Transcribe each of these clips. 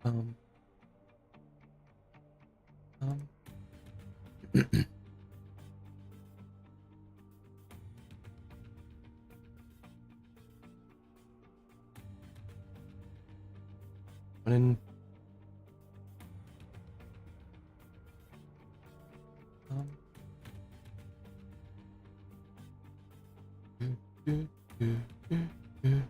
Um. Running. Do, do, do, do.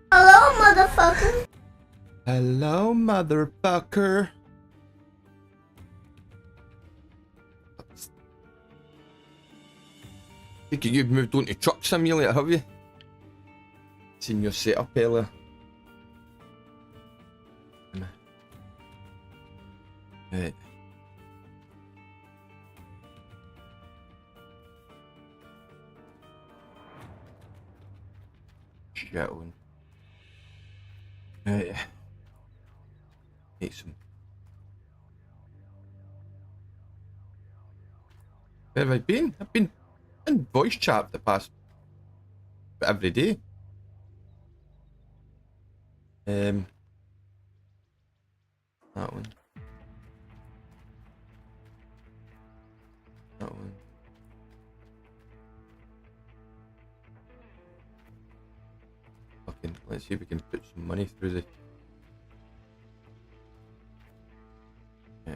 Hello, motherfucker. Hello, motherfucker. Think you've moved on to Truck Simulator, have you? Seen your setup earlier. Right. Shit on. Right. Make some. Where have I been? I've been in voice chat the past every day. That one. That one. Fucking, let's see if we can put some money through the. Yeah.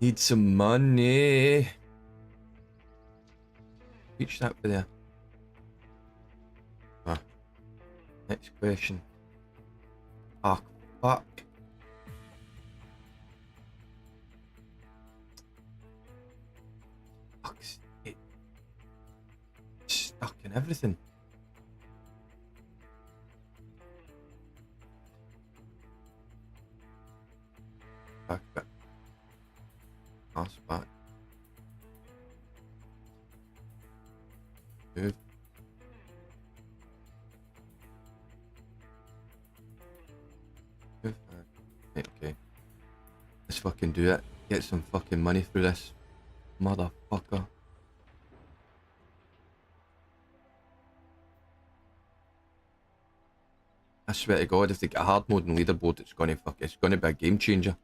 Need some money. Reach that for there. Ah. Next question. Ah, fuck. Fuck's sake. Stuck in everything. Back, back. Pass back. Move. Move. Okay. Let's fucking do it. Get some fucking money through this. Motherfucker. I swear to God, if they get a hard mode and leaderboard, it's gonna be a game changer.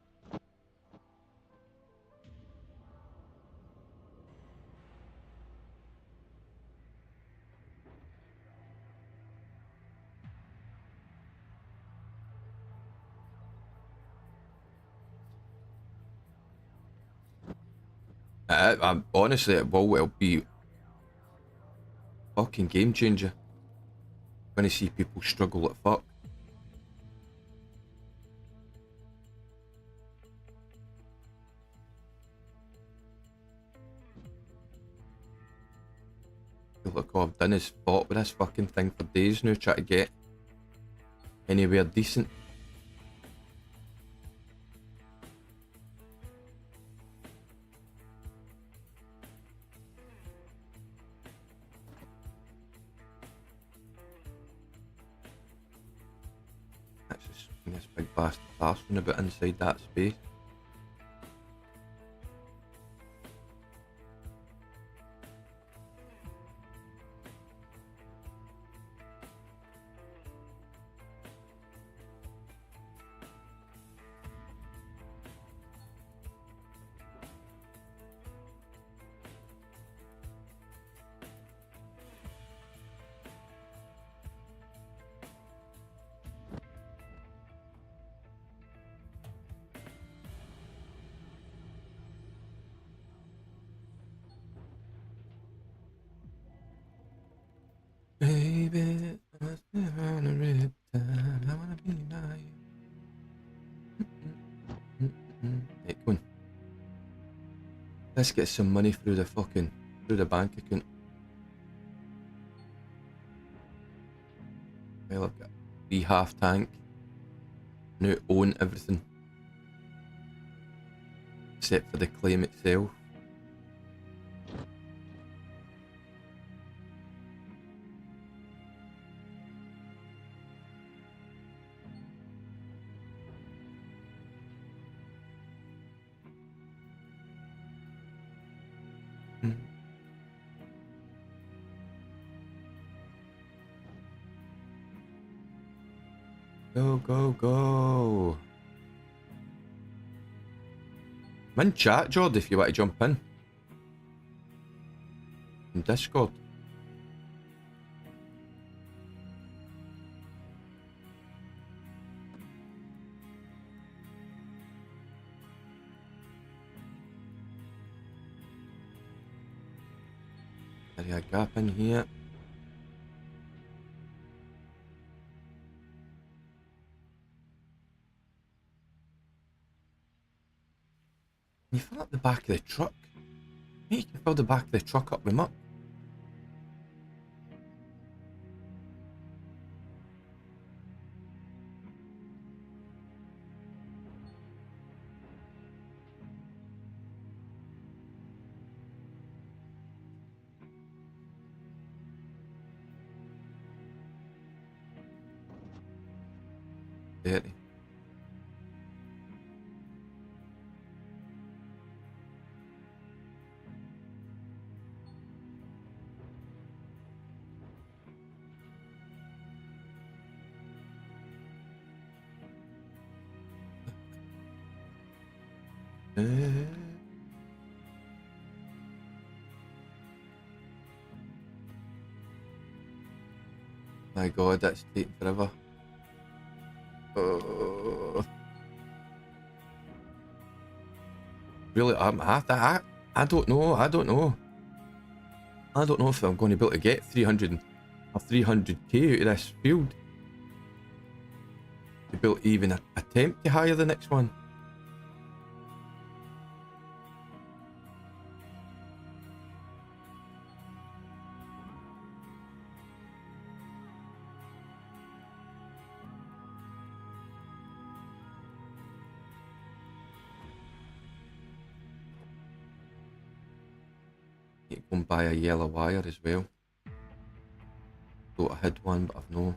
Honestly, it'll be fucking game changer. When I see people struggle like fuck. Look, all I've done is fought with this fucking thing for days now, trying to get anywhere decent. Let's just swing this big bastard bathroom about inside that space. Baby, I must be around a red time. I wanna be by you. Right, come on. Let's get some money through the bank account. Well, I've got a half tank. Now own everything. Except for the claim itself. Go, go, go. I'm in chat, Jord, if you want to jump in Discord. There's a gap in here. Can you fill up the back of the truck? Maybe you can fill the back of the truck up with muck. Dirty. My god, that's taking forever. Really, I don't know. I don't know if I'm going to be able to get 300 or 300k out of this field. To be able to even attempt to hire the next one. Need to go and buy a yellow wire as well. Thought I had one, but I've no.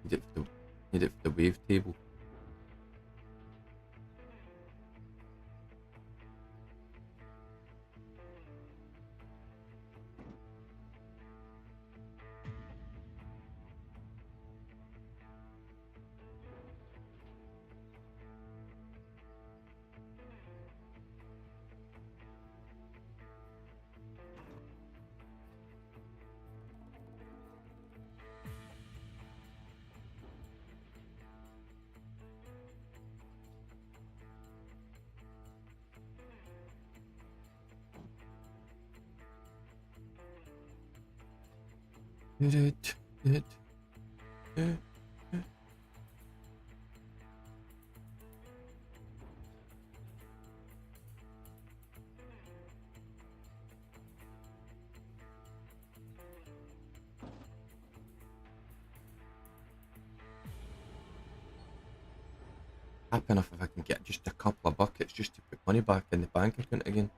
Need it for the wave table. Happy enough if I can get just a couple of buckets just to put money back in the bank account again.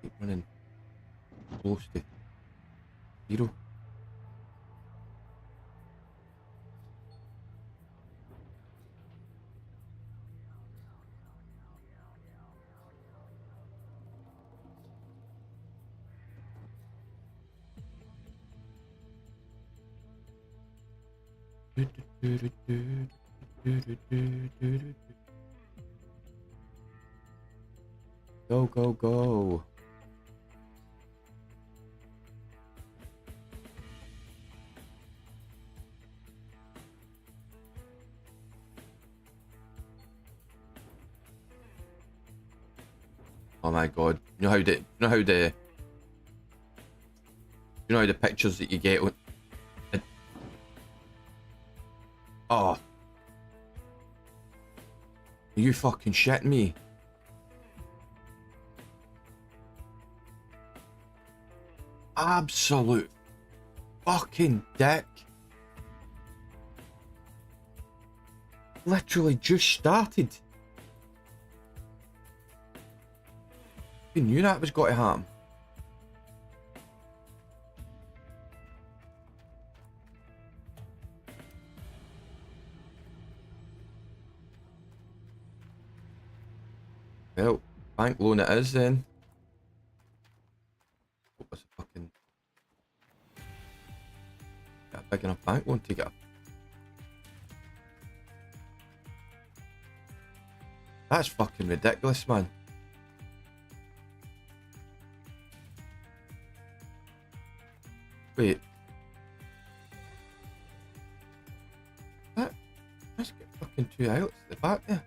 Keep running close to zero. Go, go, go. Oh my god. You know how the pictures that you get when oh. Are you fucking shitting me? Absolute fucking dick. Literally just started. You knew that was going to happen. Well, bank loan it is then. Hope it's a fucking... Get a big enough bank loan to get a... That's fucking ridiculous, man. Wait. Let's get fucking 2 outlets at the back there.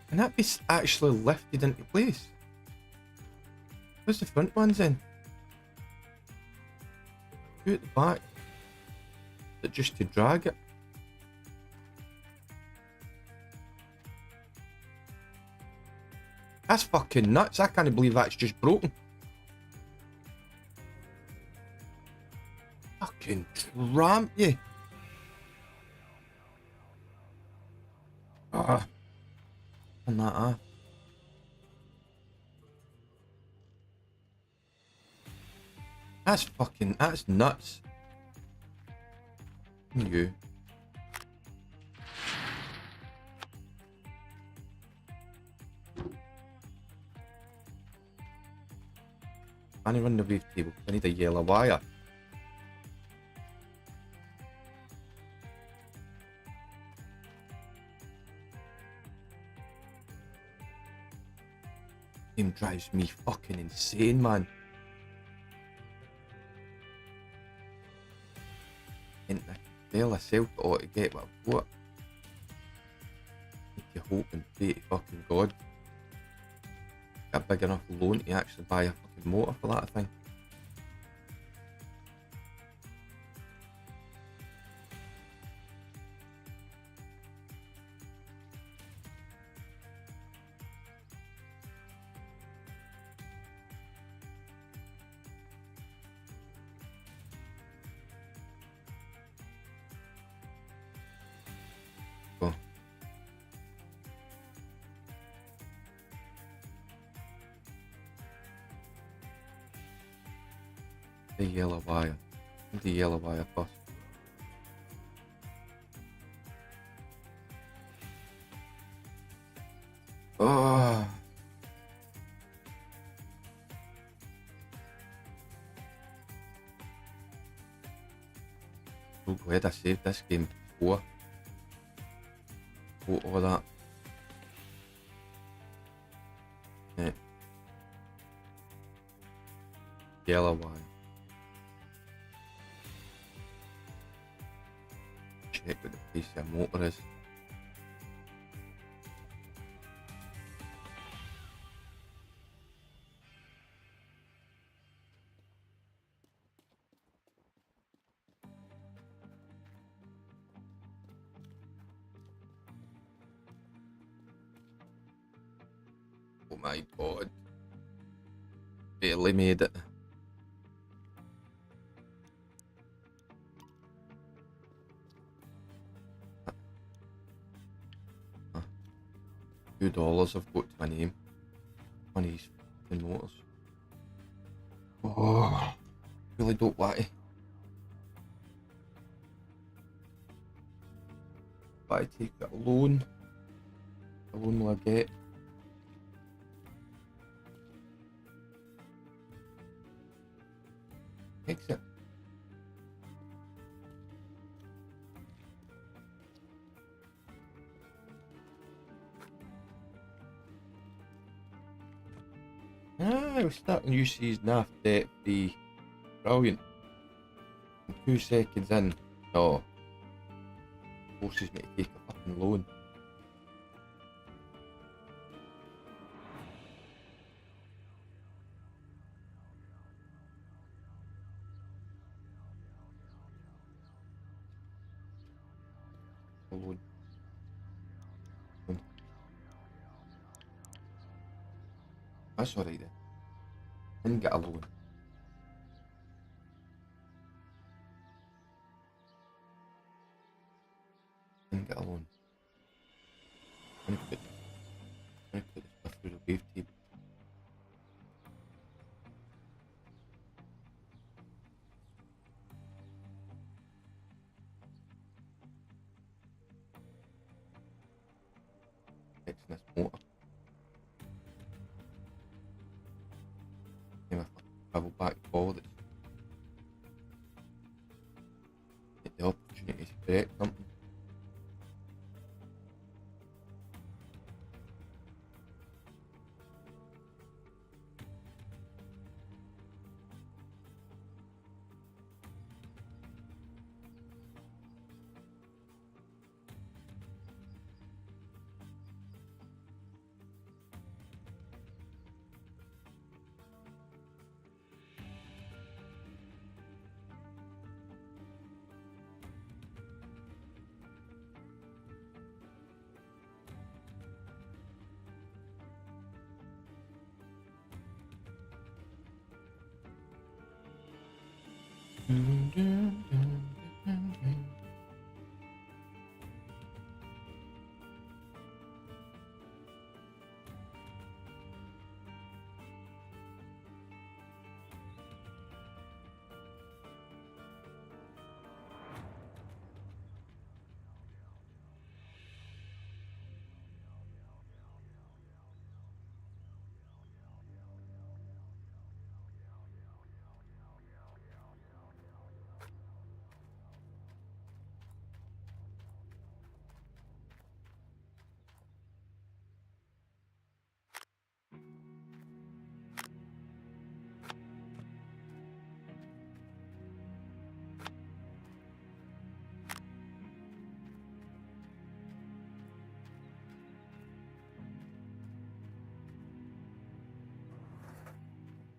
Can that be actually lifted into place? Where's the front ones in? 2 at the back. Is it just to drag it? That's fucking nuts. I can't believe that's just broken. Fucking tramp you. Ah. And that off. That's nuts. You. I need to run the wave table. I need a yellow wire. Game drives me fucking insane, man. And I tell myself ought to get what I've got. Need to hope and pray to fucking God. Get a big enough loan to actually buy a fucking motor for that thing. Go. The yellow wire. The yellow wire first. Oh. So glad I saved this game before. All that. Yeah. Yellow wire. Check what the price of a motor is. Oh my god. Barely made it. $2 I've got to my name on these fucking motors. Oh, really don't want to. If I take a loan, how loan will I get? Exit. We're starting UC's NAF debt free. Brilliant. 2 seconds in. Oh. Forces me to take a fucking loan. Loan. Loan. That's alright then. Didn't get a loan. Didn't get a loan. I'm gonna put this stuff through the wave table. fixing this motor. If I travel back and forward, get the opportunity to correct something.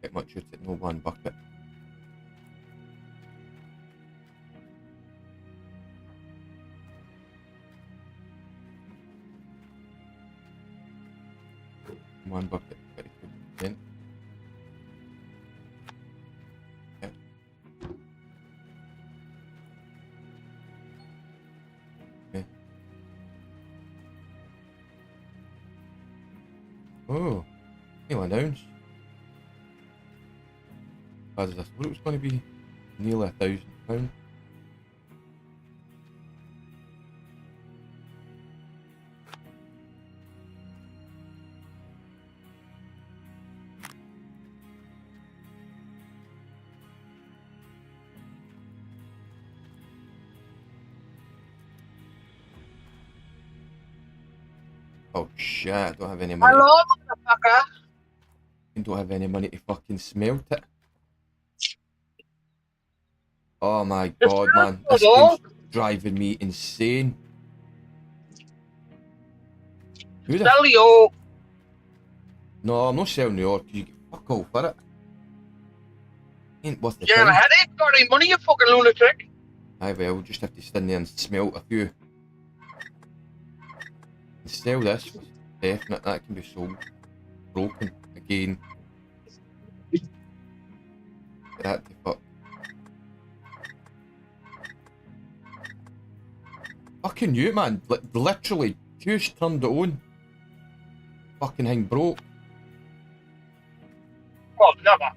Get much use it, no one bucket. One bucket, 32%. Okay. Okay. Oh, nearly an ounce. As I thought it was going to be nearly £1,000. Oh shit, I don't have any money. Hello, motherfucker. I don't have any money to fucking smelt it. Oh my god, man. This game's driving me insane. Who the Sell you. No, I'm not selling the ore because you get fuck all for it. Ain't worth the You got a time. headache? Got any money, you fucking lunatic? Aye, well, we'll just have to stand there and smelt a few. And sell this, was definite, that can be sold. Broken again. Get that to fuck. Fucking you, man. Literally just turned it on. Fucking thing broke. Oh, never.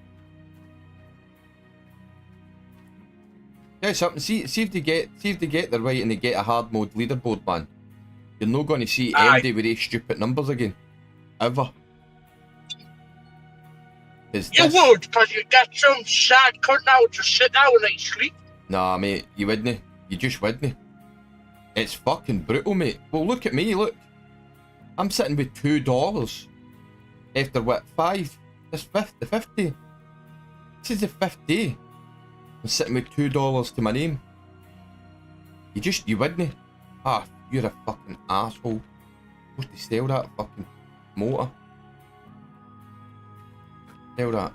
Yeah, something. See if they get the right and they get a hard mode leaderboard, man. You're not going to see Aye. Andy with these stupid numbers again, ever. You would, because you get some sad cunt out to sit down and sleep. Nah, mate, you wouldn't. You just wouldn't. It's fucking brutal, mate. Well, look at me. Look, I'm sitting with $2 after what 5? This 50. This is the 50. I'm sitting with $2 to my name. You wouldn't. Ah, you're a fucking asshole. Supposed to sell that fucking motor. Sell that.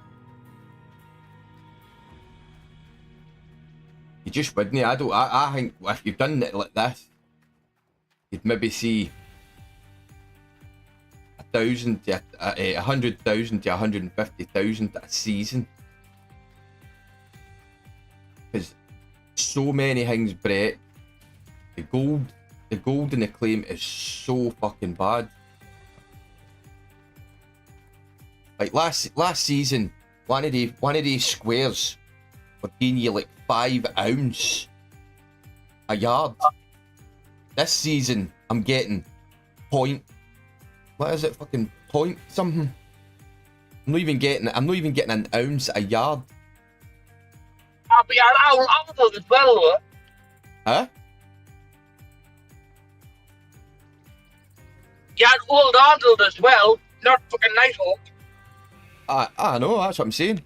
You just wouldn't. I think if you've done it like this, you'd maybe see 1,000 to 100,000 to 150,000 a season. Because so many things break. The gold in the claim is so fucking bad. Like last season, one of these squares were giving you like 5 ounce a yard. This season, I'm getting What is it? Fucking point something. I'm not even getting an ounce a yard. I'll be an hour older as well, though. Huh? You had old Arnold as well, not fucking Nighthawk. I know, that's what I'm saying.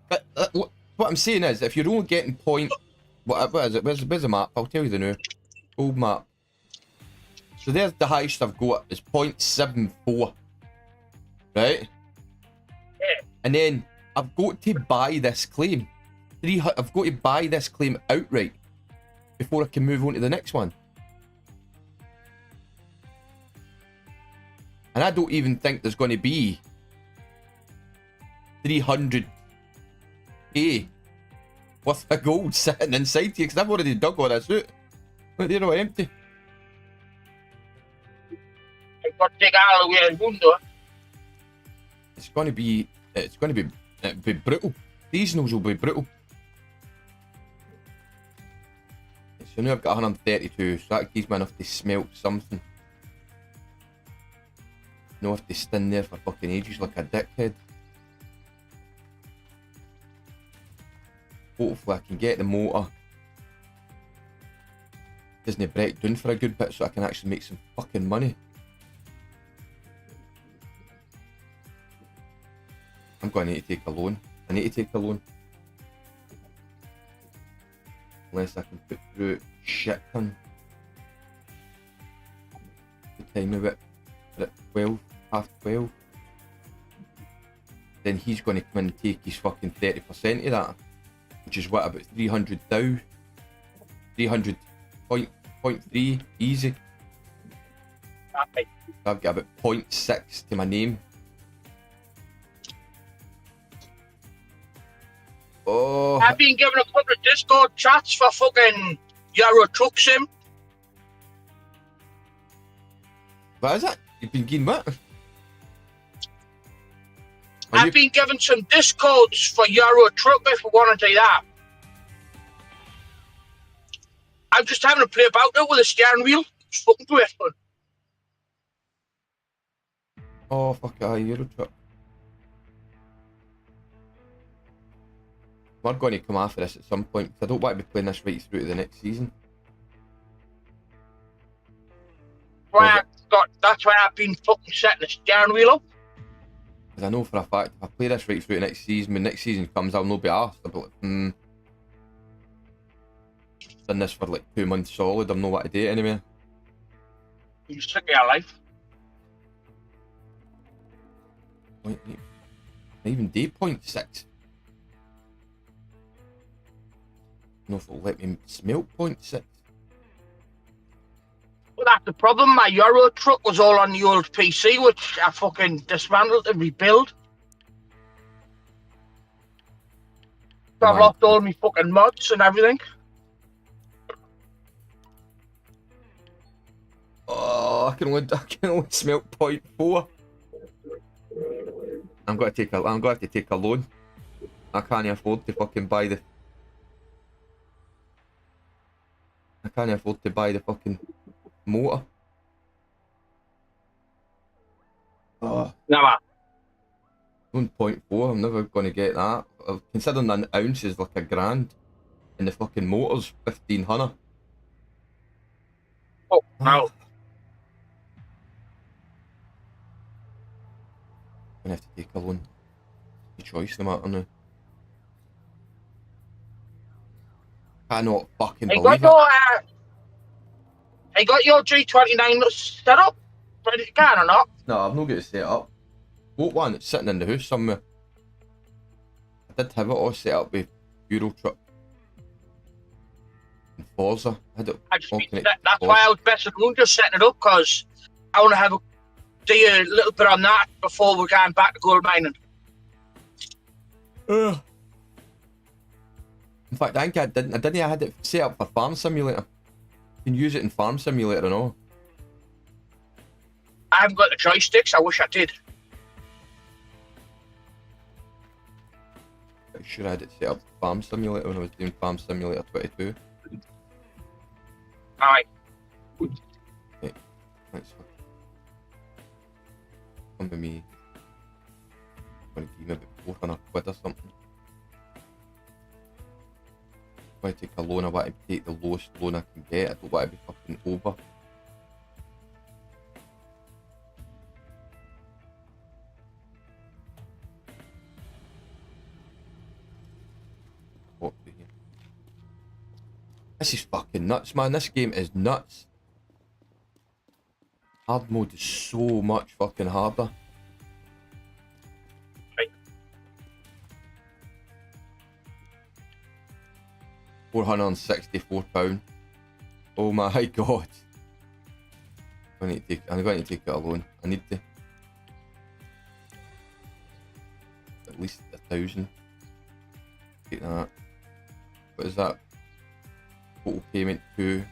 But what I'm saying is, if you're only getting point... What is it? Where's the map? I'll tell you the new. Old map. So there's the highest I've got, is 0.74. Right? Yeah. And then I've got to buy this claim. I've got to buy this claim outright before I can move on to the next one. And I don't even think there's going to be 300k worth of gold sitting inside here, because I've already dug all this out. Look, they're all empty. I've got to take all the way in window. It's going to be brutal. Seasonals will be brutal. So now I've got 132, so that gives me enough to smelt something. No have to stand there for fucking ages like a dickhead. Hopefully I can get the motor. Doesn't break down for a good bit so I can actually make some fucking money. I'm going to need to take a loan. I need to take a loan. Unless I can put through shit ton. The time of it. At 12, half 12. Then he's going to come in and take his fucking 30% of that. Which is what, about 300 down? 300.3 easy. Okay. I've got about 0.6 to my name. Oh, I've been given a couple of Discord chats for fucking Euro Truck Sim. what is it? You've been getting what? I've been given some Discords for Euro Truck if we want to do that. I'm just having to play about it with a steering wheel. It's fucking dreadful. Oh, fuck it, Euro Truck. We're going to come after this at some point, because I don't want to be playing this right through to the next season. That's why I've been fucking setting the steering wheel up. Because I know for a fact, if I play this right through to next season, when next season comes, I'll not be arsed. I'll be like, done this for like 2 months solid, I'm not what to do it anyway. You're sick of your life. Not even day 0.6. No, if it'll let me smelt 0.6. Well, that's the problem. My Euro Truck was all on the old PC, which I fucking dismantled and rebuilt. So I've lost all my fucking mods and everything. Oh, I can only smelt 0.4. I'm going to have to take a loan. I can't afford to fucking buy the. I can't afford to buy the fucking motor. Oh, Never. 1.4. I'm never going to get that. Considering an ounce is like $1,000, and the fucking motor's 1,500. Oh, no. I'm gonna have to take a loan. The choice, no matter now. I cannot fucking believe it. I got your G29 set up. Ready to go or not? No, I've not got it set up. Got one that's sitting in the house somewhere. I did have it all set up with Euro Truck and Forza. I had it That's why I was best at home just setting it up, because I want to do a little bit on that before we're going back to gold mining. In fact, I think I didn't. I had it set up for Farm Simulator. You can use it in Farm Simulator and all. I haven't got the joysticks. I wish I did. I'm sure I had it set up for Farm Simulator when I was doing Farm Simulator 22. Aye. Okay, thanks. on with me. I'm gonna give me about £400 or something. If I take a loan, I want to take the lowest loan I can get. I don't want to be fucking over. What do here? This is fucking nuts, man. This game is nuts. Hard mode is so much fucking harder. Right. £464. Oh my god. I'm going to take it alone. I need to. At least 1,000. Take that. What is that? Total payment to.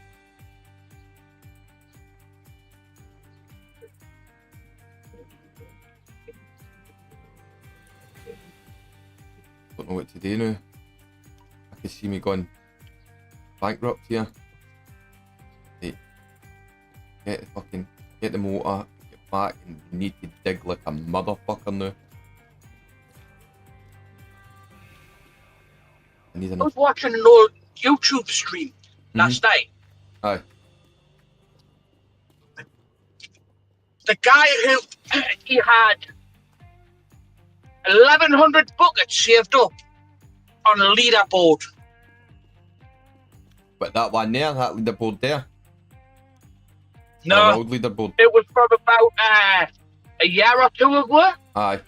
Don't know what to do now. I can see me going bankrupt here. Hey, get the motor, get back, and you need to dig like a motherfucker now. I need I enough. was watching an old YouTube stream last night. Aye. The guy who he had 1,100 buckets saved up on a leaderboard. But that one there, that leaderboard there. No, An old leaderboard. it was from about a year or two ago. Aye.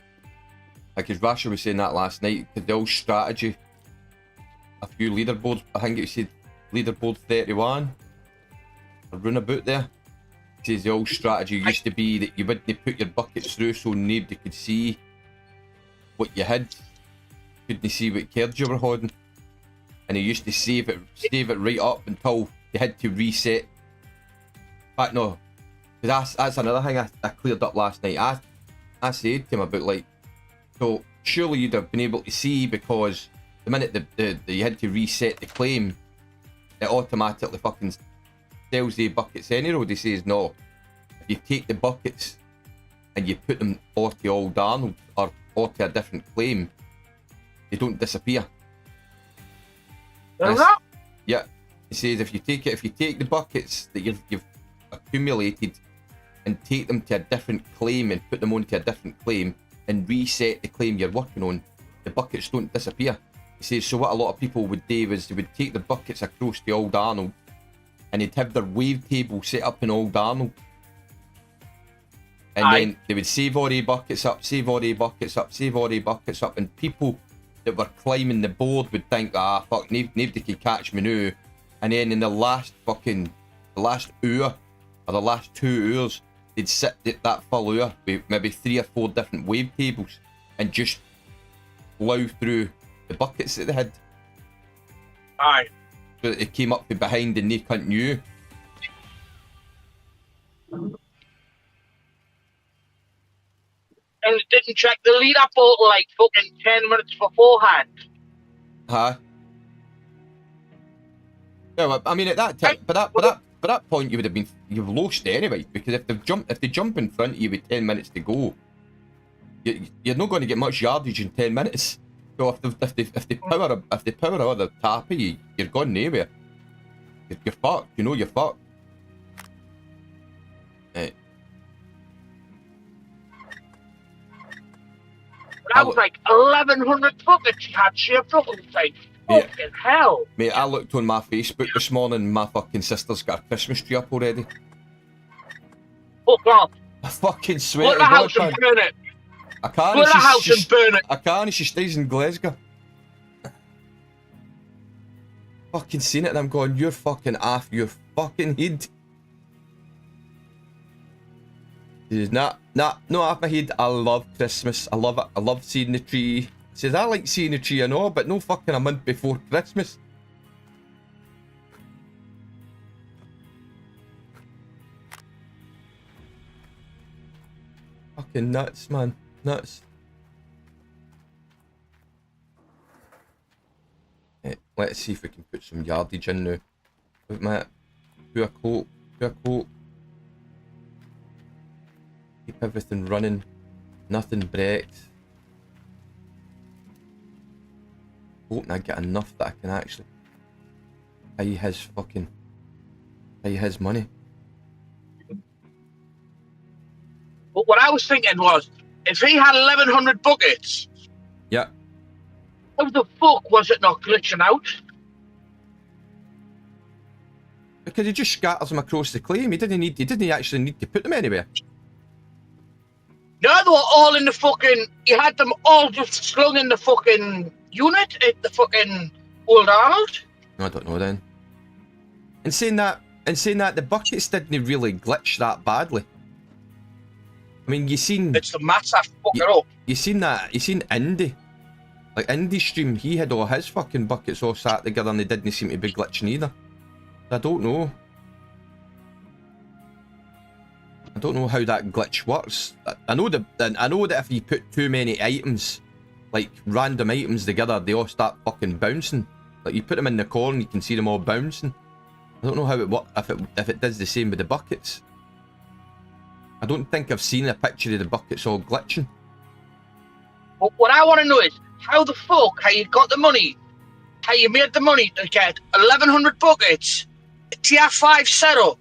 Like as Rasha was saying that last night, because the old strategy, a few leaderboards, I think it said leaderboard 31, a runabout there. It says the old strategy used to be that you wouldn't put your buckets through so nobody could see what you had. Couldn't see what cards you were holding. And he used to save it right up until you had to reset. But no, because that's another thing I cleared up last night. I said to him about like, so surely you'd have been able to see, because the minute the you had to reset the claim, it automatically fucking sells the buckets any road. He says no. If you take the buckets and you put them onto Old Arnold or onto a different claim, they don't disappear. Is that? Yeah. He says if you take the buckets that you've accumulated and take them to a different claim and put them onto a different claim and reset the claim you're working on, the buckets don't disappear. He says so what a lot of people would do is they would take the buckets across to Old Arnold and they'd have their wave table set up in Old Arnold. And then they would save all the buckets up, save all the buckets up, save all the buckets up, and people that were climbing the board would think, fuck, nobody can catch me now. And then in the last hour, or the last 2 hours, they'd sit at that full hour with maybe 3 or 4 different wave tables and just plough through the buckets that they had. Aye. So that they came up from behind and they couldn't knew. And didn't check the leaderboard like fucking 10 minutes beforehand. Huh? Yeah, I mean at that time, but that point you've lost anyway, because if they jump in front of you with 10 minutes to go, you're not going to get much yardage in 10 minutes. So if they power out the tap of you, you're gone nowhere. You're fucked. You know you're fucked. That was like 1,100 buckets he had saved up. It was like, fucking hell. Mate, I looked on my Facebook this morning, my fucking sister's got a Christmas tree up already. Fuck off. I fucking swear Put to the God, house man. and burn it. I can't. Put the house and burn it. I can't. She stays in Glasgow. Fucking seen it and I'm going, you're fucking off your fucking head. She says, not off my head. I love Christmas. I love it. I love seeing the tree. She says, I like seeing the tree, I know, but no fucking a month before Christmas. Fucking nuts, man. Nuts. Let's see if we can put some yardage in now. Wait a minute. Do a quote. Keep everything running. Nothing Brecht. Hoping I get enough that I can actually pay his money. But what I was thinking was, if he had 1,100 buckets, Yeah. how the fuck was it not glitching out? Because he just scatters them across the claim. He didn't actually need to put them anywhere. No, they were all in the fucking. He had them all just slung in the fucking unit at the fucking Old Arnold. I don't know then. And saying that, the buckets didn't really glitch that badly. I mean, you seen It's the mats that fuck it up. you seen Indy. Like Indy's stream, he had all his fucking buckets all sat together and they didn't seem to be glitching either. I don't know. I don't know how that glitch works. I know that if you put too many items, like random items together, they all start fucking bouncing. Like you put them in the corner, you can see them all bouncing. I don't know how it works, if it does the same with the buckets. I don't think I've seen a picture of the buckets all glitching. But what I want to know is, how the fuck, how you got the money, how you made the money to get 1,100 buckets, a tier 5 setup,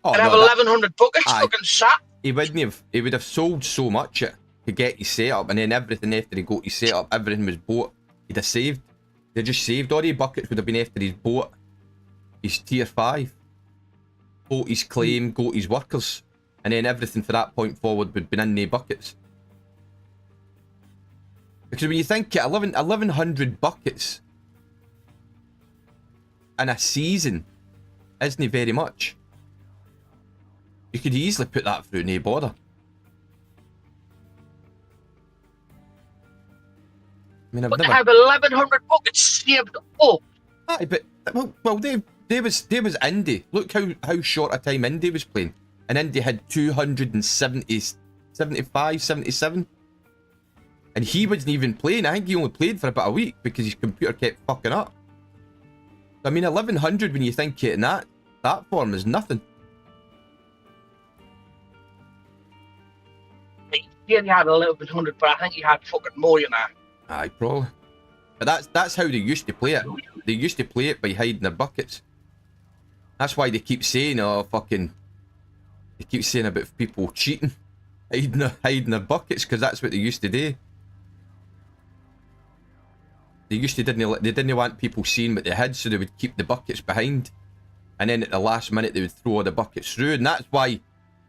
Oh, and have no, 1,100 buckets Aye. fucking sat? He would have sold so much it to get his setup, and then everything after he got his setup, everything was bought. He'd have saved. They just saved. All the buckets would have been after he's bought his tier 5, bought his claim, got his workers, and then everything for that point forward would have been in the buckets. Because when you think 1,100 buckets in a season isn't very much. You could easily put that through no bother. I mean, I've But never. to have 1,100 buckets saved up. Aye, but well, they was Indy. Look how short a time Indy was playing, and Indy had 270, 75, 77, and he wasn't even playing. I think he only played for about a week because his computer kept fucking up. I mean, 1,100 when you think it in that form is nothing. He only had 1,100, but I think he had fucking more than that. Aye, probably. But that's how they used to play it. They used to play it by hiding their buckets. That's why they keep saying, oh fucking. They keep saying about people cheating, hiding their buckets, because that's what they used to do. They didn't want people seeing what they had, so they would keep the buckets behind, and then at the last minute they would throw all the buckets through, and that's why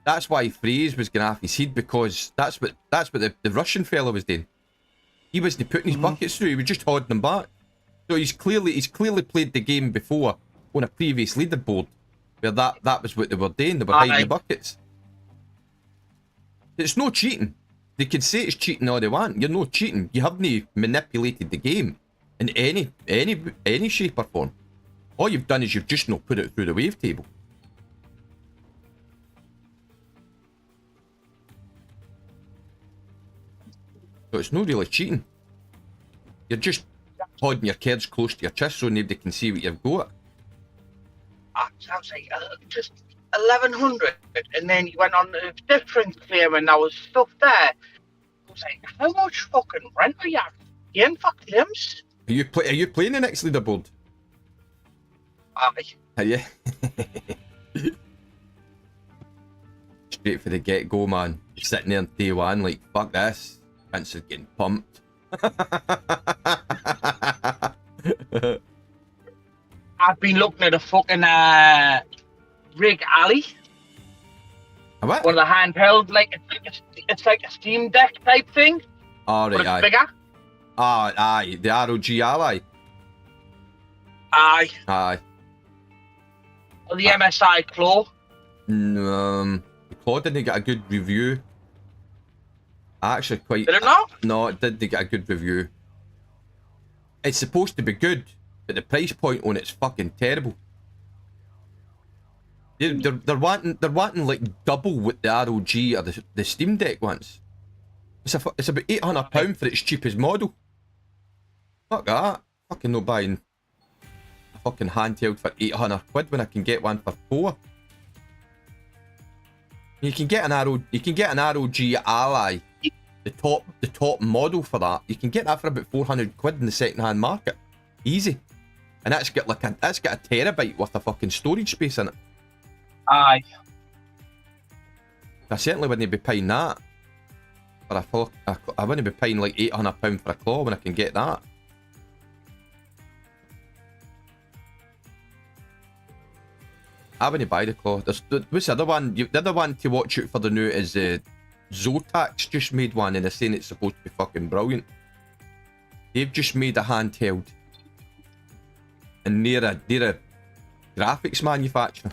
Fraze was going off his head, because that's what the Russian fella was doing. He wasn't putting his buckets through; he was just holding them back. So he's clearly played the game before on a previous leaderboard, where that was what they were doing. They were hiding the buckets. It's no cheating. They can say it's cheating all they want. You're not cheating. You haven't manipulated the game in any shape or form. All you've done is you've just not put it through the wavetable. So it's not really cheating. You're just holding your cards close to your chest so nobody can see what you've got. Sounds like just 1,100, and then you went on a different claim, and there was stuff there. I was like, how much fucking rent are you paying for claims? Are you playing the next leaderboard? Aye. Are you? Straight for the get-go, man. Sitting there on day one, like, fuck this. Vince is getting pumped. I've been looking at a fucking Rig Alley. A what? One of the handheld, like it's like a Steam Deck type thing, Alright, but it's aye. bigger. Aye, the ROG Ally. Aye. Aye. Or the MSI Claw. The Claw didn't get a good review. Actually, quite. Did it not? No, it didn't get a good review. It's supposed to be good, but the price point on it's fucking terrible. They're wanting like double what the ROG or the Steam Deck wants. It's about £800 for its cheapest model. Fuck that. Fucking no buying a fucking handheld for £800 when I can get one for £4. You can get an ROG Ally, the top model for that. You can get that for about 400 quid in the second-hand market, easy. And that's got a terabyte worth of fucking storage space in it. Aye. I certainly wouldn't be paying that. I wouldn't be paying like £800 for a claw when I can get that. I wouldn't buy the claw. What's the other one? The other one to watch out for the new is Zotac just made one and they're saying it's supposed to be fucking brilliant. They've just made a handheld. And they're a graphics manufacturer.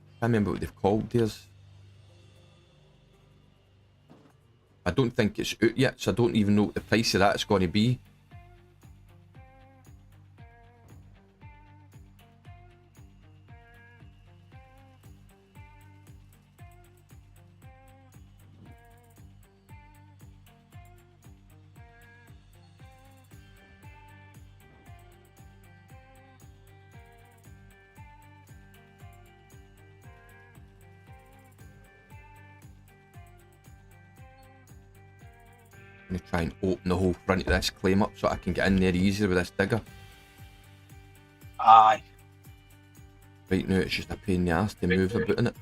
I can't remember what they've called theirs. I don't think it's out yet, so I don't even know what the price of that is going to be. I'm going to try and open the whole front of this claim up so I can get in there easier with this digger. Aye. Right now it's just a pain in the ass to move about in it.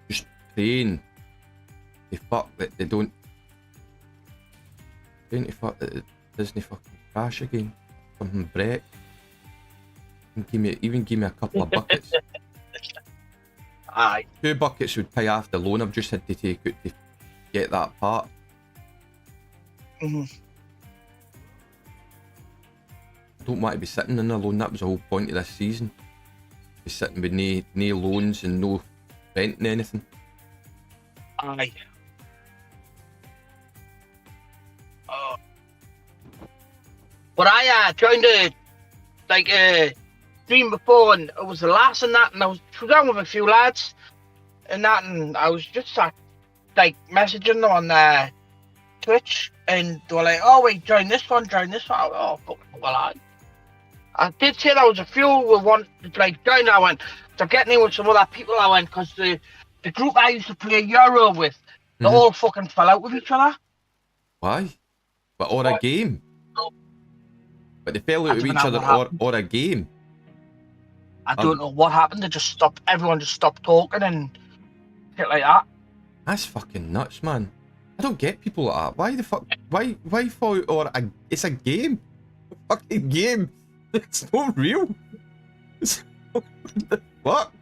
Just praying. They fuck that they don't. Praying to fuck that it doesn't fucking crash again. Something break. Even give me a couple of buckets. Aye. 2 buckets would pay off the loan I've just had to take out to get that part. Mm-hmm. I don't want to be sitting in a loan. That was the whole point of this season. Be sitting with no loans and no rent and anything. Aye. Oh. But I joined a stream before, and it was the last and that, and I was down with a few lads and that, and I was just messaging them on Twitch, and they were like, "Oh wait, join this one, join this one." Oh fuck, well I did say there was a few who wanted to join. I went, they're getting in with some other people. I went because the group I used to play Euro with, they all fucking fell out with each other. Why? But or a game. But they fell out with each other or a game. I don't know what happened. They just stopped. Everyone just stopped talking and shit like that. That's fucking nuts, man. I don't get people like that. Why the fuck? Why fall out or a? It's a game. A fucking game. It's not real. What?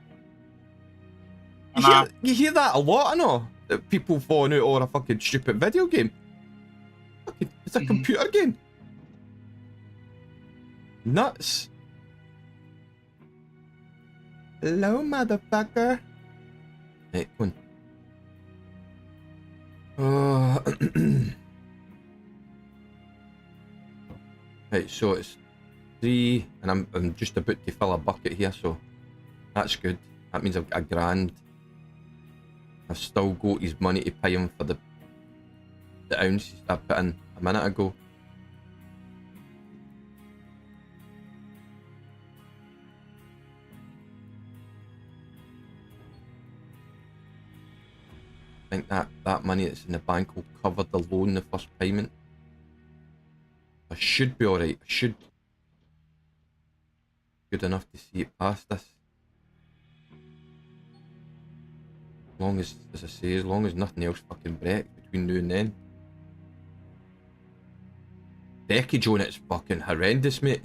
You hear that a lot, I know. That people falling out over a fucking stupid video game. It's a computer game. Nuts. Hello, motherfucker. Hey, come on. Right, so it's 3, and I'm just about to fill a bucket here, so that's good. That means I've got £1,000. I've still got his money to pay him for the ounces I put in a minute ago. I think that money that's in the bank will cover the loan, the first payment. I should be alright. I should. Good enough to see it past this. As long as I say, as long as nothing else fucking breaks between now and then. Deckage on it's fucking horrendous, mate.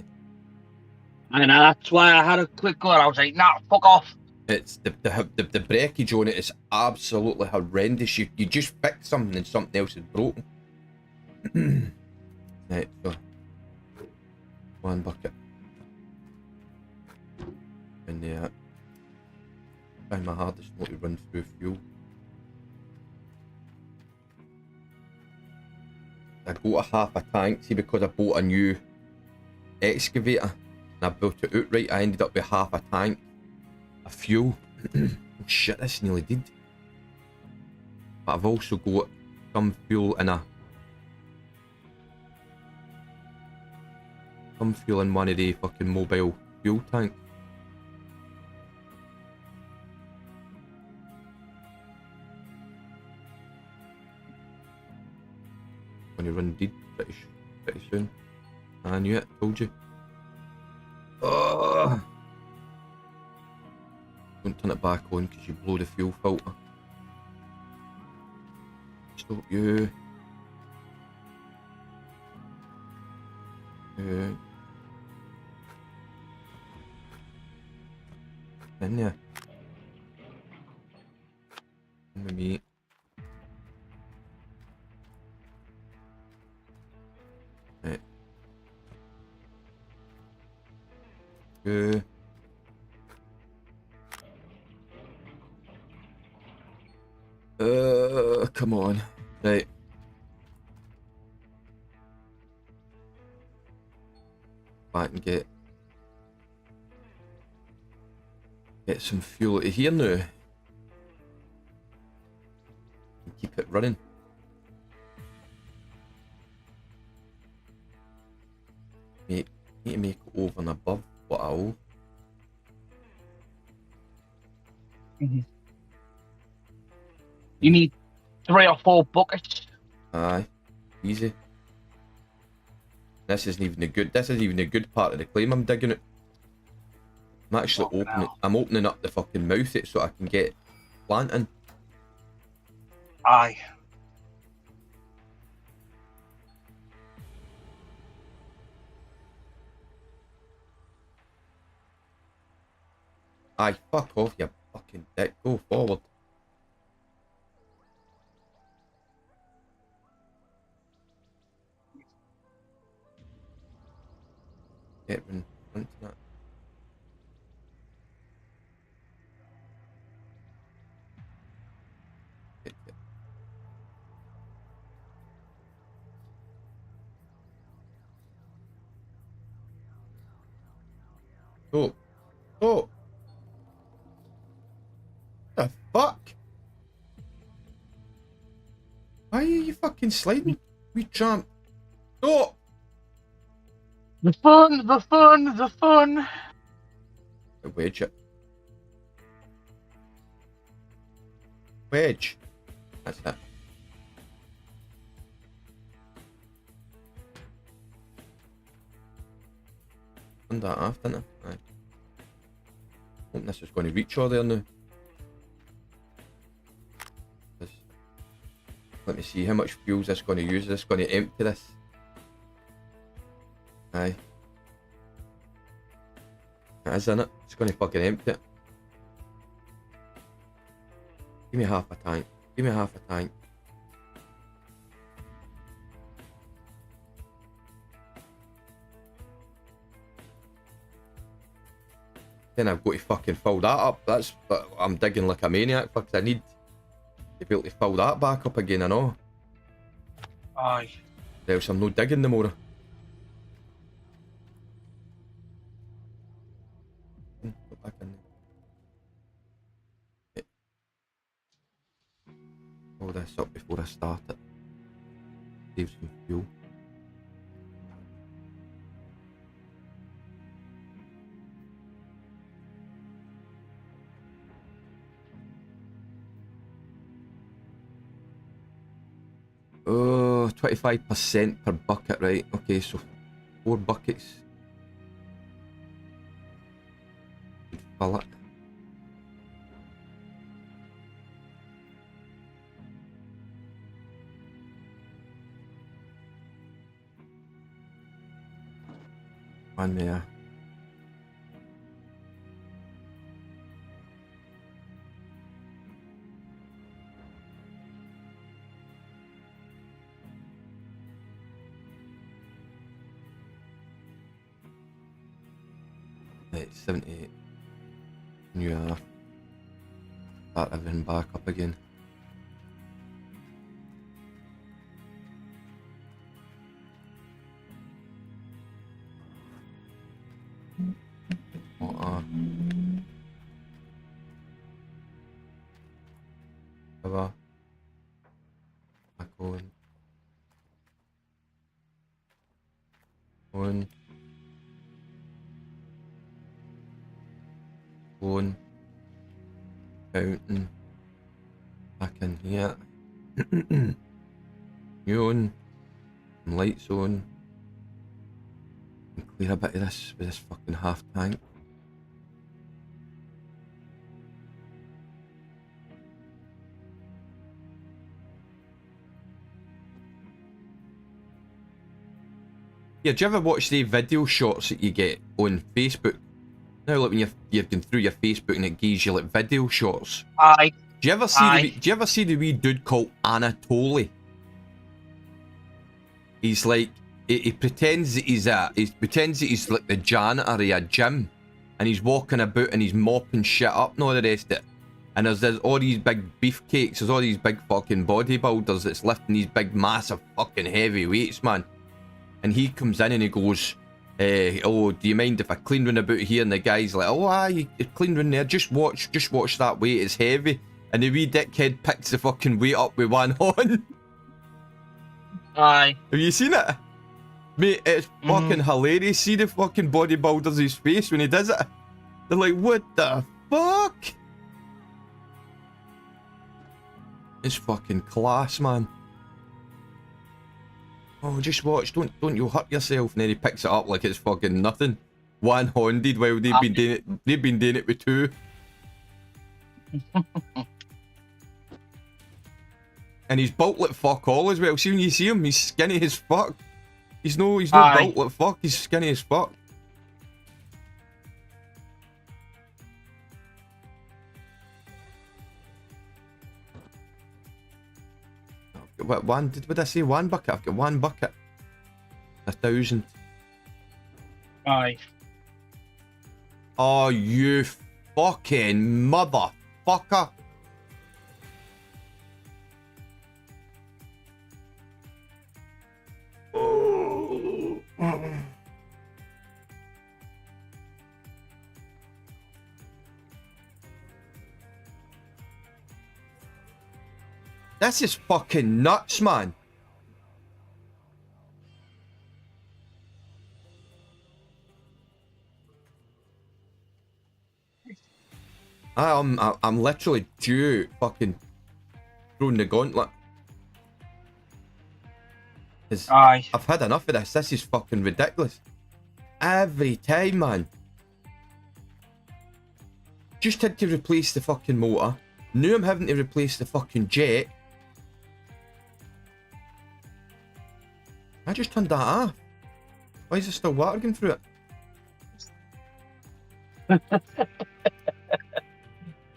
And that's why I had a quick go. I was like, nah, fuck off. It's the breakage on it is absolutely horrendous. You just fix something and something else is broken. Right, so 1 bucket. And yeah, try my hardest not to run through fuel. I got a half a tank, see, because I bought a new excavator and I built it outright, I ended up with half a tank of fuel. Shit, this nearly did. But I've also got some fuel in one of the fucking mobile fuel tanks. Gonna run dead pretty soon. I knew it, told you. Oh. Don't turn it back on because you blow the fuel filter. Stop you. In there. In with me. Right. Go. Come on. Right. Back and get some fuel out of here now. And keep it running. Need to make it over and above what I owe. You need 3 or 4 buckets. Aye, easy. This isn't even the good part of the claim I'm digging it. I'm actually opening up the fucking mouth it so I can get planting. Aye. Aye, fuck off, you fucking dick. Go forward. Get in front of that. Oh. Oh. The fuck? Why are you fucking sliding? We tramp. Oh! The fun. Wedge it. Wedge. That's it. Turned that off, didn't I? Aye. Hoping this is going to reach all there now. Let me see how much fuel is this going to use. Is this going to empty this? Aye. It is, isn't it? It's going to fucking empty it. Give me half a tank. Give me half a tank. Then I've got to fucking fill that up. I'm digging like a maniac because I need to be able to fill that back up again, I know. Aye. Else I'm no digging no more. Put back in there. Hold this up before I start it. Save some fuel. Oh, 25% per bucket, right? Okay, so 4 buckets. Should fill it. One there. Right, 78. New year. Start everything back up again. On. On. On. Fountain. Back in here. You on. Lights on. And clear a bit of this with this fucking half tank. Yeah, do you ever watch the video shorts that you get on Facebook? Now, like when you're going through your Facebook and it gives you like video shorts. Aye. Do you ever see do you ever see the wee dude called Anatoly? He's like he pretends that he's like the janitor of a gym, and he's walking about and he's mopping shit up and all the rest of it. And there's all these big beefcakes, there's all these big fucking bodybuilders that's lifting these big massive fucking heavy weights, man. And he comes in and he goes, oh, do you mind if I clean round about here? And the guy's like, oh, aye, you clean round there, just watch that weight, it's heavy. And the wee dickhead picks the fucking weight up with one hand. Aye. Have you seen it? Mate, it's fucking hilarious. See the fucking bodybuilder's face when he does it? They're like, what the fuck? It's fucking class, man. Oh, just watch, don't you hurt yourself. And then he picks it up like it's fucking nothing. One-handed while they've been doing it with two. And he's built like fuck all as well. See when you see him, he's skinny as fuck. He's no built like fuck, he's skinny as fuck. What did I say? 1 bucket? I've got 1 bucket. 1,000. Aye. Oh, you fucking motherfucker. This is fucking nuts, man. I'm literally due fucking throwing the gauntlet. Aye. I've had enough of this. This is fucking ridiculous. Every time, man. Just had to replace the fucking motor. Now I'm having to replace the fucking jet. I just turned that off. Why is there still water going through it?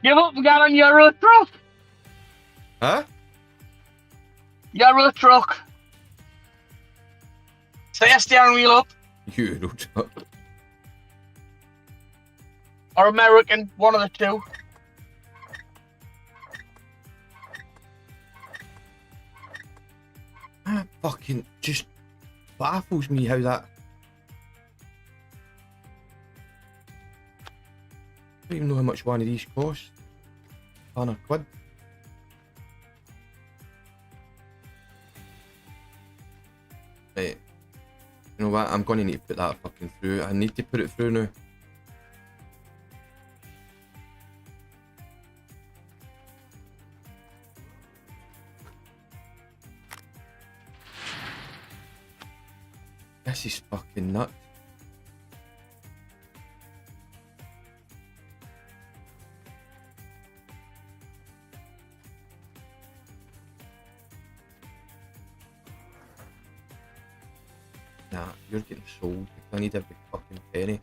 Give up and get on your truck. Huh? Your truck. Set your steering wheel up. Euro truck. Or American, one of the two. That fucking just baffles me how that... I don't even know how much one of these cost. £100. Right. You know what? I'm gonna need to put that fucking through. I need to put it through now. This is fucking nuts. Nah, you're getting sold. I need every fucking penny.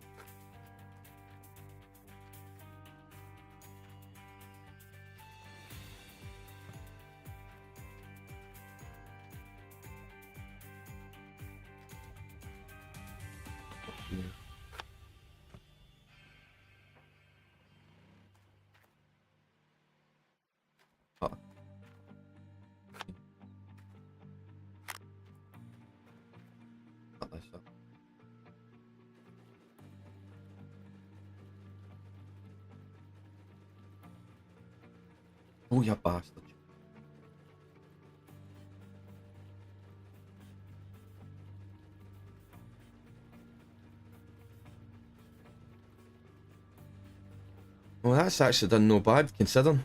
Oh, you bastard. Well, that's actually done no bad considering.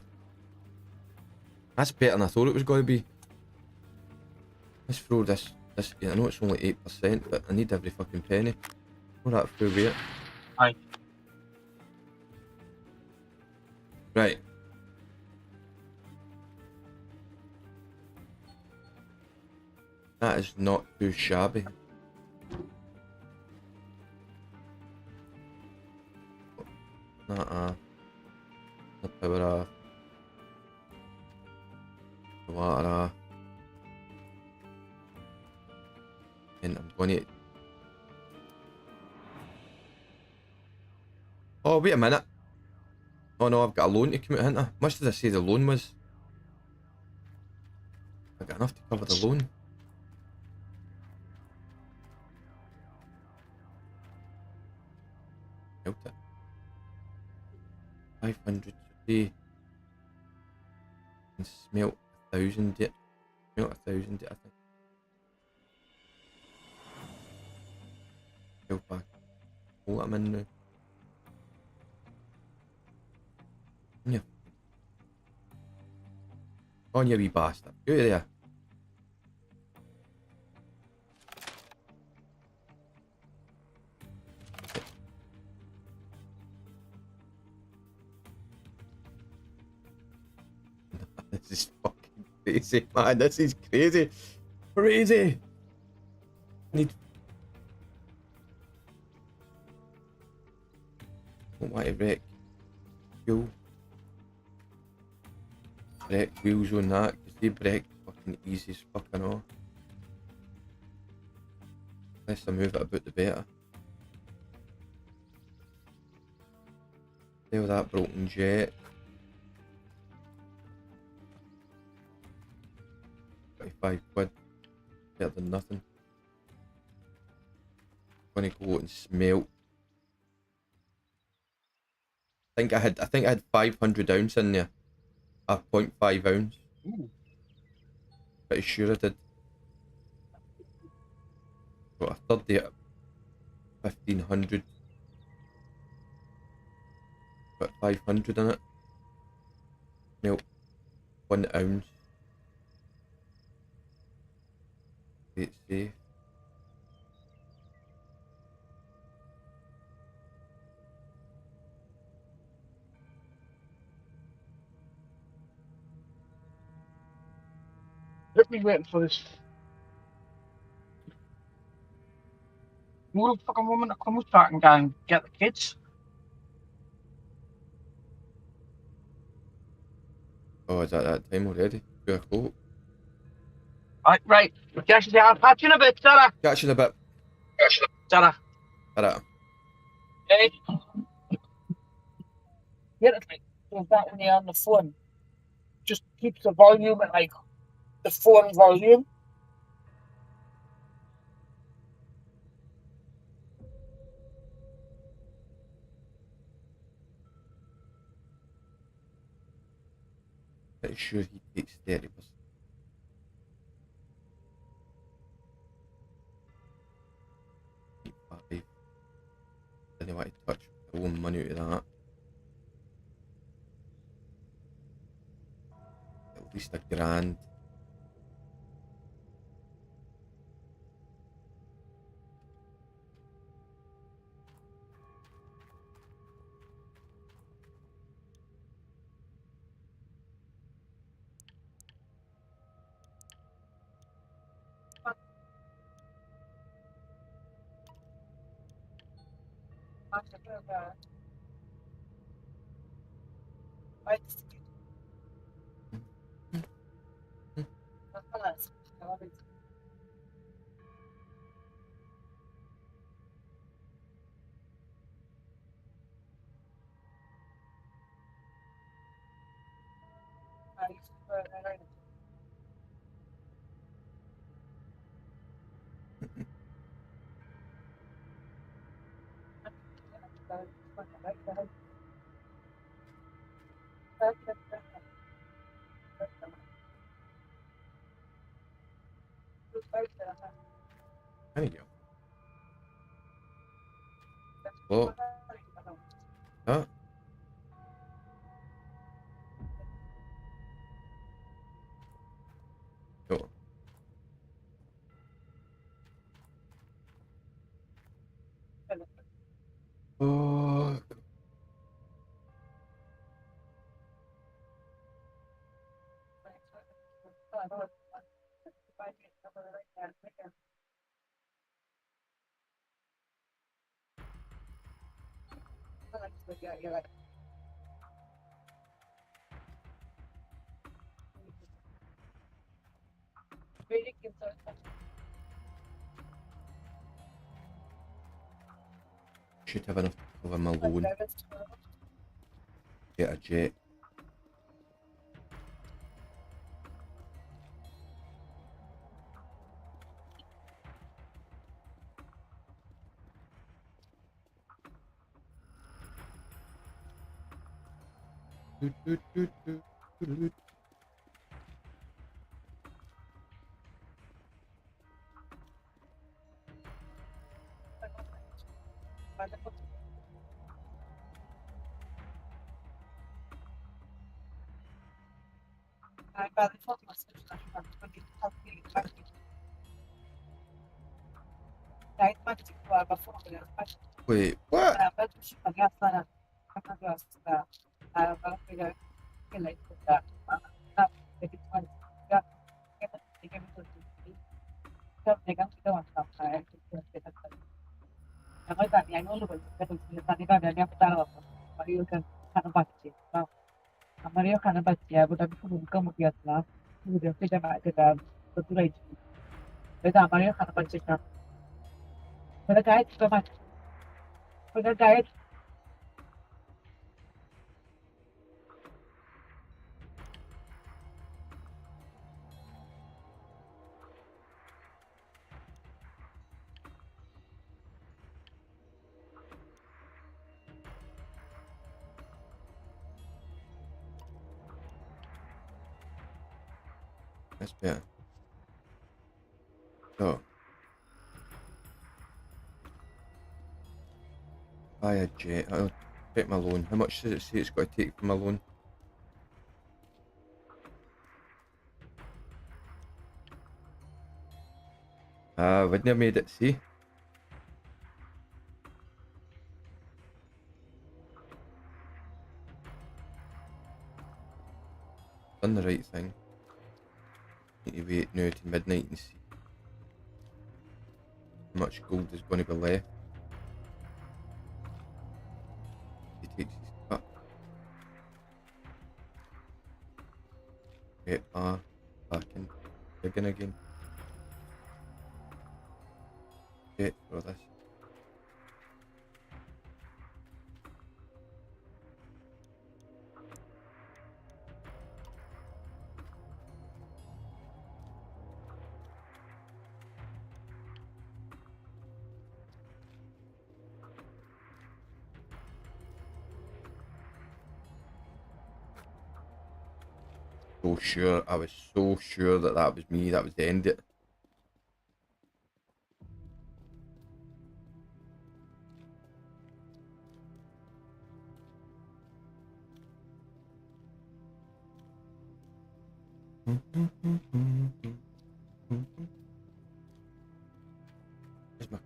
That's better than I thought it was going to be. Let's throw this. I know it's only 8%, but I need every fucking penny. Throw that through there. Aye. Right. That is not too shabby. The power off. The water off. And I'm going to... Oh, wait a minute. Oh no, I've got a loan to come out, haven't I? Much did I say the loan was? I got enough to cover the loan. Out it. 500 today. And smelt 1,000 yet. Smelt 1,000 yet, I think. Go back. Hold I'm in now. Yeah. On you wee bastard. Go there. This is fucking crazy, man. This is crazy. Crazy. Need. Don't want to wreck. Fuel. Wreck wheels on that, because they break fucking easy as fucking all. Less I move it about the better. Sell that broken jet. 25 quid. Better than nothing. Gonna go out and smelt. I think I had 500 ounce in there. 0.5 ounce. Ooh. Pretty sure I did. Got a 30 at 1500. Got 500 in it. Milk 1 ounce. It's safe. Let me waiting for this motherfucking woman to come back and go and get the kids. Oh, is that time already? 2 o'clock. Right. Catch you I'll catch you in a bit, Sarah. Catch you in a bit. Sarah. Alright. Hey. Get it like so that when you're on the phone. Just keeps the volume at like the phone volume. Pretty sure he takes 30%. Didn't want to touch my own money out of that. At least £1,000. There you go. Oh. Huh? Should have enough to cover my loan. Get a jet. Wait, what? That's better. So, buy a jet. I'll take my loan. How much does it say it's got to take for my loan? Wouldn't have made it, see? Done the right thing. Need to wait now to midnight and see how much gold is going to be left. He takes his cut. Get back in. Digging again. Jet for this. So sure, I was so sure that that was me, that was the end of it. Where's my code?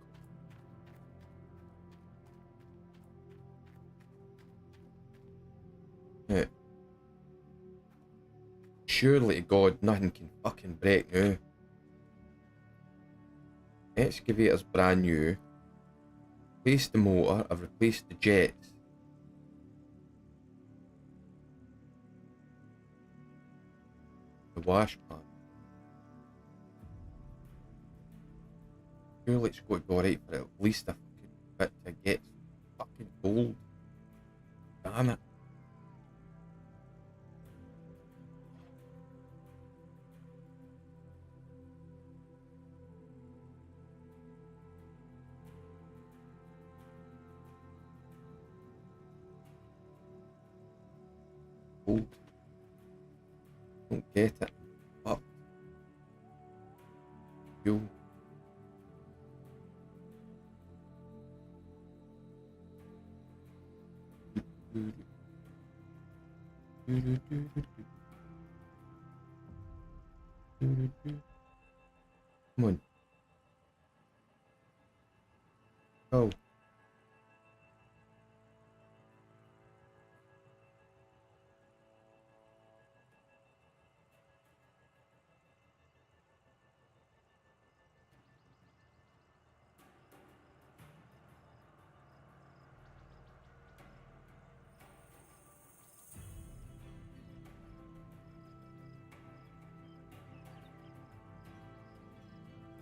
Yeah. Surely to God, nothing can fucking break now. Excavator's brand new. Replaced the motor, I've replaced the jets. The wash plant. Surely it's got to go right for at least a fucking bit to get fucking gold. Damn it. Gold. Don't get it. Fuck. You. Come on. Go.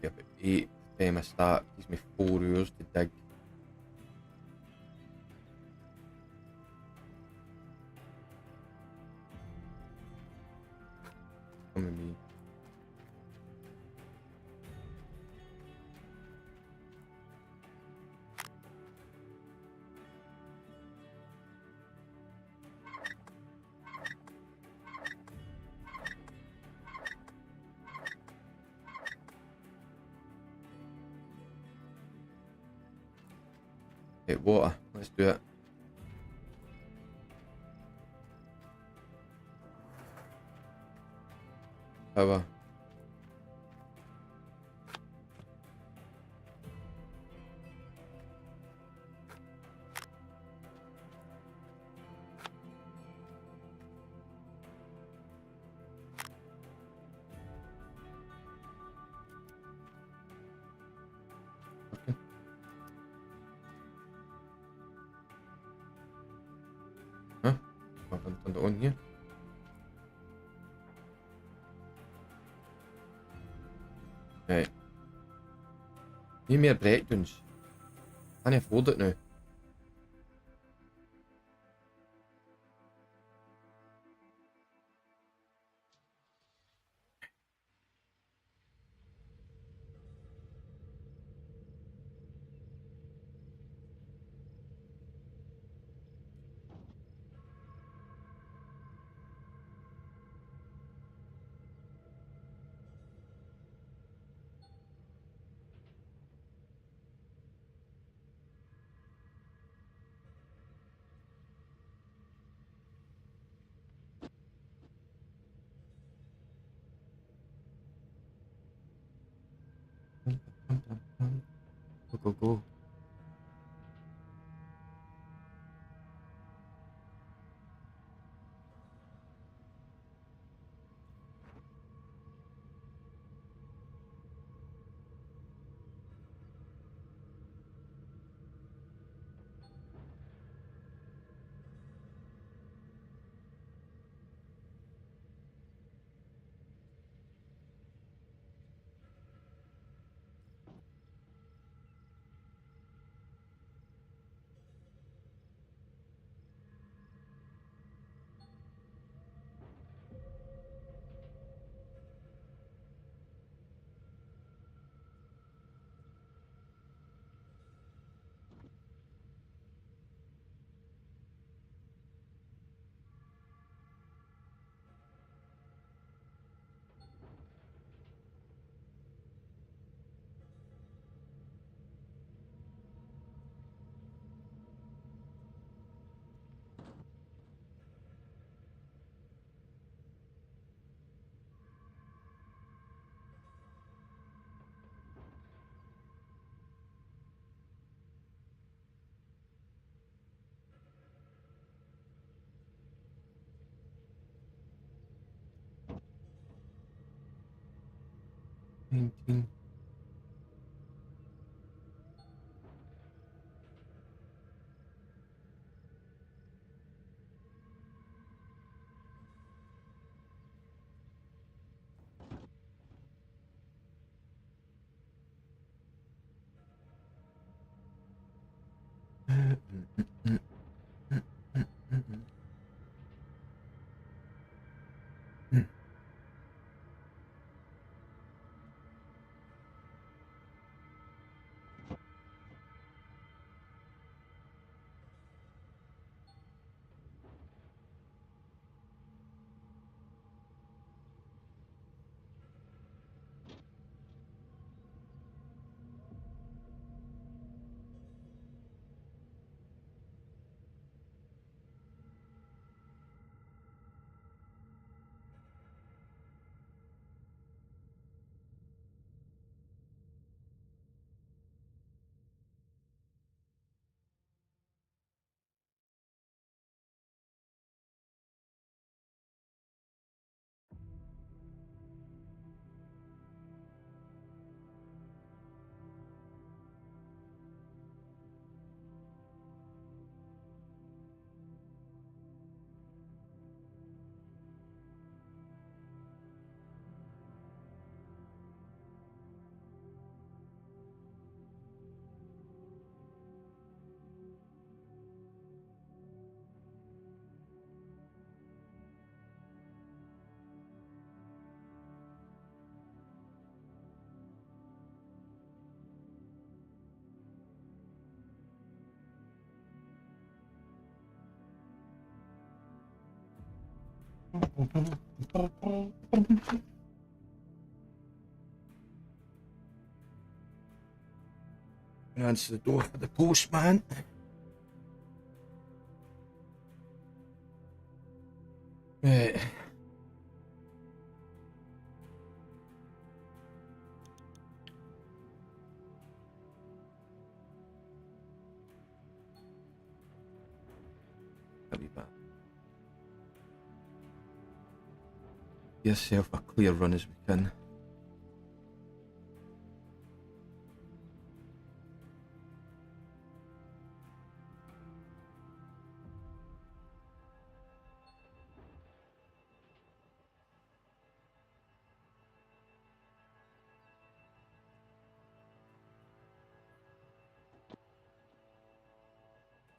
be about 8 time I start. Gives me 4 hours to dig. Come with me. Okay, water. Let's do it. Power. Okay. Huh? I haven't turned it on here. Right. Need more breakdowns. Can't afford it now. Go, go, go. Painting. Answer the door for the postman. Right. I'll be back. Give yourself a clear run as we can.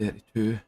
$32.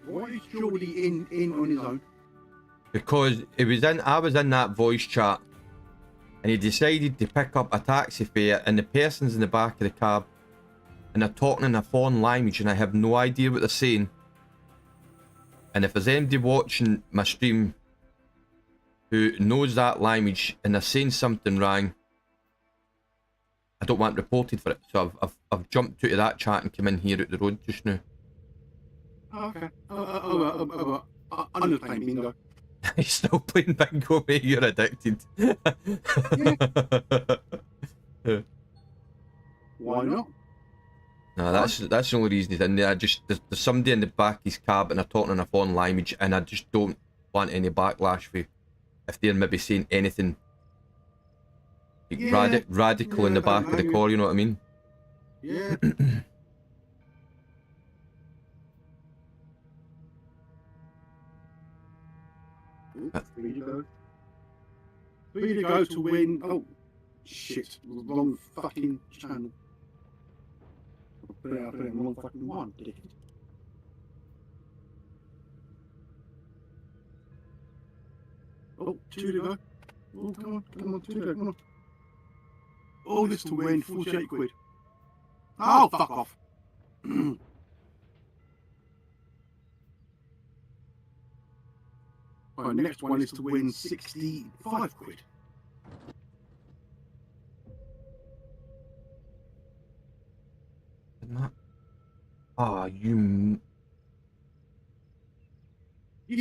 Why is Geordie in on his own? Because I was in that voice chat, and he decided to pick up a taxi fare, and the person's in the back of the cab, and they're talking in a foreign language, and I have no idea what they're saying. And if there's anybody watching my stream who knows that language and they're saying something wrong, I don't want reported for it. So I've jumped out of that chat and come in here out the road just now. Okay. I'm just playing bingo. He's still playing bingo, mate. You're addicted. Why not? No, that's the only reason he's in there. There's somebody in the back of his cab and they're talking in a foreign language, and I just don't want any backlash for if they're maybe saying anything like radical in the back of the car. You know what I mean? Yeah. Three to go. Three to go to win. Oh, shit. Wrong fucking channel. I put it in the wrong fucking one, did it? Oh, two to go. Oh, come on, two to go, come on. Oh, this to win, 48 quid. Oh, fuck off. Right, next one is to win 65 quid. Ah, you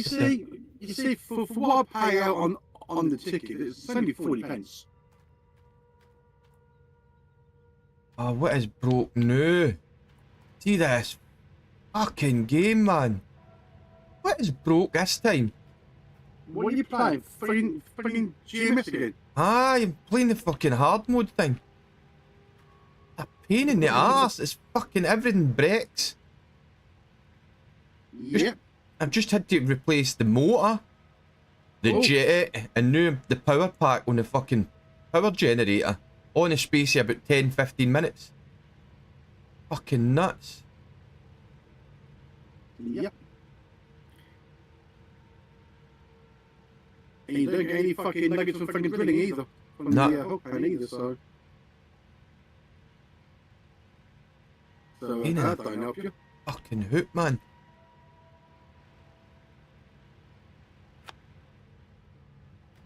see, for what I pay out on the ticket, it's only 40 pence. Oh, what is broke now? See this fucking game, man. What is broke this time? What are you playing? Friggin' GMS again? Ah, I'm playing the fucking hard mode thing. A pain in the arse. It's fucking everything breaks. Yep. I've just had to replace the motor, the jet, and now the power pack on the fucking power generator all in a space of about 10-15 minutes. Fucking nuts. Yep. And you don't get any fucking nuggets from fucking drilling either. From No. the hook pan either, so. So You know. that don't help you. Fucking hoot, man.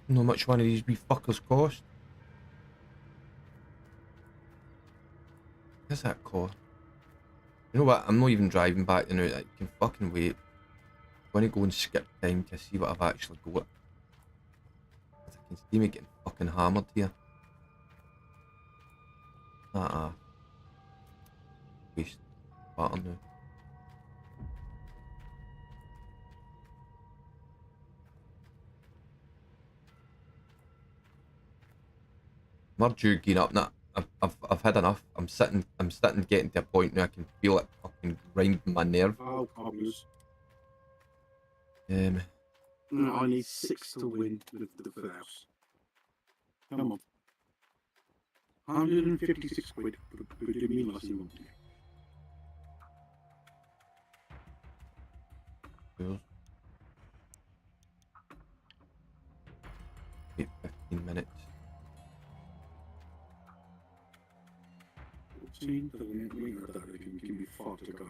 Know how much one of these wee fuckers cost. What's that cost? You know what? I'm not even driving back now. I can fucking wait. I'm going to go and skip time to see what I've actually got. I can see me getting fucking hammered here. Waste pattern now. We're due gearing up now. I've had enough. I'm sitting getting to a point now I can feel it fucking grinding my nerve. Oh, cobblers. Um, I need 6 to win the house. Come on. 156 quid would do me nicely, wouldn't it? Cool. Wait 15 minutes. 14 for the win. I don't reckon give me 5 to go.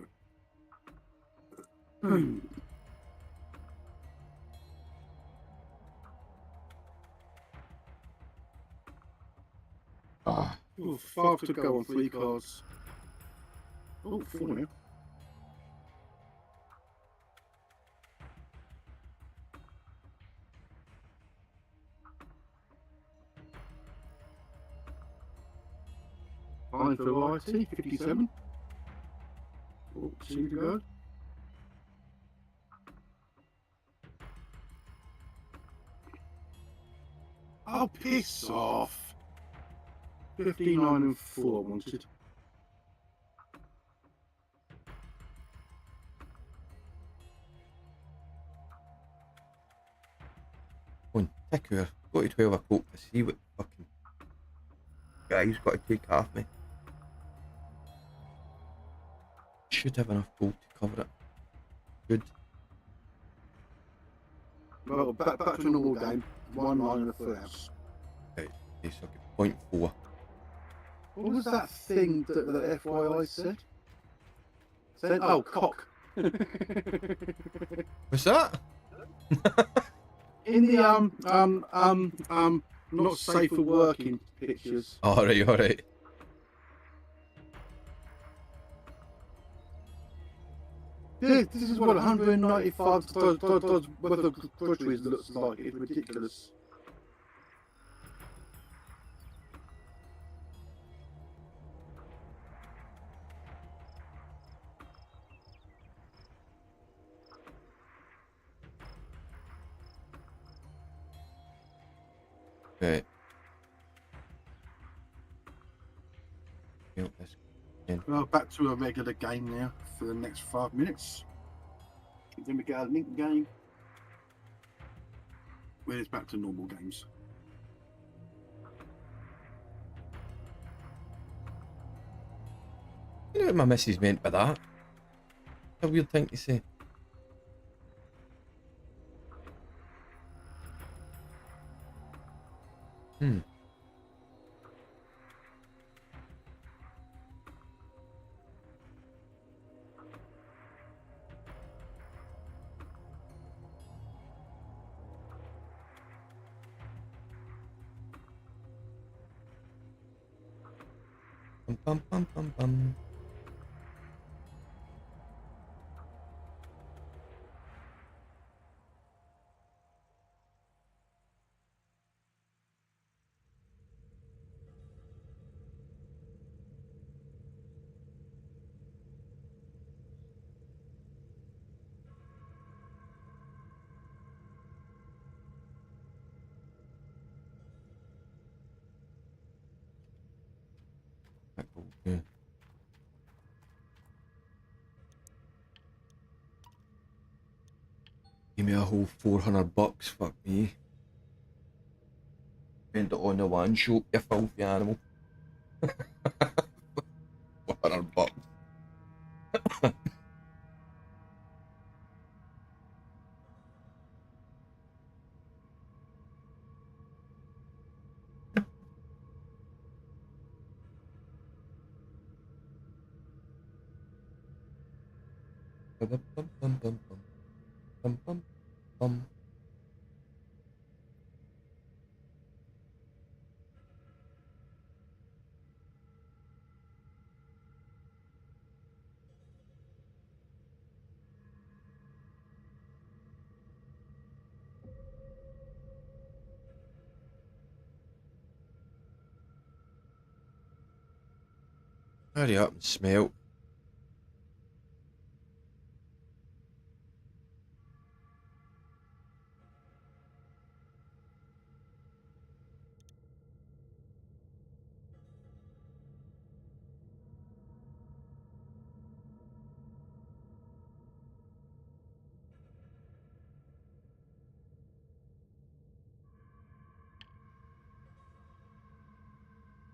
Ah, Oh, 5 to go on 3 cards. Oh, 4 now. Fine for IT, 57. Oh, 2 to go. Oh, piss off. 59 and 4 wanted. go on, tick her. Go to 12 o'clock to see what fucking guy's got to take off me. Should have enough gold to cover it. Good. Well, back to a normal game. 1 line and a full house. Right, okay, so I get point 4. What was that thing that the FYI said? Oh, cock. What's that? In the not safe for working pictures. Alright, alright. Yeah, this is what $195 worth of groceries looks like. It's ridiculous. Right. Yep, that's good. Well, back to a regular game now for the next 5 minutes. Then we get a link game. Where it's back to normal games. You know what my missus meant by that? A weird thing to say. Hmm. Bum bum bum bum bum. That gold, yeah. Give me a whole $400, fuck me. Spend it on the one shop, you filthy animal. $400. Bum. Hurry up and smell.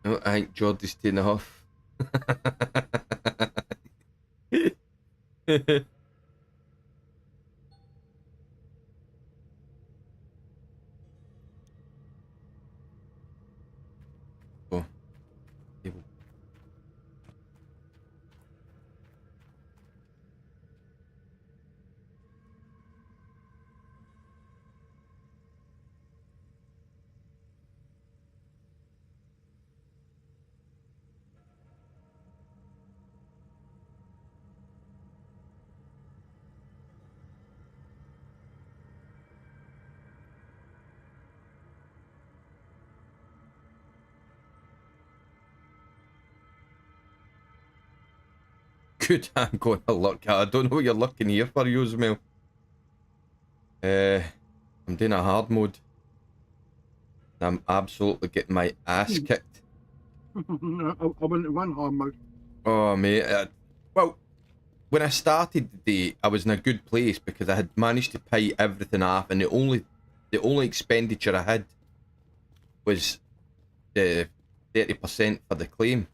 Oh, I think Geordie's taking off. Oh, table. Good, I'm going to look at. I don't know what you're looking here for, Yosmil. I'm doing a hard mode. I'm absolutely getting my ass kicked. I went to one hard mode. Oh, mate. Well, when I started the day, I was in a good place because I had managed to pay everything off, and the only expenditure I had was the 30% for the claim.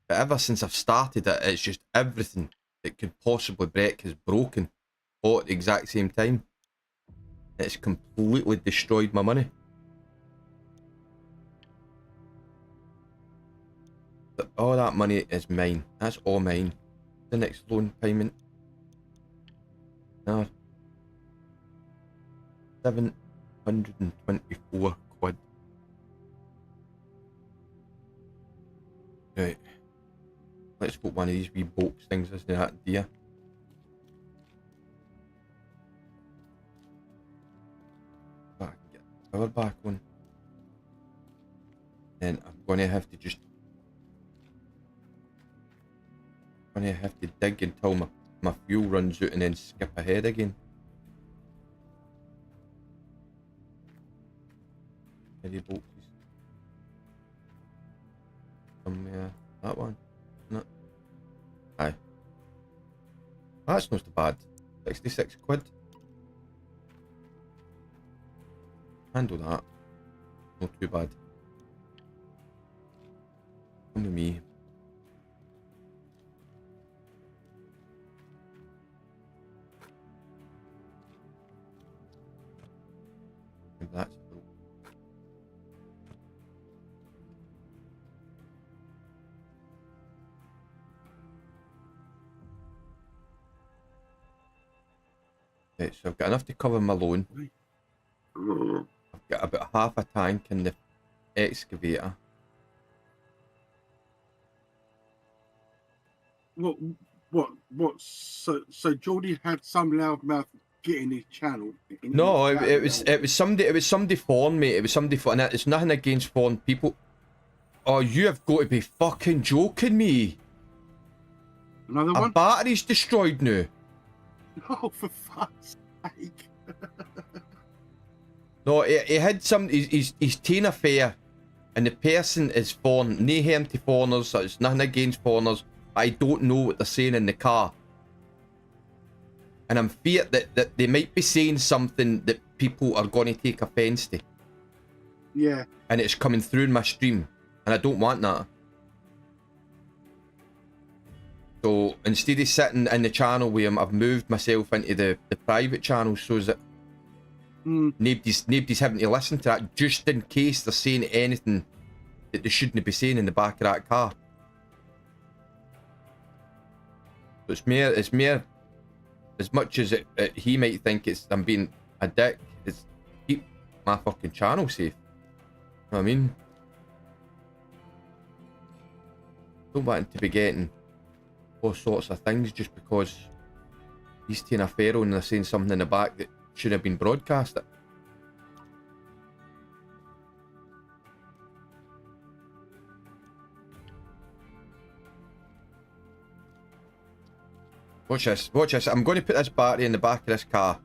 But ever since I've started it, it's just everything that could possibly break has broken all at the exact same time. It's completely destroyed my money. But all that money is mine. That's all mine. The next loan payment. No. 724 quid. Right. Let's put one of these wee box things as that deer. I can get the power back on. Then I'm gonna have to just dig until my fuel runs out and then skip ahead again. Any boxes? Somewhere. That one. No. Aye. That's not so bad. 66 quid. Handle that. Not too bad. Come to me. Maybe that's broke. Right, so I've got enough to cover my loan. I've got about half a tank in the excavator. What? So Geordie had some loudmouth getting his channel. No, it was somebody foreign, mate. It was somebody foreign. And it's nothing against foreign people. Oh, you have got to be fucking joking me. Another A one? battery's destroyed now. Oh, for fuck's sake. No, he had some. He's ta'en a fare, and the person is foreign. No harm to foreigners. So it's nothing against foreigners. I don't know what they're saying in the car, and I'm feared that they might be saying something that people are going to take offence to. Yeah. And it's coming through in my stream, and I don't want that. So instead of sitting in the channel with him, I've moved myself into the private channel so that nobody's having to listen to that, just in case they're saying anything that they shouldn't be saying in the back of that car. It's mere, as much as he might think I'm being a dick, it's keep my fucking channel safe. You know what I mean? Don't want him to be getting all sorts of things just because he's taking a pharaoh and they're saying something in the back that should have been broadcasted. Watch this, watch this. I'm going to put this battery in the back of this car.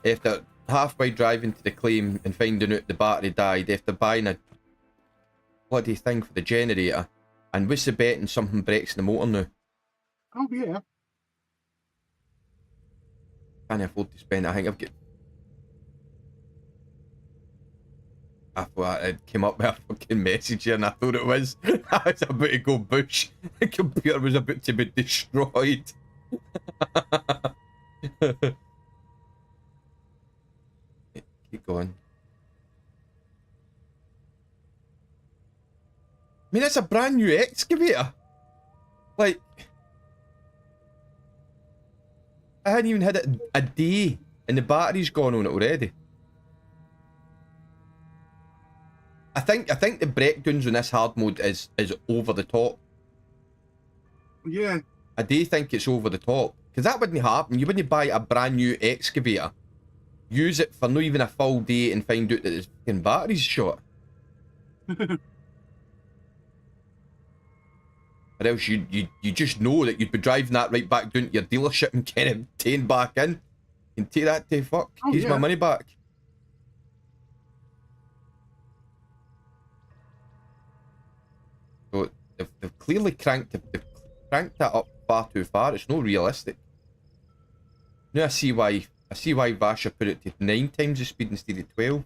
After halfway driving to the claim and finding out the battery died, after buying a bloody thing for the generator, and what's the betting something breaks in the motor now? Oh, yeah. Can't afford to spend it. I think I've got... I thought it came up with a fucking message here and I thought it was. I was about to go bush. The computer was about to be destroyed. Keep going. I mean, it's a brand new excavator. Like, I hadn't even had it a day and the battery's gone on it already. I think the breakdowns on this hard mode is over the top. Yeah. I do think it's over the top. Because that wouldn't happen. You wouldn't buy a brand new excavator, use it for not even a full day and find out that the fucking battery's shot. Or else you just know that you'd be driving that right back down to your dealership and get it taken back in. And take that to fuck. Oh, Here's my money back. So they've clearly cranked that up far too far. It's not realistic. Now I see why Vasha put it to 9 times the speed instead of 12.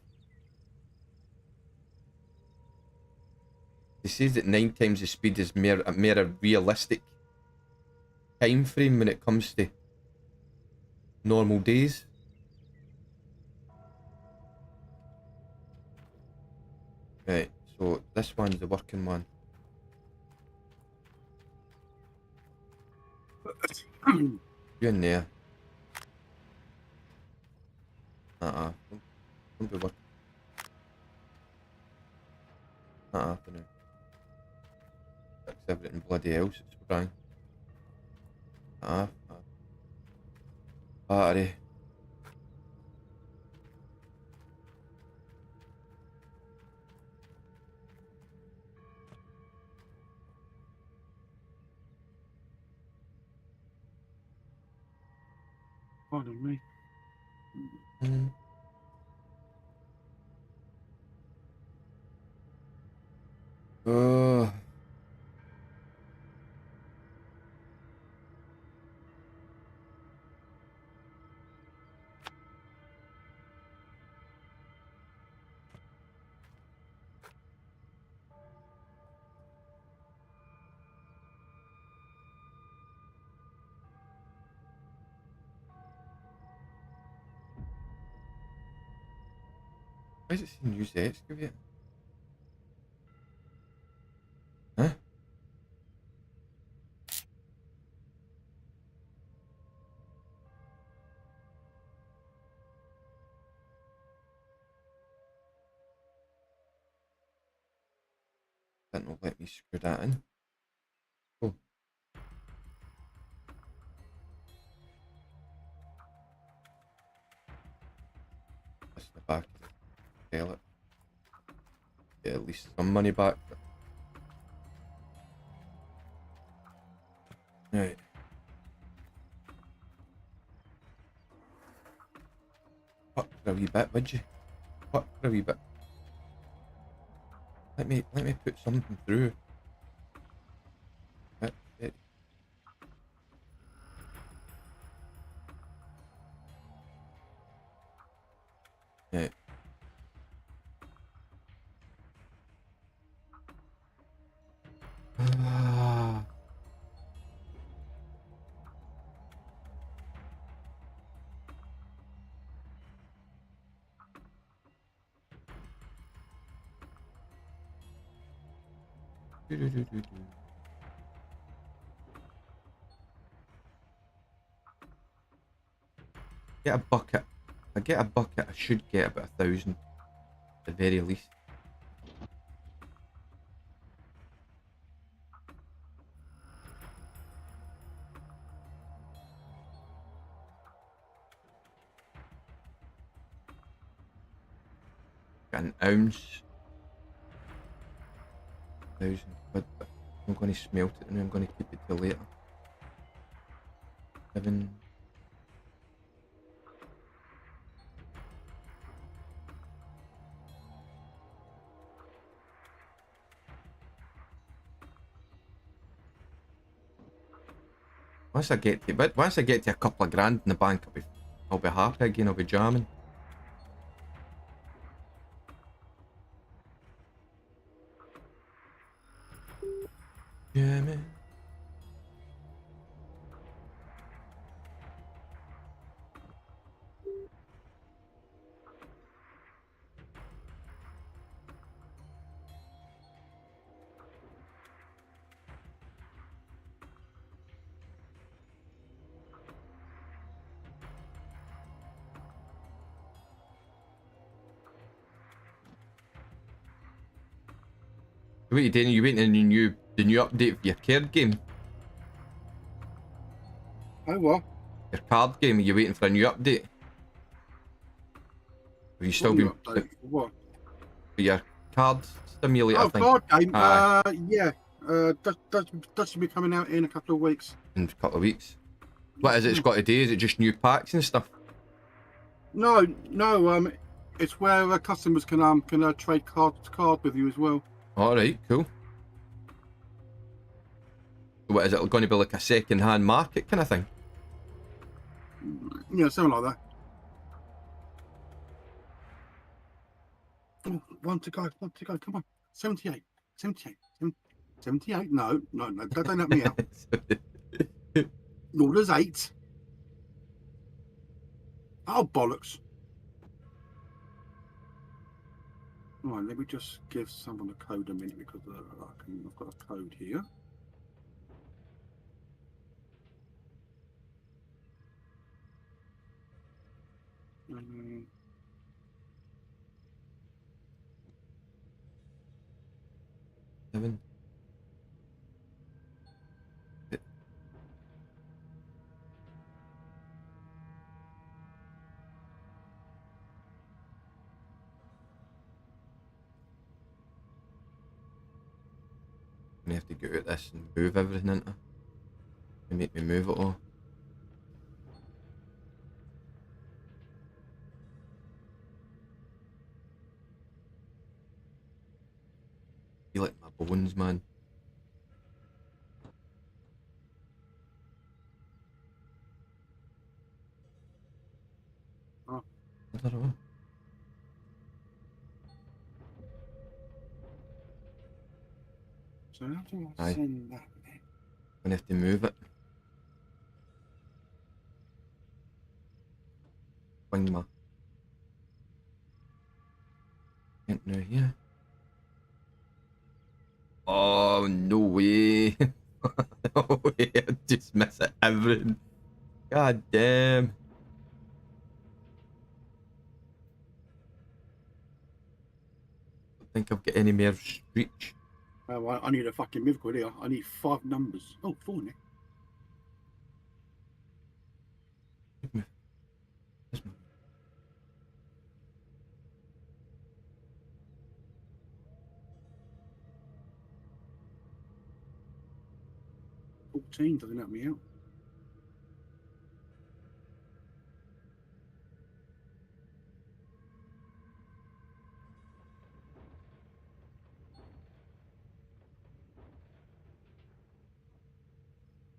He says that 9 times the speed is mere a realistic time frame when it comes to normal days. Right, so this one's the working one. You in there? Don't be working. Not happening. Fix everything bloody else, it's fine. Battery. Pardon me. Oh. Why is it saying use the excavator? Huh? That will let me screw that in. Oh. That's the back of it. Sell it. Get at least some money back. Right. Fuck for a wee bit, would you? Fuck for a wee bit. Let me put something through. Right, right. Right. Ah. Get a bucket. If I get a bucket, I should get about 1,000 at the very least. Got an ounce. 1,000 quid, but I'm going to smelt it and I'm going to keep it till later. 7. Once I get to a couple of grand in the bank, I'll be happy again. I'll be jamming. Jamming. What are you doing? You waiting on the new update for your card game? Oh, what? Your card game? Are you waiting for a new update? Have you still been Update? What? for your card simulator Oh, thing? card game. Aye. Yeah. That should be coming out in a couple of weeks. In a couple of weeks. What is it? It's got to do? Is it just new packs and stuff? No. It's where customers can trade card to card with you as well. All right, cool. What is it going to be, like a second-hand market kind of thing? Yeah, something like that. Oh, one to go. Come on. 78. 78. No. Don't let me out. No, there's 8. Oh, bollocks. Right, let me just give someone a code a minute because I've got a code here. Seven. I have to get out this and move everything into it. They make me move it all. Feel like my bones, man. Oh. I don't know. So how do I Aye. send that? I'm gonna have to move it. Wing my. Can't now here. Oh, no way. No way. I just miss it everything. God damn. Don't think I've got any more reach. Oh, I need a fucking miracle here. I need 5 numbers. Oh, 4 now. This one. Doesn't help me out.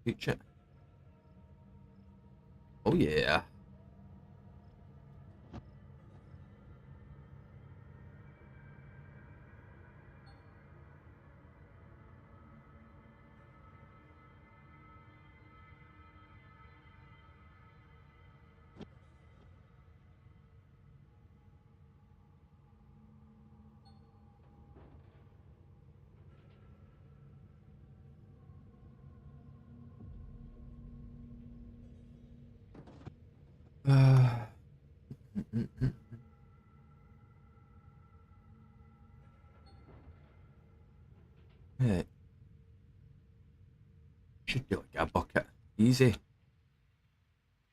Reach it. Oh yeah. Easy.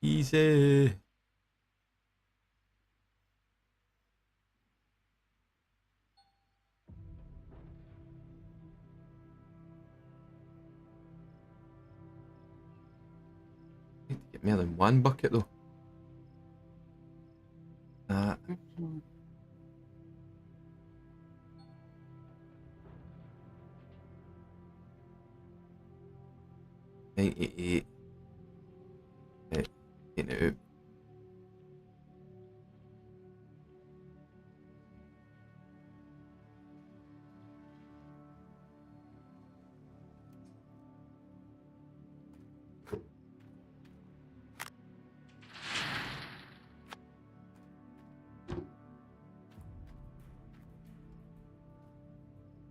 Easy. Need to get more than one bucket though. That. 98. Right, getting it out.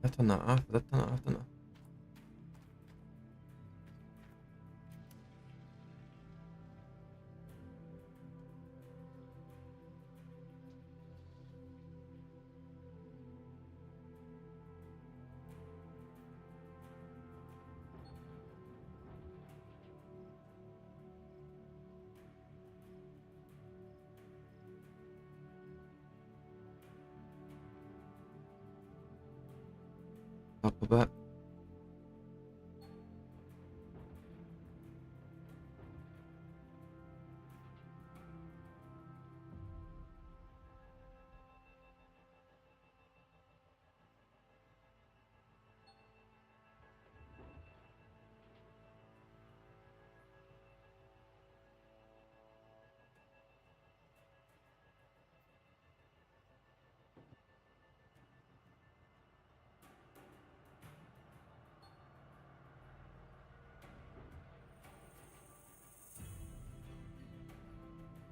Did I turn that off? Did I turn it off? Didn't I? Up a bit.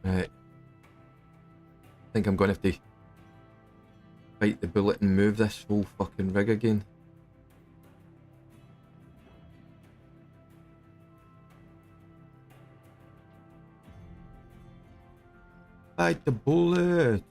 Right. I think I'm gonna have to bite the bullet and move this whole fucking rig again. Bite the bullet.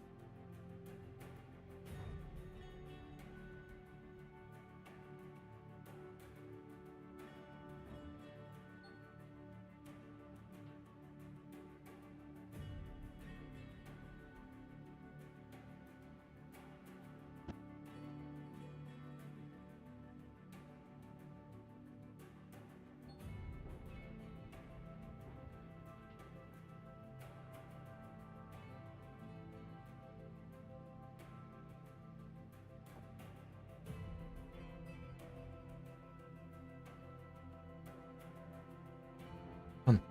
Come on.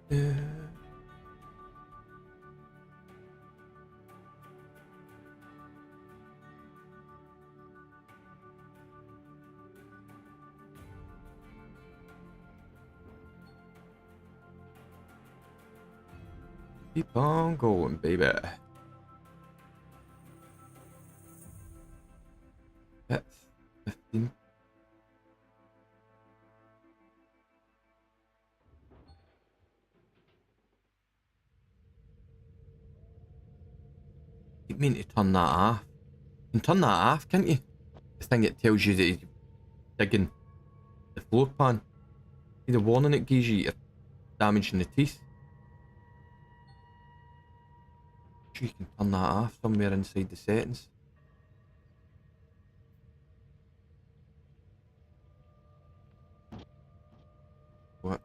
Yeah. Keep on going, baby. That's 15. Keep meaning to turn that off. You can turn that off, can't you? The thing that tells you that you're digging the floor pan. See the warning it gives you, you're damaging the teeth. Sure you can turn that off somewhere inside the settings. What?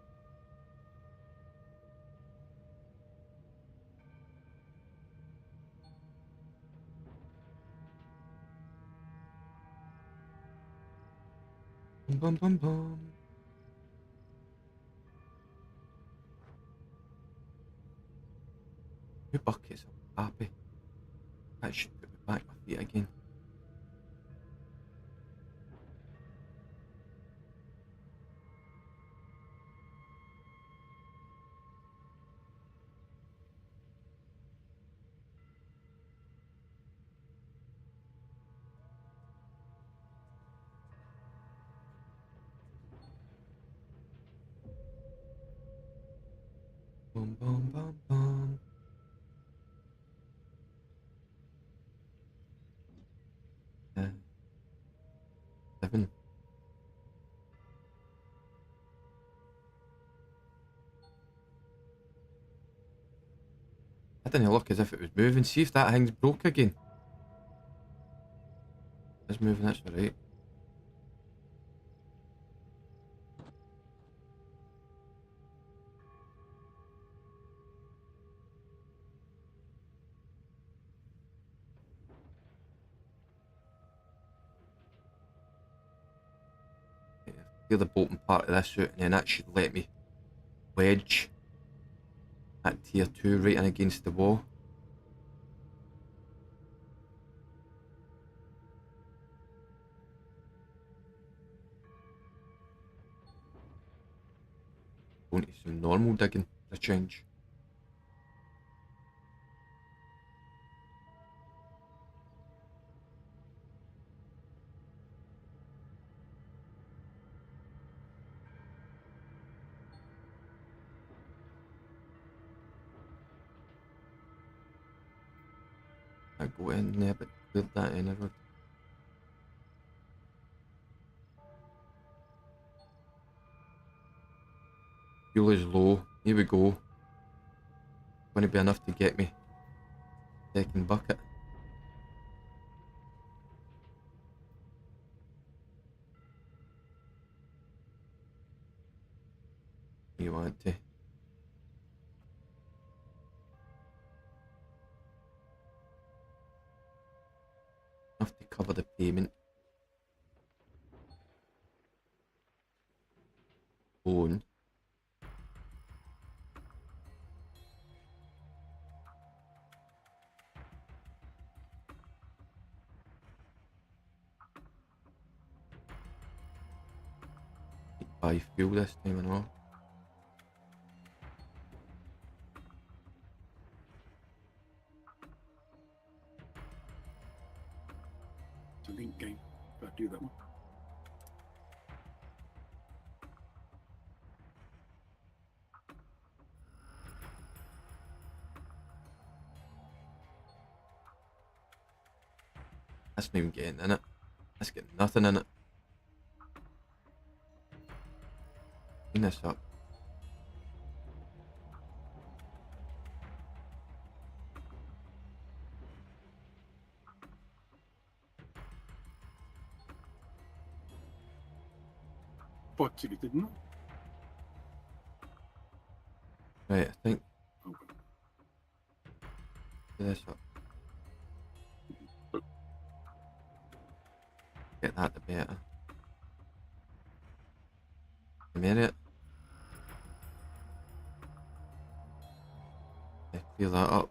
Bum bum bum bum. Two buckets, I'm happy. That should put me back on my feet again. Bum bum bum bum. Uh, 7. That didn't look as if it was moving. See if that thing's broke again. It's moving, that's alright. Clear the bottom part of this out, and then that should let me wedge that tier 2 right in against the wall. Going to some normal digging for a change. I go in there, but cleared that in ever. Fuel is low. Here we go. Going to be enough to get me second bucket. You want to. Enough to cover the payment. Loan. Buy fuel this time and all. It's a link game. Gotta do that one. That's not even getting in it. That's getting nothing in it. Clean this up. Bought ticket, didn't I? Right, I think Okay. do this up. Get that the better. A minute. Yeah, clear that up.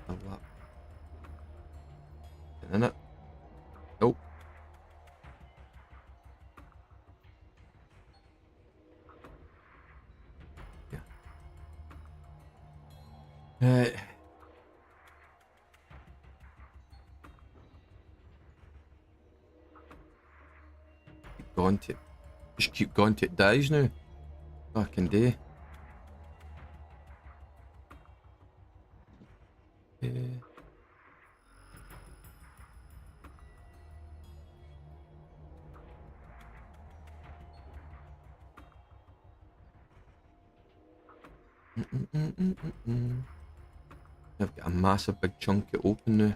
Fill that. Get in it. Nope. Yeah. Right. Keep going to it. Just keep going till it dies now. Fucking day. Yeah. I've got a massive big chunk of open now.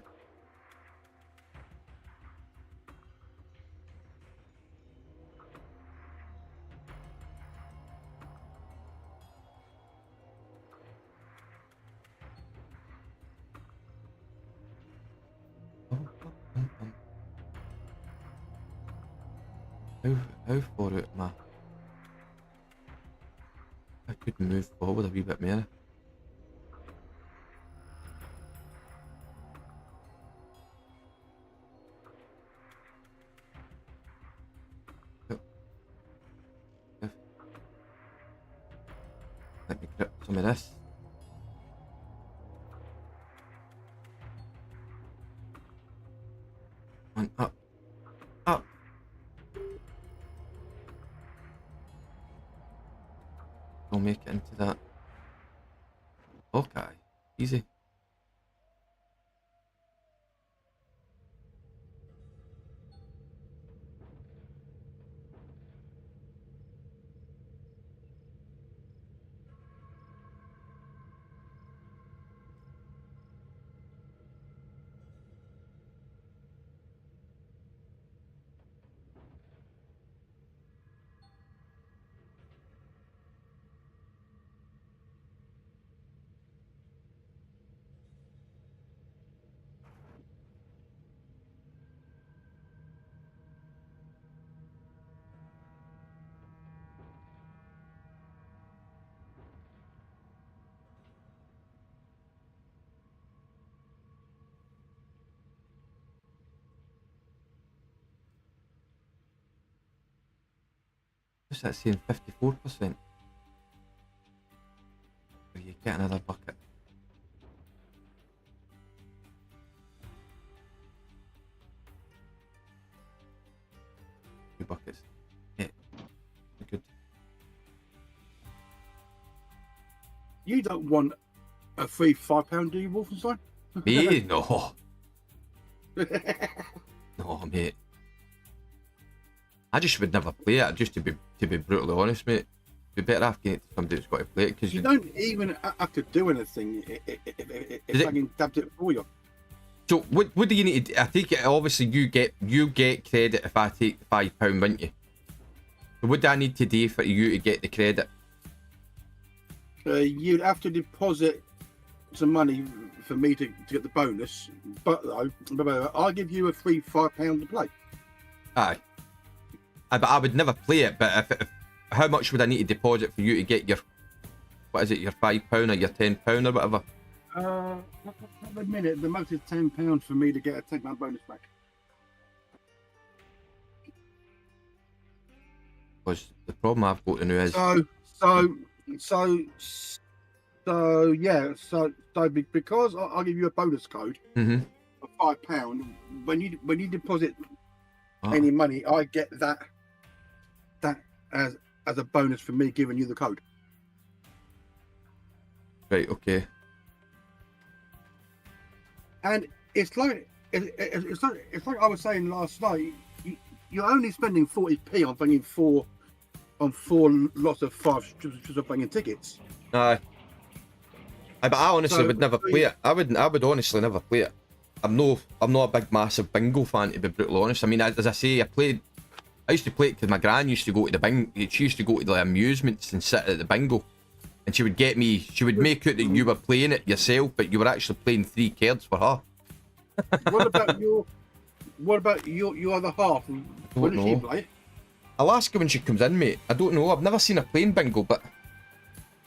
How far out am I? I could move forward a wee bit more. Yep. Yep. Let me grip some of this. And up. Up. We'll make it into that. Okay. Easy. What's that saying? 54%. You get another bucket. Two buckets. Yeah. Good. You don't want a free £5, do you, Wolfenstein? Me? No. No, mate. I just would never play it, just to be brutally honest, mate. Be better off getting it to somebody who's got to play it, because You don't even have to do anything if I can adapt it for you. So what do you need to do? I take it obviously you get credit if I take the £5, wouldn't you? So what do I need to do for you to get the credit? You'd have to deposit some money for me to get the bonus, but though I'll give you a free £5 to play. Aye. But I would never play it, but if how much would I need to deposit for you to get your, what is it, your £5 or your £10 or whatever? At the minute, the most is £10 for me to take my bonus back. Because the problem I've got to know is... Because I'll give you a bonus code Mhm. of £5, when you deposit Ah. any money, I get that as a bonus for me giving you the code. Right, okay. And it's like I was saying last night. You're only spending 40p on banging four lots of 5 strips of banging tickets. Aye. But I honestly would never play it. I would honestly never play it. I'm not a big massive bingo fan, to be brutally honest. I mean, as I say, I used to play it because my gran used to go to the bingo. She used to go to the amusements and sit at the bingo, and she would make out that you were playing it yourself, but you were actually playing 3 cards for her. What about your other half? When does she play? I'll ask her when she comes in, mate. I don't know. I've never seen her playing bingo, but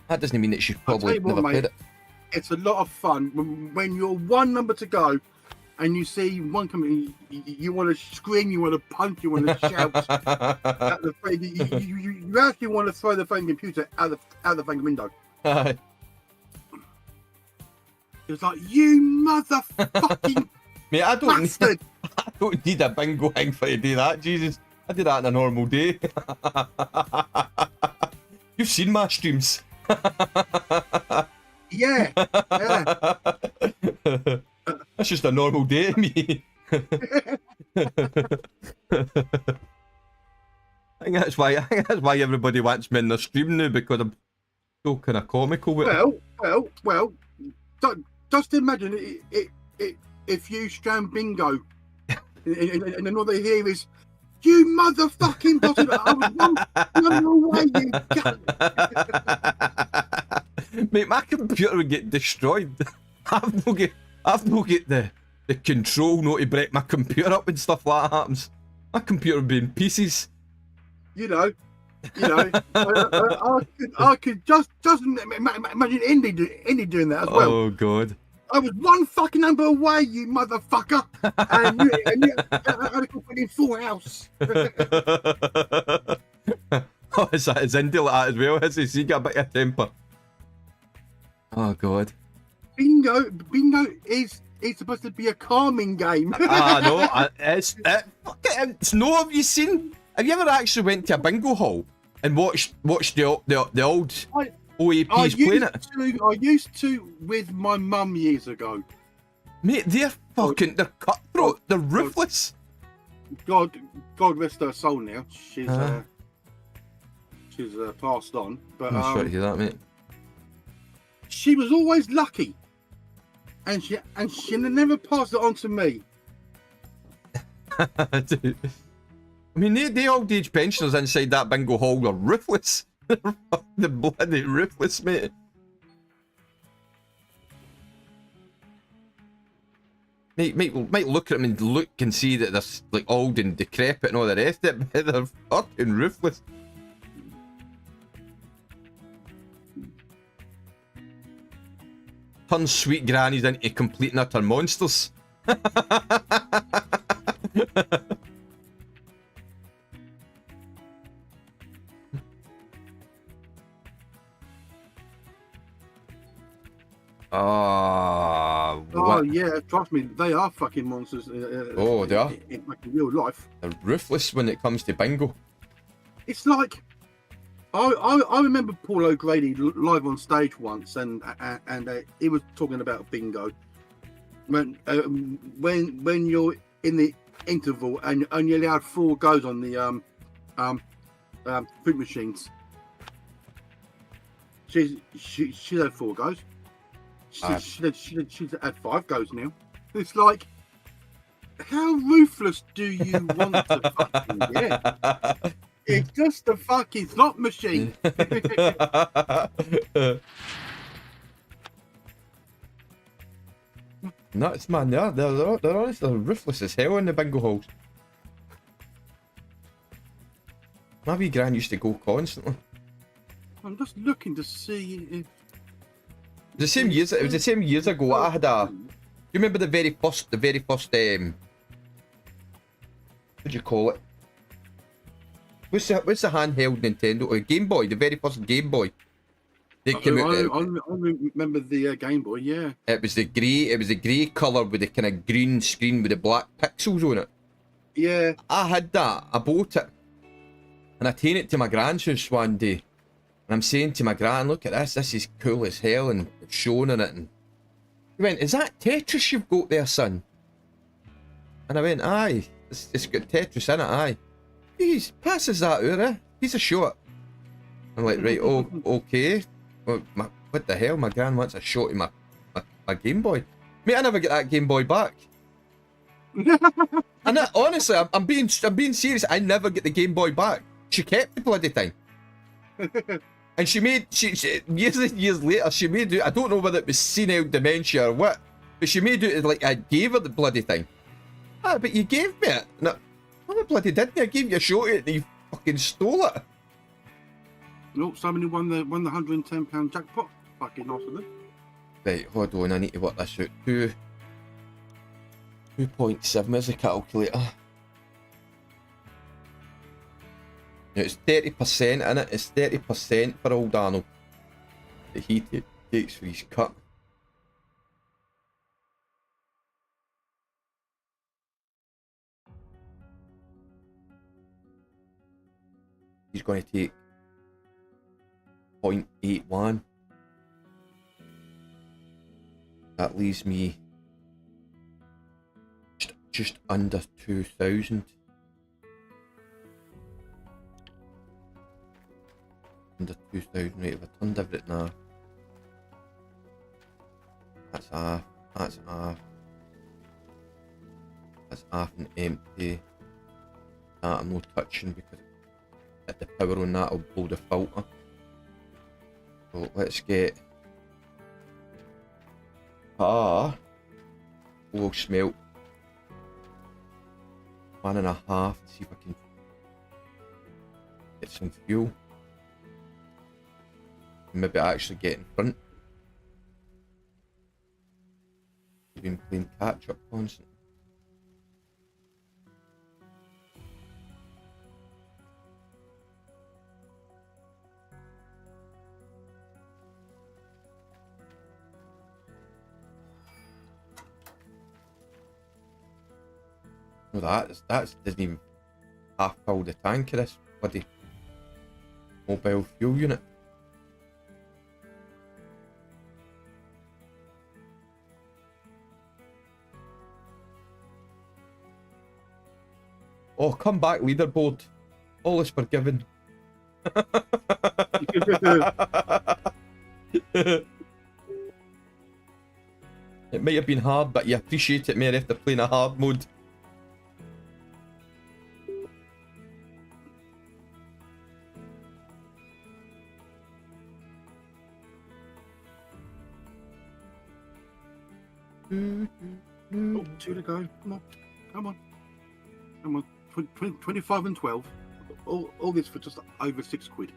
that doesn't mean that she's probably never played it. It's a lot of fun when you're one number to go, and you see one coming. You want to scream, you want to punch, you want to shout at the thing. You actually want to throw the phone computer out the phone window. Aye. It's like, you motherfucking Mate, I bastard! don't need a bingo thing for to do that. Jesus, I do that on a normal day. You've seen my streams. Yeah. That's just a normal day to me. I think that's why everybody wants me in their stream now, because I'm so kind of comical with it. Well. Just imagine if you strand bingo, and then all they hear is, "You motherfucking bastard! I was one away, you cunt." Mate, my computer would get destroyed. I've no get the control not to break my computer up and stuff like that happens. My computer would be in pieces. You know, I could just imagine Indy doing that as well. Oh god. I was one fucking number away, you motherfucker, and you had to put in full house. Oh, is Indy like that as well? Has he got a bit of temper? Oh god. Bingo is supposed to be a calming game. No, it's no. Have you ever actually went to a bingo hall and watched the old OAPs playing it? I used to with my mum years ago. Mate, they're cutthroat. They're ruthless. God rest her soul now. She's passed on. But I'm sorry to hear that, mate. she was always lucky, and she never passed it on to me. I mean, the old age pensioners inside that bingo hall are ruthless. They're bloody ruthless, mate. Might look at them and look and see that they're like old and decrepit and all the rest of it, but they're fucking ruthless. Turn sweet grannies into complete and utter monsters. Ah, Oh what? yeah, trust me, they are fucking monsters. Oh, they are? In fucking real life. They're ruthless when it comes to bingo. It's like I remember Paul O'Grady live on stage once, and he was talking about bingo. When you're in the interval and you allowed 4 goes on the fruit machines. She's had 4 goes. She's had 5 goes now. It's like, how ruthless do you want to fucking get? It's just a fucking slot machine. Nuts, man. They're honestly ruthless as hell in the bingo halls. My wee gran used to go constantly. I'm just looking to see if The same years. It was the same years ago. I had a. Do you remember the very first? What do you call it? What's the handheld Nintendo? Game Boy. The very first Game Boy. They came out. I remember the Game Boy. Yeah. It was the grey. It was the grey colour with the kind of green screen with the black pixels on it. Yeah. I had that. I bought it, and I taken it to my gran's house one day. And I'm saying to my gran, "Look at this. This is cool as hell," and it's showing in it. And he went, "Is that Tetris you've got there, son?" And I went, "Aye. It's got Tetris in it. Aye." He passes that out, eh? He's a shot. I'm like, right, oh, okay. Well, what the hell? My gran wants a shot of my Game Boy. Mate, I never get that Game Boy back. And that, honestly, I'm being serious. I never get the Game Boy back. She kept the bloody thing. And she years and years later, she made it. I don't know whether it was senile dementia or what, but she made it like I gave her the bloody thing. Ah, but you gave me it. No, I bloody didn't. I gave you a shot at it and you fucking stole it. No, somebody won the £110 jackpot. Fucking nice of them. Right, hold on. I need to work this out. 2.7 is the calculator. Now it's 30% in it. It's 30% for old Arnold that he takes for his cut. He's going to take 0.81. That leaves me just under 2,000. Under 2,000, right? If I turned everything off. That's off. That's off. That's off and empty. That I'm not touching because at the power on that will blow the filter. So let's get oil smelt 1.5 to see if I can get some fuel. Maybe I actually get in front. I've been playing catch up constantly. No, that doesn't even half fill the tank of this bloody mobile fuel unit. Oh, come back, leaderboard. All is forgiven. It might have been hard, but you appreciate it more after playing a hard mode. Oh, 2 to go. Come on. Come on. Come on. 25 and 12. All this for just over £6.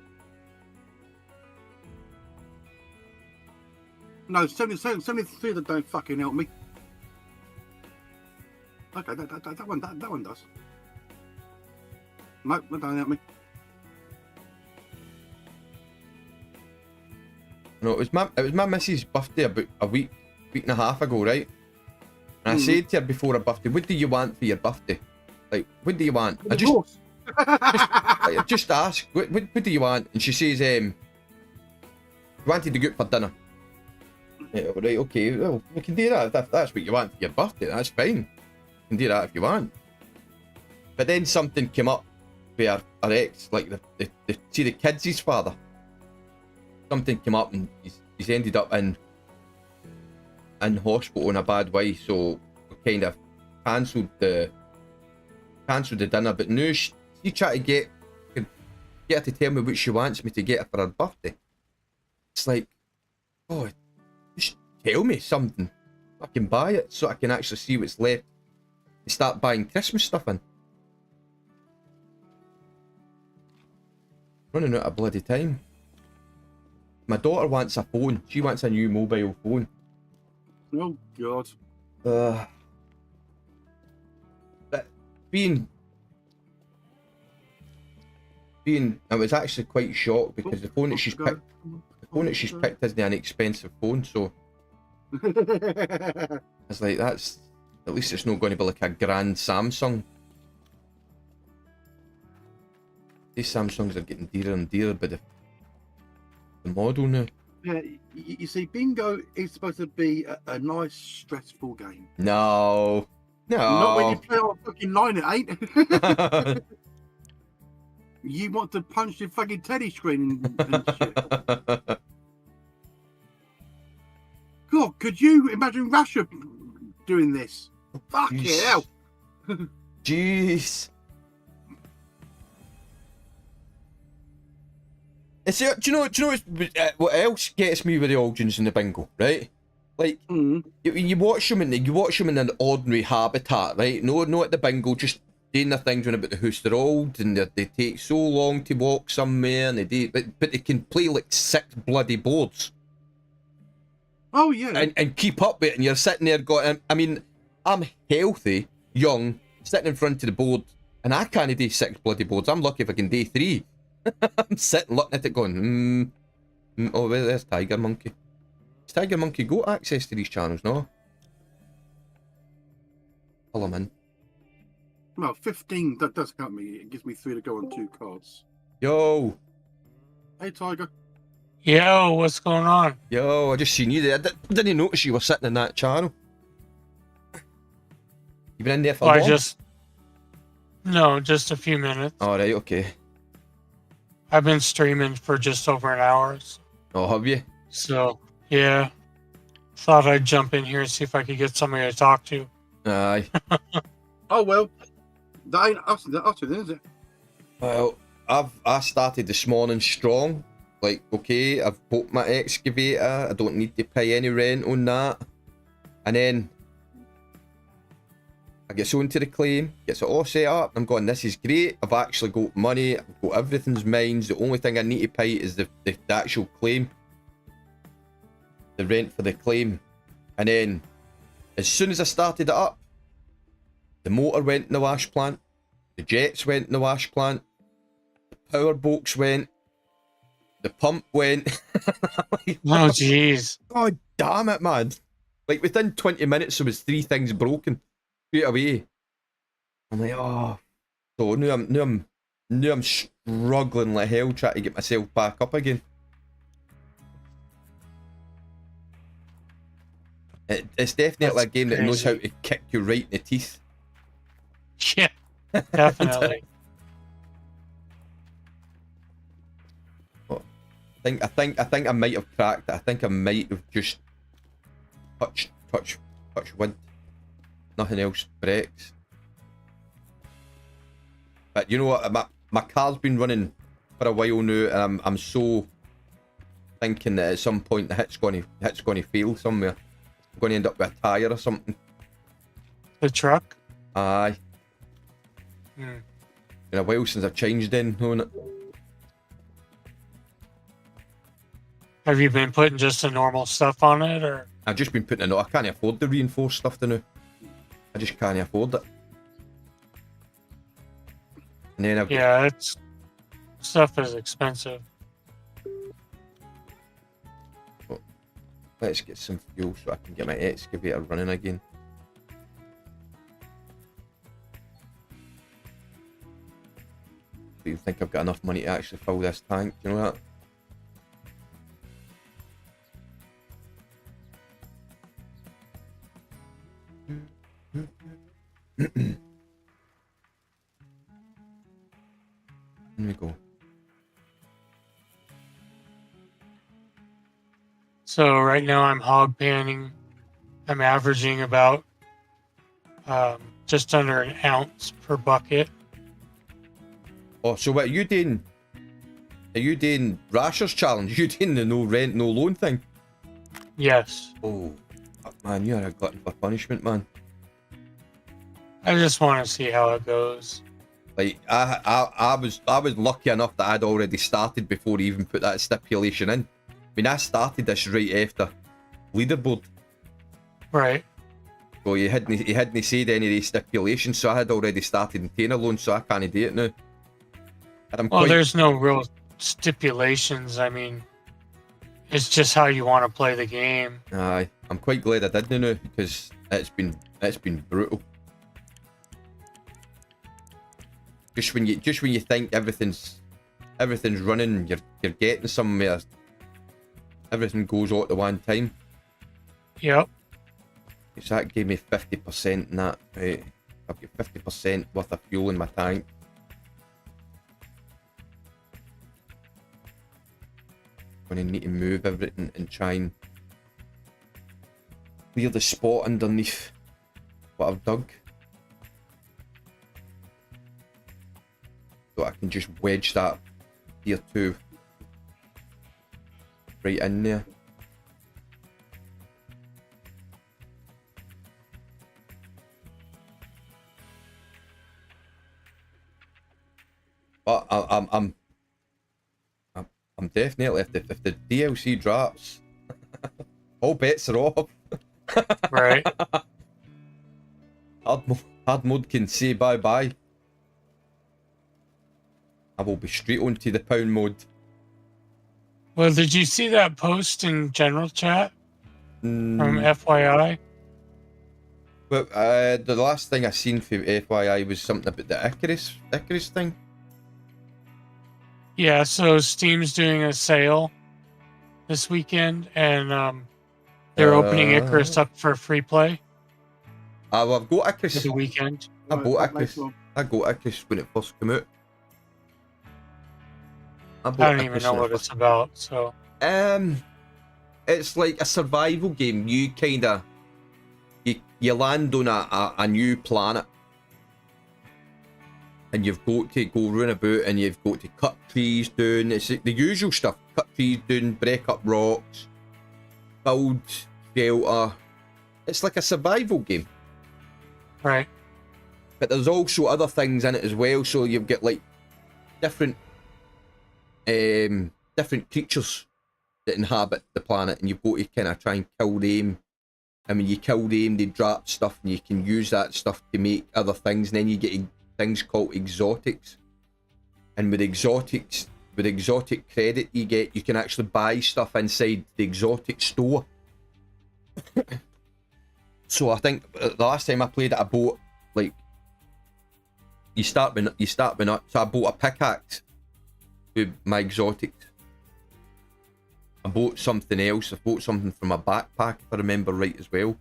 No, 73 that don't fucking help me. Okay, that one does. Nope, that don't help me. No, it was my missus' birthday about a week and a half ago, right? And I said to her before her birthday, "What do you want for your birthday? Like, what do you want?" I just asked, what do you want? And she says, "You wanted to go out for dinner." Yeah, right, okay, well, we can do that. If that's what you want for your birthday, that's fine. You can do that if you want. But then something came up where her ex, like see the kids' father, something came up and he's ended up in hospital in a bad way, so we kind of cancelled the dinner. But now she tried to get her to tell me what she wants me to get her for her birthday. It's like, oh, just tell me something. I can buy it so I can actually see what's left to start buying Christmas stuff in. Running out of bloody time. My daughter wants a phone. She wants a new mobile phone. Oh God. But being I was actually quite shocked because the phone that she's picked isn't an expensive phone, so I was like, that's at least it's not going to be like a grand Samsung. These Samsungs are getting dearer and dearer by the model now. Yeah, you see, bingo is supposed to be a nice, stressful game. No. Not when you play on a fucking line, it ain't. You want to punch the fucking teddy screen and shit. God, could you imagine Russia doing this? Fucking hell. Jeez. Do you know what else gets me with the audience and the bingo, right? Like, you watch them in an ordinary habitat, right? No at the bingo, just doing their things when about the house. They're old and they take so long to walk somewhere, and but they can play like 6 bloody boards. Oh yeah. And keep up with it, and you're sitting there going, I mean, I'm healthy, young, sitting in front of the board, and I can't do 6 bloody boards. I'm lucky if I can do 3. I'm sitting looking at it going, oh, there's Tiger Monkey. Does Tiger Monkey got access to these channels, no? Pull him in. Well, 15, that does count me. It gives me 3 to go on 2 cards. Yo, Hey, Tiger. Yo, what's going on? I just seen you there. Didn't notice you were sitting in that channel. You been in there for long? Just a few minutes. Alright, okay. I've been streaming for just over an hour. Oh, have you? So, yeah. Thought I'd jump in here and see if I could get somebody to talk to. Aye. Oh, well. That ain't us then, is it? Well, I started this morning strong. Like, okay, I've bought my excavator. I don't need to pay any rent on that. And then I get onto the claim, gets it all set up. I'm going, this is great. I've actually got money. I've got everything's mine. The only thing I need to pay is the actual claim. The rent for the claim. And then, as soon as I started it up, the motor went in the wash plant. The jets went in the wash plant. The power box went. The pump went. Like, Oh, jeez. God damn it, man. Like, within 20 minutes, there was 3 things broken. Straight away. I'm like, oh. So now I'm struggling like hell trying to get myself back up again. It's definitely a game that knows how to kick you right in the teeth. Yeah, definitely. I think I might have cracked it. I think I might have just touched wood. Nothing else breaks. But you know what? My car's been running for a while now, and I'm so thinking that at some point the hit's going to fail somewhere. I'm going to end up with a tyre or something. The truck? Aye. Been a while since I've changed in on it. Have you been putting just the normal stuff on it, or? I've just been putting it on. I can't afford the reinforced stuff now. I just can't afford it. And then Stuff is expensive. Let's get some fuel so I can get my excavator running again. Do you think I've got enough money to actually fill this tank? Do you know that? Here we go. So right now I'm hog panning. I'm averaging about just under an ounce per bucket. Oh, so what are you doing? Are you doing Rashers Challenge? Are you doing the no rent, no loan thing? Yes. Oh, fuck, man, you're a glutton for punishment, man. I just want to see how it goes. Like, I was lucky enough that I'd already started before he even put that stipulation in. I mean, I started this right after leaderboard. Right. So he hadn't said any of these stipulations, so I had already started in Tainer loan, so I can't do it now. And I'm Well, quite... there's no real stipulations. I mean, it's just how you want to play the game. Aye, I'm quite glad I didn't now because it's been brutal. Just when you think everything's running, you're getting somewhere. Everything goes all at the one time. Yep. So that gave me 50% in that. Right, I've got 50% worth of fuel in my tank. Gonna need to move everything and try and clear the spot underneath what I've dug. So I can just wedge that tier 2 right in there. But I'm definitely if the DLC drops, all bets are off. Right. Hard mode can say bye bye. I will be straight onto the pound mode. Well, did you see that post in general chat from FYI? But the last thing I seen for FYI was something about the Icarus thing. Yeah, so Steam's doing a sale this weekend, and they're opening Icarus up for free play Well, I've got for Icarus. the weekend. I bought Icarus. Later on. I got Icarus when it first came out. I don't even know what it's about, so... It's like a survival game. You kinda... You land on a new planet. And you've got to go round about and you've got to cut trees down. It's the usual stuff. Cut trees down, break up rocks, build shelter. It's like a survival game. Right. But there's also other things in it as well. So you've got like different creatures that inhabit the planet, and you've got to kind of try and kill them. And when you kill them, they drop stuff, and you can use that stuff to make other things. And then you get things called exotics. And with exotic credit you get, you can actually buy stuff inside the exotic store. So I think the last time I played it, I bought like you start with that. So I bought a pickaxe with my exotics. I bought something else. I bought something from a backpack, if I remember right, as well.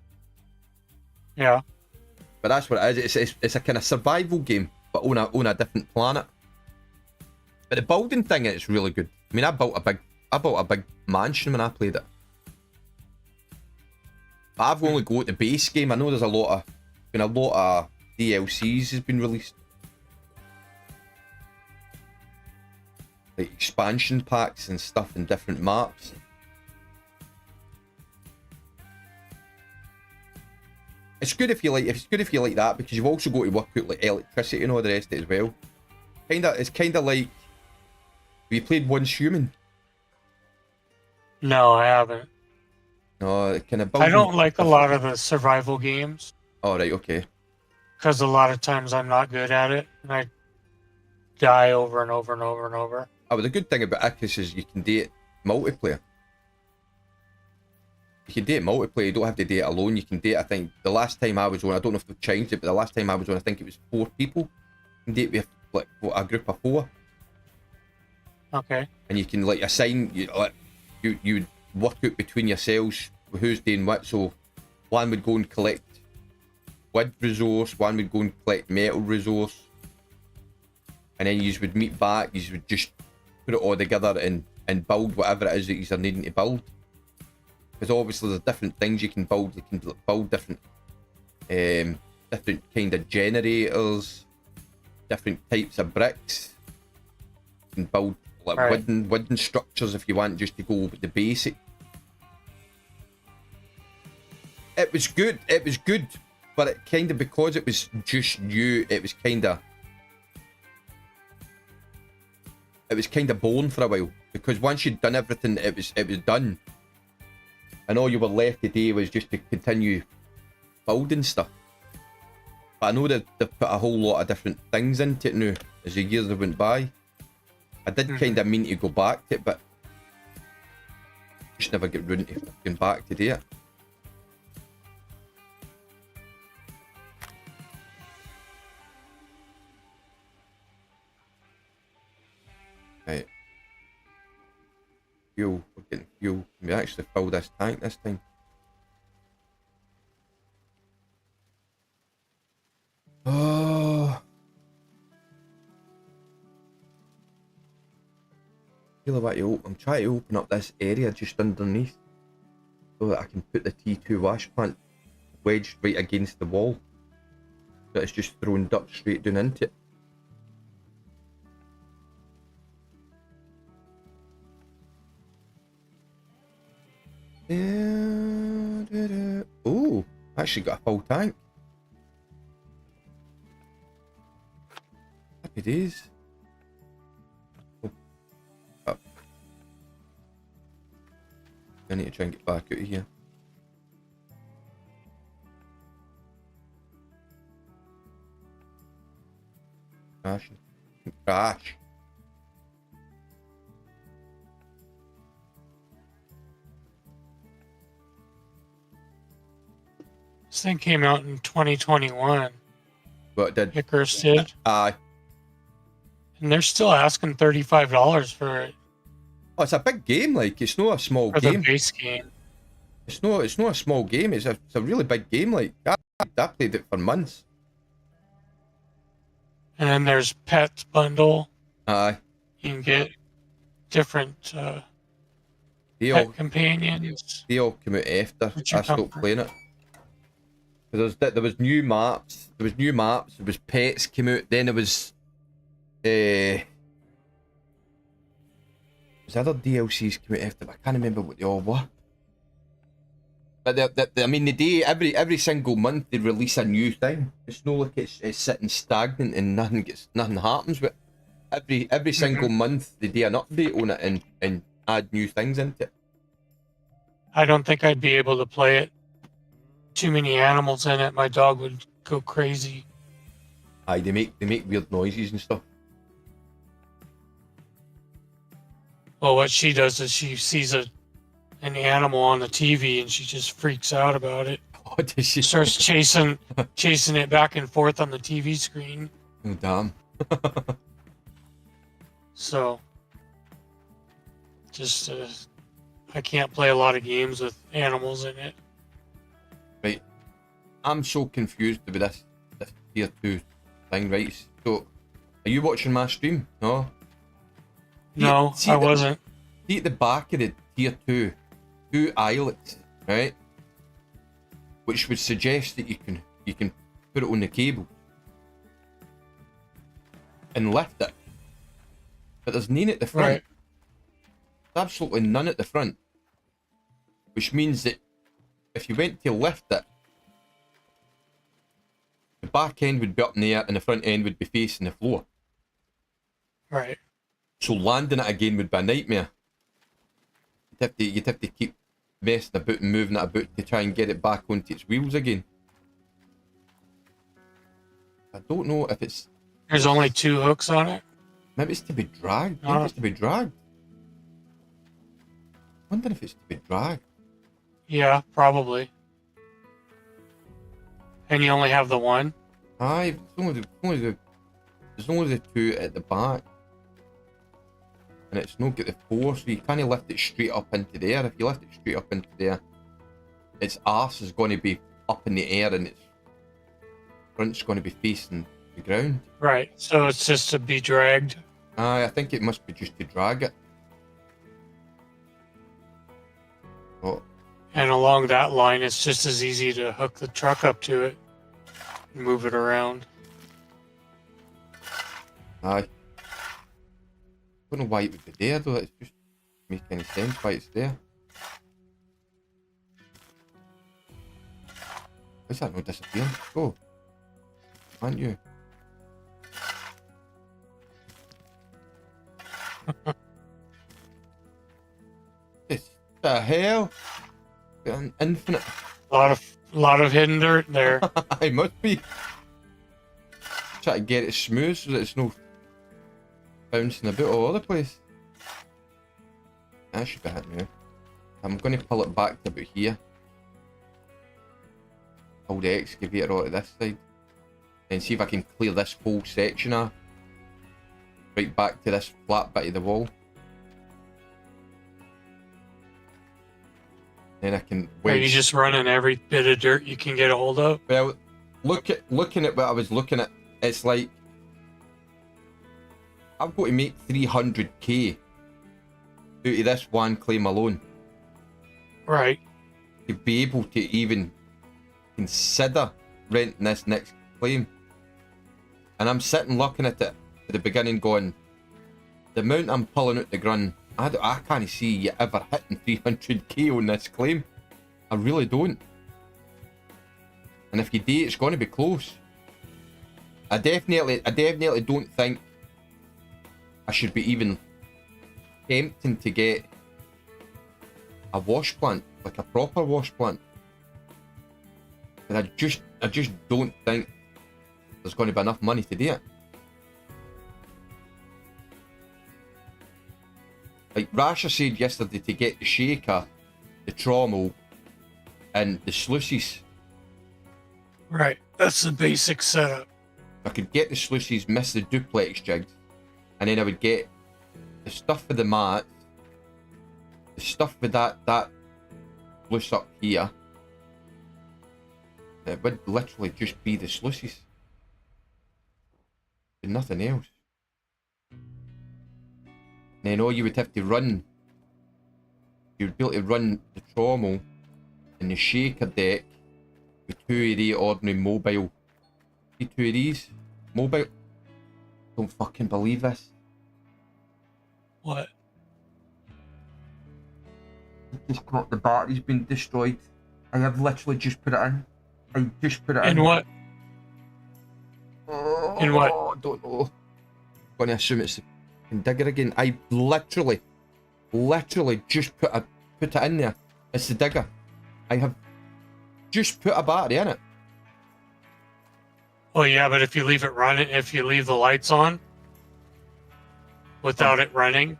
Yeah. But that's what it is. It's a kind of survival game, but on a different planet. But the building thing is really good. I mean, I built a big mansion when I played it. But I've only got the base game. I know there's a lot of DLCs has been released, like expansion packs and stuff and different maps. It's good if you like that, because you've also got to work out like electricity and all the rest of it as well. It's kinda like, have you played Once Human? No, I haven't. No, it kind of. I don't like a lot of the survival games. Oh right, okay. Because a lot of times I'm not good at it, and I die over and over and over and over. Oh, but the good thing about Icarus is you can do it multiplayer. You can do it multiplayer. You don't have to do it alone. You can do it. I think the last time I was on, I don't know if they've changed it, but the last time I was on, I think it was 4 people. You can do it with like a group of 4. Okay. And you can like assign you work out between yourselves who's doing what. So one would go and collect wood resource, one would go and collect metal resource, and then you would meet back. You would just put it all together and build whatever it is that you're needing to build. Because obviously there's different things you can build. You can build different kind of generators, different types of bricks. You can build like Right. wooden structures if you want just to go with the basic. It was good, but it kind of, because it was just you, it was kind of boring for a while, because once you'd done everything, it was done, and all you were left to do was just to continue building stuff. But I know that they've put a whole lot of different things into it now as the years went by. I did kind of mean to go back to it, but just never get round to going back to do it. Right. Fuel. We're getting fuel. We actually fill this tank this time. Oh. I'm trying to open up this area just underneath so that I can put the T2 wash plant wedged right against the wall. So it's just throwing dirt straight down into it. Oh, actually got a full tank. Happy days. Oh, up. I need to try and get back out of here. Crash. This thing came out in 2021. But did Icarus did, aye. and they're still asking $35 for it Oh, it's a big game. Like, it's not a small for the game. base game. It's not a small game. It's a really big game. Like, I played it for months. And then there's Pet Bundle. Aye. You can get different They pet all companions. they all came out after What's your I stopped comfort? playing it. There was new maps. There was pets came out. Then there was other DLCs came out after, but I can't remember what they all were. But I mean, the day every single month they release a new thing. It's not like it's sitting stagnant and nothing happens. But every single month they do an update on it and add new things into it. I don't think I'd be able to play it. Too many animals in it. My dog would go crazy. Aye, they make weird noises and stuff. Well, what she does is she sees an animal on the TV and she just freaks out about it. Oh, does she? She starts chasing it back and forth on the TV screen. Oh, damn. So, just I can't play a lot of games with animals in it. Right. I'm so confused with this tier 2 thing, right? So, are you watching my stream? No? No, I wasn't. See at the back of the tier 2 eyelets, right? Which would suggest that you can put it on the cable and lift it. But there's none at the front. Right. There's absolutely none at the front. Which means that if you went to lift it, the back end would be up in the air and the front end would be facing the floor. Right. So landing it again would be a nightmare. You'd have to keep messing about and moving it about to try and get it back onto its wheels again. I don't know if it's... There's only 2 hooks on it. Maybe it's to be dragged. Maybe it's to be dragged. I wonder if it's to be dragged. Yeah, probably. And you only have the one? Aye, there's only the two at the back. And it's not got the four, so you can't lift it straight up into there. If you lift it straight up into there, its arse is going to be up in the air and its front's going to be facing the ground. Right. So it's just to be dragged. Aye, I think it must be just to drag it. Oh, And along that line, it's just as easy to hook the truck up to it and move it around. aye. Don't know why it would be there though. It's just make any sense why it's there. Why's that not disappearing? Go. Aren't you? It's the hell? An infinite. A lot of hidden dirt there. I must be. Try to get it smooth so that it's no bouncing about all over the place. That should be it now. I'm going to pull it back to about here. Pull the excavator onto this side. And see if I can clear this whole section off. Right back to this flat bit of the wall. Then I can Are you just running every bit of dirt you can get a hold of? Well, looking at what I was looking at, it's like I've got to make 300k out of this one claim alone Right. to be able to even consider renting this next claim. And I'm sitting looking at it at the beginning going, the amount I'm pulling out the gun, I can't see you ever hitting 300k on this claim. I really don't. And if you do, it's going to be close. I definitely don't think I should be even tempting to get a wash plant, like a proper wash plant. But I just don't think there's going to be enough money to do it. Like Rasha said yesterday, to get the shaker, the trommel, and the sluices. Right. That's the basic setup. I could get the sluices, miss the duplex jigs, and then I would get the stuff for the mats, the stuff with that sluice up here. It would literally just be the sluices. And nothing else. And then all you would have to run, you'd be able to run the trommel and the shaker deck with two of the ordinary mobile. See two of these? Mobile. Don't fucking believe this. What? Just come up, the battery's been destroyed. I have literally just put it in. I just put it in. In what? Oh, In what? I don't know. Gonna assume it's the digger again. I literally just put it in there. It's the digger. I have just put a battery in it. Oh yeah, but if you leave it running, if you leave the lights on without it running,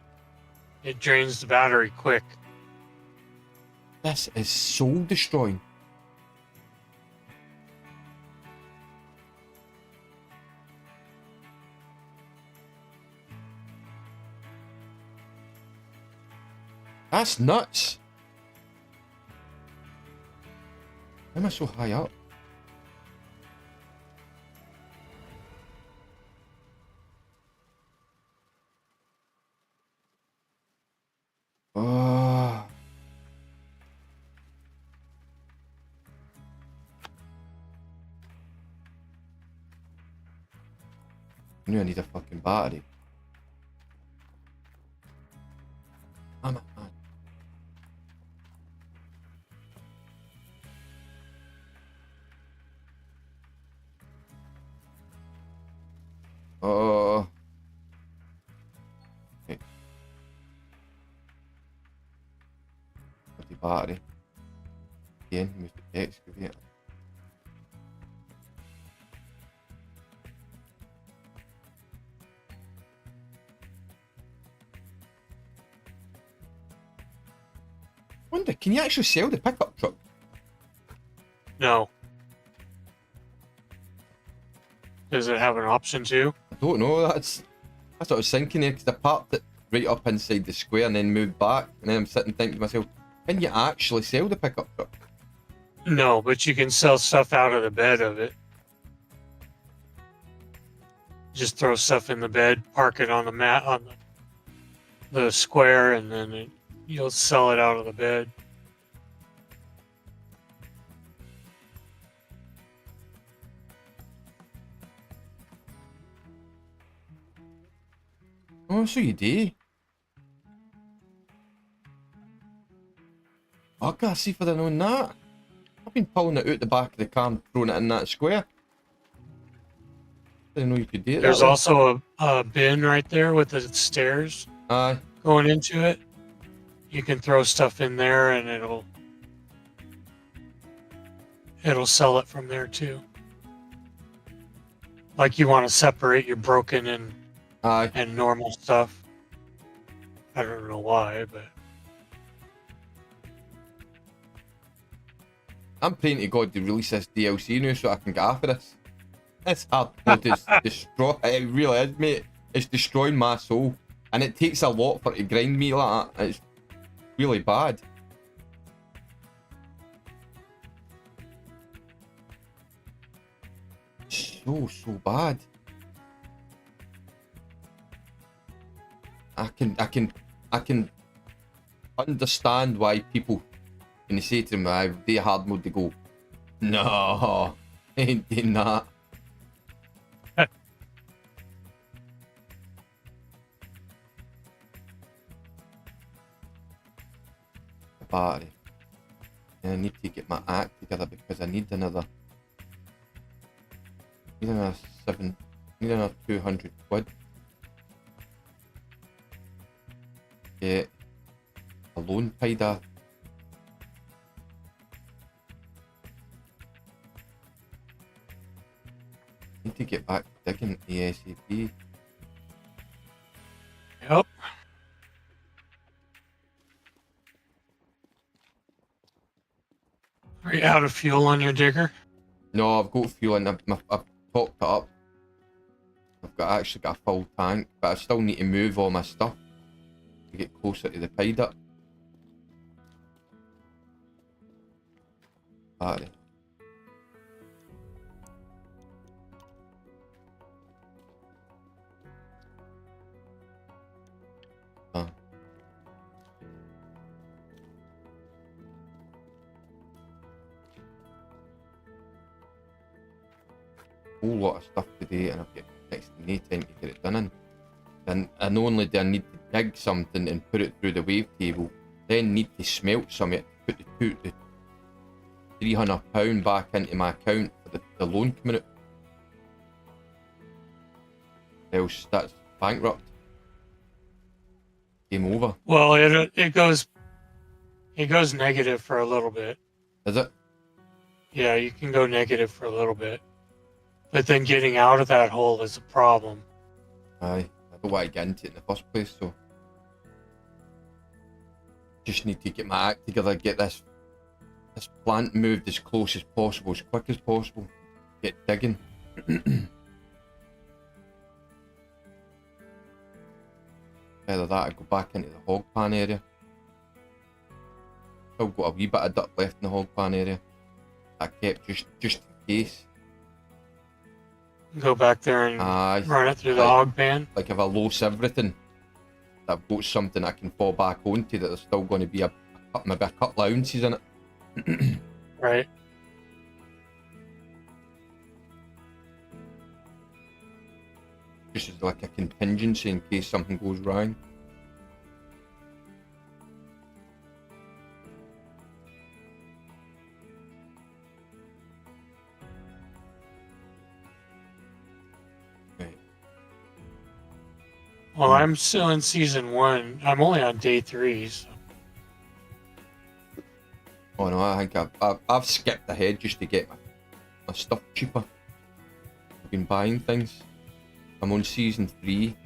it drains the battery quick. This is soul destroying. That's nuts. Why am I so high up? Oh. I knew I need a fucking battery. I'm a man. Oh. Okay. Got the battery. Again, move the excavator. Wonder, can you actually sell the pickup truck? No. Does it have an option to? I don't know. That's what I was thinking there, because I parked it right up inside the square and then moved back, and then I'm sitting thinking to myself, can you actually sell the pickup truck? No, but you can sell stuff out of the bed of it. Just throw stuff in the bed, park it on the mat on the square, and then you'll sell it out of the bed. Oh, so you do. Fuck, I see if I'd have known that. I've been pulling it out the back of the car and throwing it in that square. Didn't know you could do it. There's that way. also a bin right there with the stairs Aye. going into it. You can throw stuff in there and it'll sell it from there too. Like you want to separate your broken Aye. and normal stuff. I don't know why, but I'm praying to God to release this DLC now so I can get after this. It's hard to destroy. It really is, mate. It's destroying my soul. And it takes a lot for it to grind me like that. It's really bad. So bad. I can understand why people, when they say to them, I've day hard mode, they go, no, ain't doing that. The battery. And I need to get my act together because I need another 200 quid. Get a loan paid off. Need to get back digging ASAP. yep. Are you out of fuel on your digger? No, I've got fuel in. I've topped it up. I've actually got a full tank, but I still need to move all my stuff to get closer to the pied up. Battery. Whole lot of stuff today, and I've got next to no time to get it done in. And not only do I need to dig something and put it through the wavetable, then need to smelt some of it to put the £300 back into my account for the loan coming out. Else that's bankrupt. Game over. Well, it goes negative for a little bit. Is it? Yeah, you can go negative for a little bit. But then getting out of that hole is a problem. Aye. I don't want to get into it in the first place, so just need to get my act together, get this plant moved as close as possible, as quick as possible. Get digging. Either that or go back into the hog pan area. Still got a wee bit of dirt left in the hog pan area. I kept just in case. Go back there and Aye. run it through the Like- hog pan. Like if I lose everything, I've got something I can fall back onto that there's still going to be maybe a couple of ounces in it. Right. Just as like a contingency in case something goes wrong. Right. Well, I'm still in season 1. I'm only on day 3. So. Oh no, I think I've skipped ahead just to get my stuff cheaper. I've been buying things. I'm on season 3.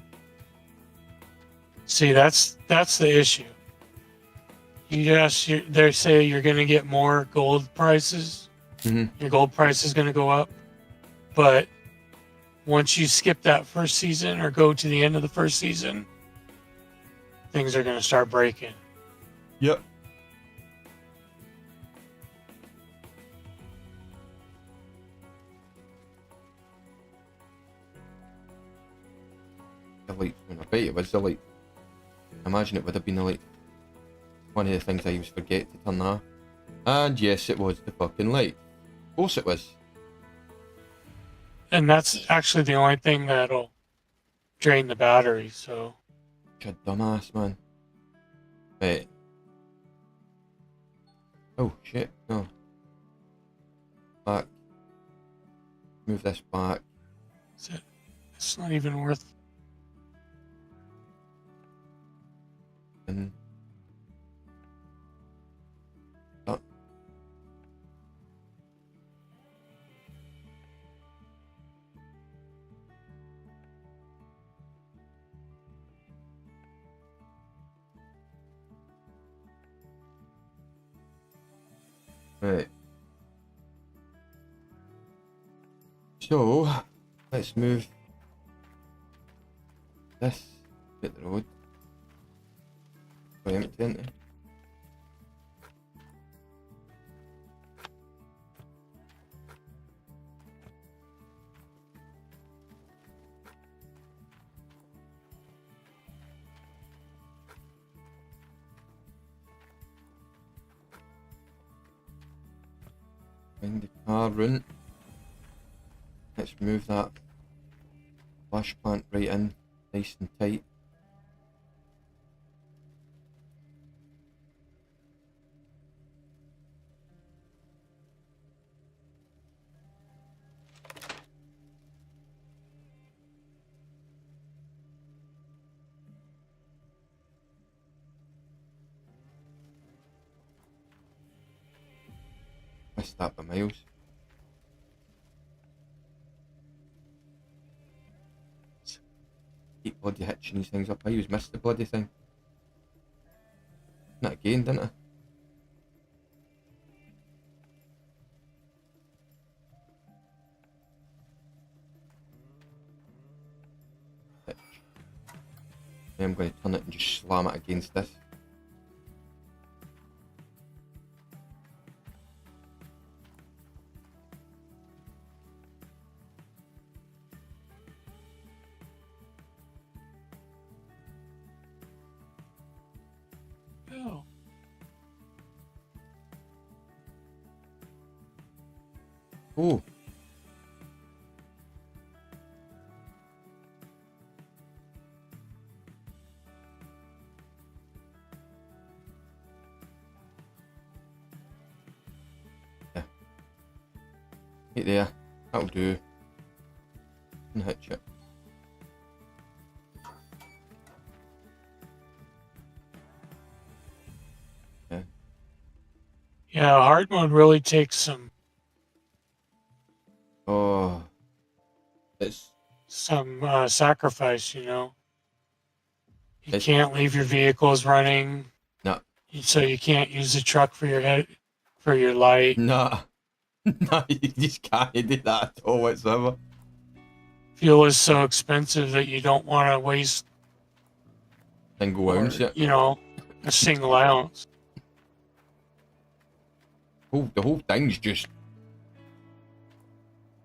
See, that's the issue. They say you're going to get more gold prices. Mhm. Your gold price is going to go up. But once you skip that first season or go to the end of the first season, things are going to start breaking. Yep. Elite. I bet it was elite. I imagine it would have been elite. One of the things I always forget to turn that. And yes, it was the fucking light. Of course it was. And that's actually the only thing that'll drain the battery. So Such a dumbass, man. Wait. Oh shit, no. Back. Move this back. it's not even worth. And oh. Right. So let's move this hit the road. Empty, isn't it? Find the car route. Let's move that flash plant right in, nice and tight. Missed that by miles. Keep bloody hitching these things up. I always missed the bloody thing. Not again, didn't I? Hitch. Then I'm going to turn it and just slam it against this. Oh. Oh. Yeah. Right there. That'll do. And hitch it. Yeah, hard mode really takes some Oh. It's sacrifice, you know. You It's- can't leave your vehicles running. No. So you can't use the truck for your head, for your light. nah. Nah, you just can't do that at all whatsoever. Fuel is so expensive that you don't want to waste, Single ounce it. you know, a single ounce. The whole thing's just...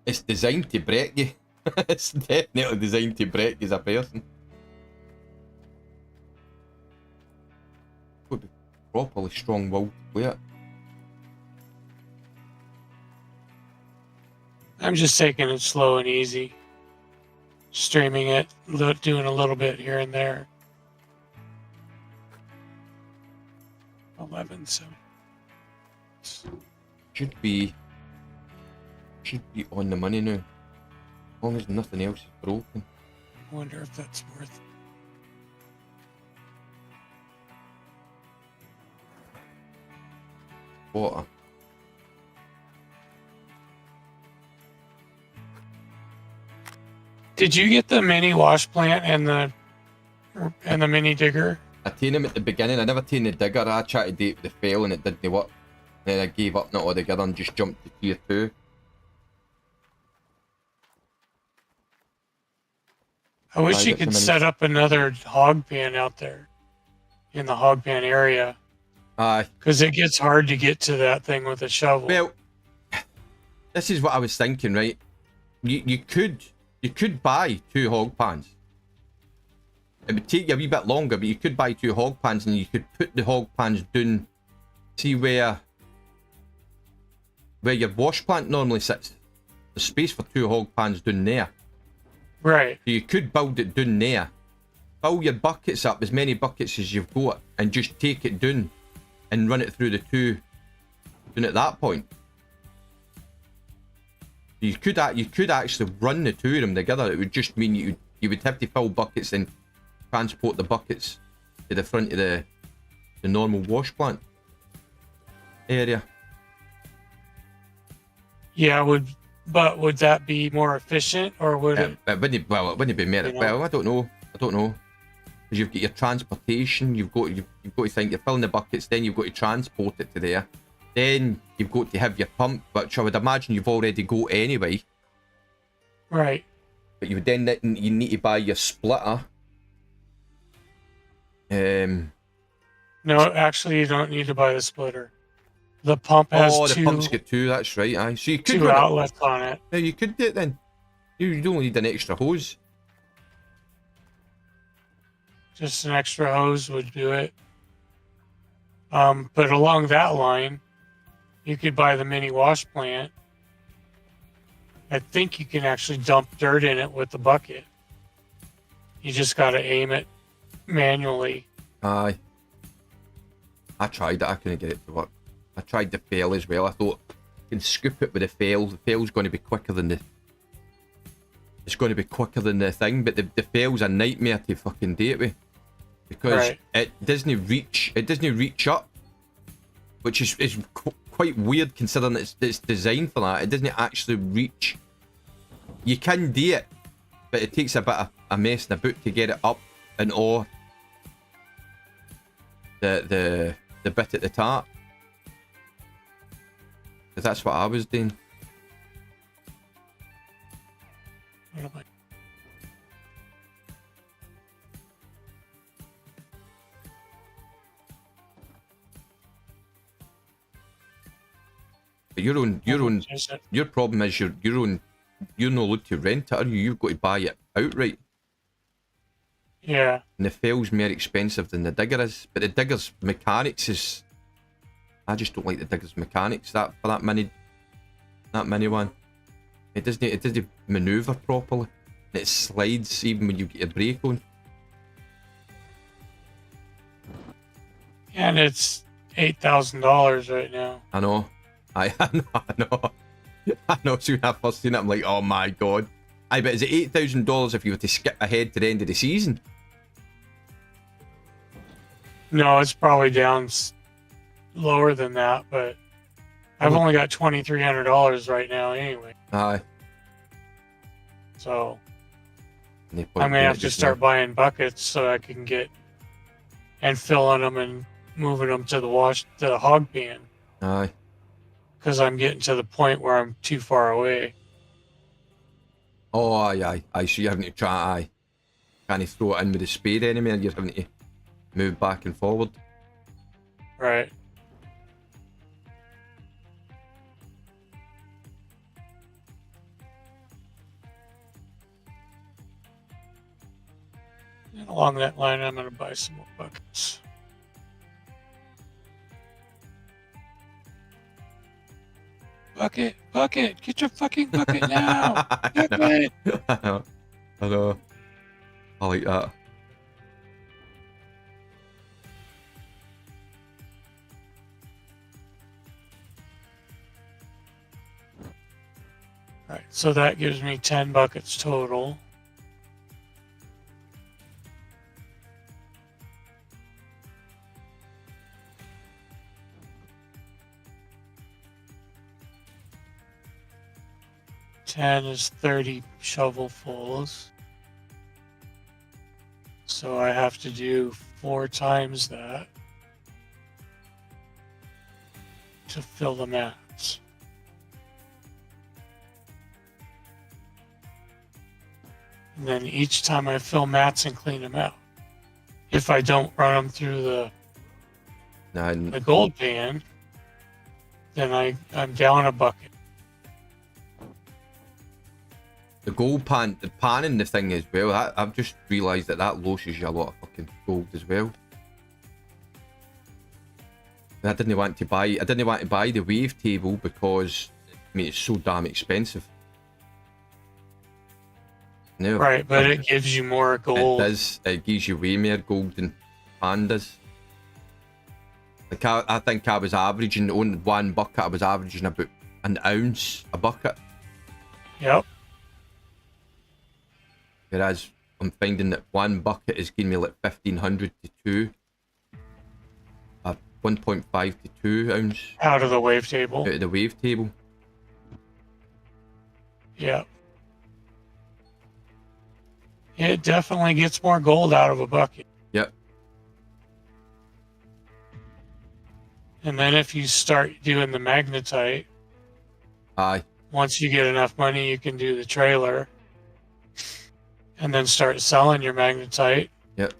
It's designed to break you. It's definitely designed to break you as a person. Would be properly strong-willed to play it. I'm just taking it slow and easy. Streaming it, doing a little bit here and there. 11-7. Should be on the money now. As long as nothing else is broken. I wonder if that's worth it. Water. Did you get the mini wash plant and the mini digger? I taken him at the beginning. I never taken the digger. I tried to do it with the fail and it didn't work. Then I gave up not altogether and just jumped to tier 2. I wish I you got could so many- set up another hog pan out there in the hog pan area, Aye. because it gets hard to get to that thing with a shovel. Well, this is what I was thinking, right? You could buy 2 hog pans. It would take you a wee bit longer, but you could buy 2 hog pans and you could put the hog pans down. See where your wash plant normally sits. There's space for 2 hog pans down there. Right. So you could build it down there. Fill your buckets up, as many buckets as you've got, and just take it down and run it through the 2 down at that point. You could actually run the 2 of them together. It would just mean you would have to fill buckets and transport the buckets to the front of the normal wash plant area. Yeah, would that be more efficient, or would it? It wouldn't be merit. You know? Well, I don't know. Because you've got your transportation. You've got to think you're filling the buckets. Then you've got to transport it to there. Then you've got to have your pump, which I would imagine you've already got anyway. Right. But you need to buy your splitter. No, actually, you don't need to buy the splitter. The pump has the two, pump's got 2. That's right. Aye, so you could 2 run it. outlets on it. Yeah, you could do it then. You don't need an extra hose. Just an extra hose would do it. But along that line, you could buy the mini wash plant. I think you can actually dump dirt in it with the bucket. You just got to aim it manually. Aye. I tried it. I couldn't get it to work. I tried the fail as well. I thought you can scoop it with the fail. The fail's going to be quicker than the. It's going to be quicker than the thing, but the fail's a nightmare to fucking do it with, because Right. it doesn't reach. It doesn't reach up, which is quite weird considering it's designed for that. It doesn't actually reach. You can do it, but it takes a bit of a mess and a boot to get it up and or the bit at the top. Because that's what I was doing. What am I- But your Is it? your problem is you're not allowed to rent it, are you? You've got to buy it outright. Yeah. And the fail's more expensive than the digger is. But the digger's mechanics is, I just don't like the digger's mechanics that mini one. It doesn't manoeuvre properly. And it slides even when you get a brake on. And it's $8,000 right now. I know. I know. I know. Soon I first seen it, I'm like, oh my god. I bet is it $8,000 if you were to skip ahead to the end of the season? No, it's probably down lower than that, but I've only got $2,300 right now anyway. Aye. So No point I'm gonna doing have it to just start now. buying buckets so I can get and filling them and moving them to the hog pan, Aye. because I'm getting to the point where I'm too far away. Oh, aye. So you're having to try, aye. Can't throw it in with the spade anymore, you're having to move back and forward. Right. And along that line, I'm gonna buy some more buckets. Bucket, get your fucking bucket now! Bucket! I know. I like that. Right, so that gives me 10 buckets total. Ten is 30 shovelfuls. So I have to do 4 times that to fill the mats. And then each time I fill mats and clean them out. If I don't run them through the gold pan, then I'm down a bucket. The gold pan, the panning the thing as well. I've just realised that loses you a lot of fucking gold as well. I didn't want to buy the wave table because it's so damn expensive. No, Right, but it gives you more gold. It does. It gives you way more gold than pan does. Like I think I was averaging on one bucket. I was averaging about an ounce a bucket. Yep. Whereas I'm finding that one bucket is giving me like 1,500 to 2. 1.5 to 2 ounce. Out of the wave table. Out of the wave table. Yeah. It definitely gets more gold out of a bucket. Yep. And then if you start doing the magnetite, Aye. once you get enough money, you can do the trailer. And then start selling your magnetite. Yep.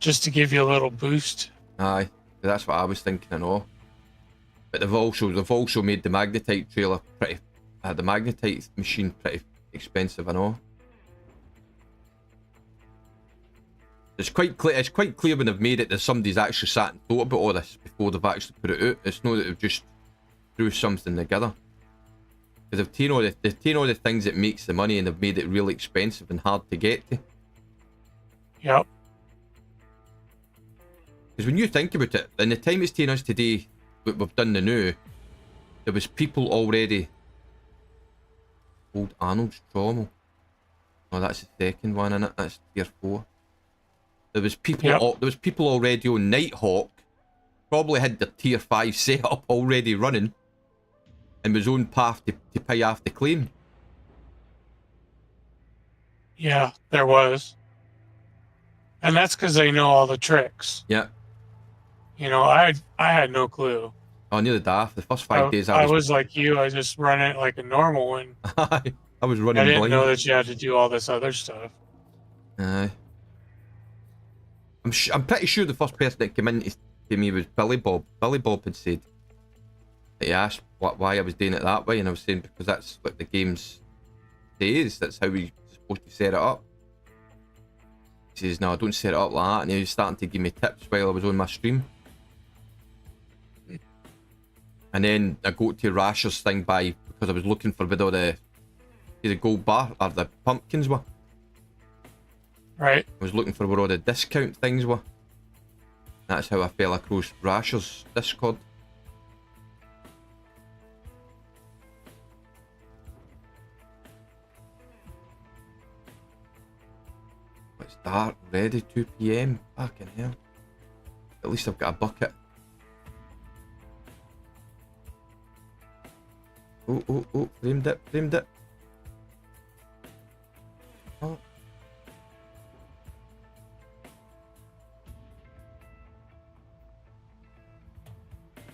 Just to give you a little boost. Aye. That's what I was thinking and all. But they've also made the magnetite trailer pretty, the magnetite machine pretty expensive and all. It's quite clear when they've made it that somebody's actually sat and thought about all this before they've actually put it out. It's not that they've just threw something together. Because they've taken all the things that makes the money and they've made it really expensive and hard to get to. Yep. Because when you think about it, in the time it's taken us today, what we've done the new, there was people already. Old Arnold's Trommel. Oh, that's the second one, innit? That's tier 4. There was people. Yep. There was people already on Nighthawk. Probably had the tier 5 setup already running, and was on path to pay off the claim. Yeah, there was. And that's because they know all the tricks. Yeah. You know, I had no clue. Oh, nearly daft. The first 5 days I was like you. I just run it like a normal one. I was running I didn't blind. know that you had to do all this other stuff. Aye. I'm pretty sure the first person that came in to me was Billy Bob. Billy Bob had said that he asked why I was doing it that way, and I was saying because that's what the game's says. That's how we're supposed to set it up. He says, no, don't set it up like that, and he was starting to give me tips while I was on my stream. And then I got to Rasher's thing because I was looking for where the gold bar or the pumpkins were. Right. I was looking for where all the discount things were. That's how I fell across Rasher's Discord. It's dark already, 2 PM. Fucking hell. At least I've got a bucket. Oh, framed it. Oh.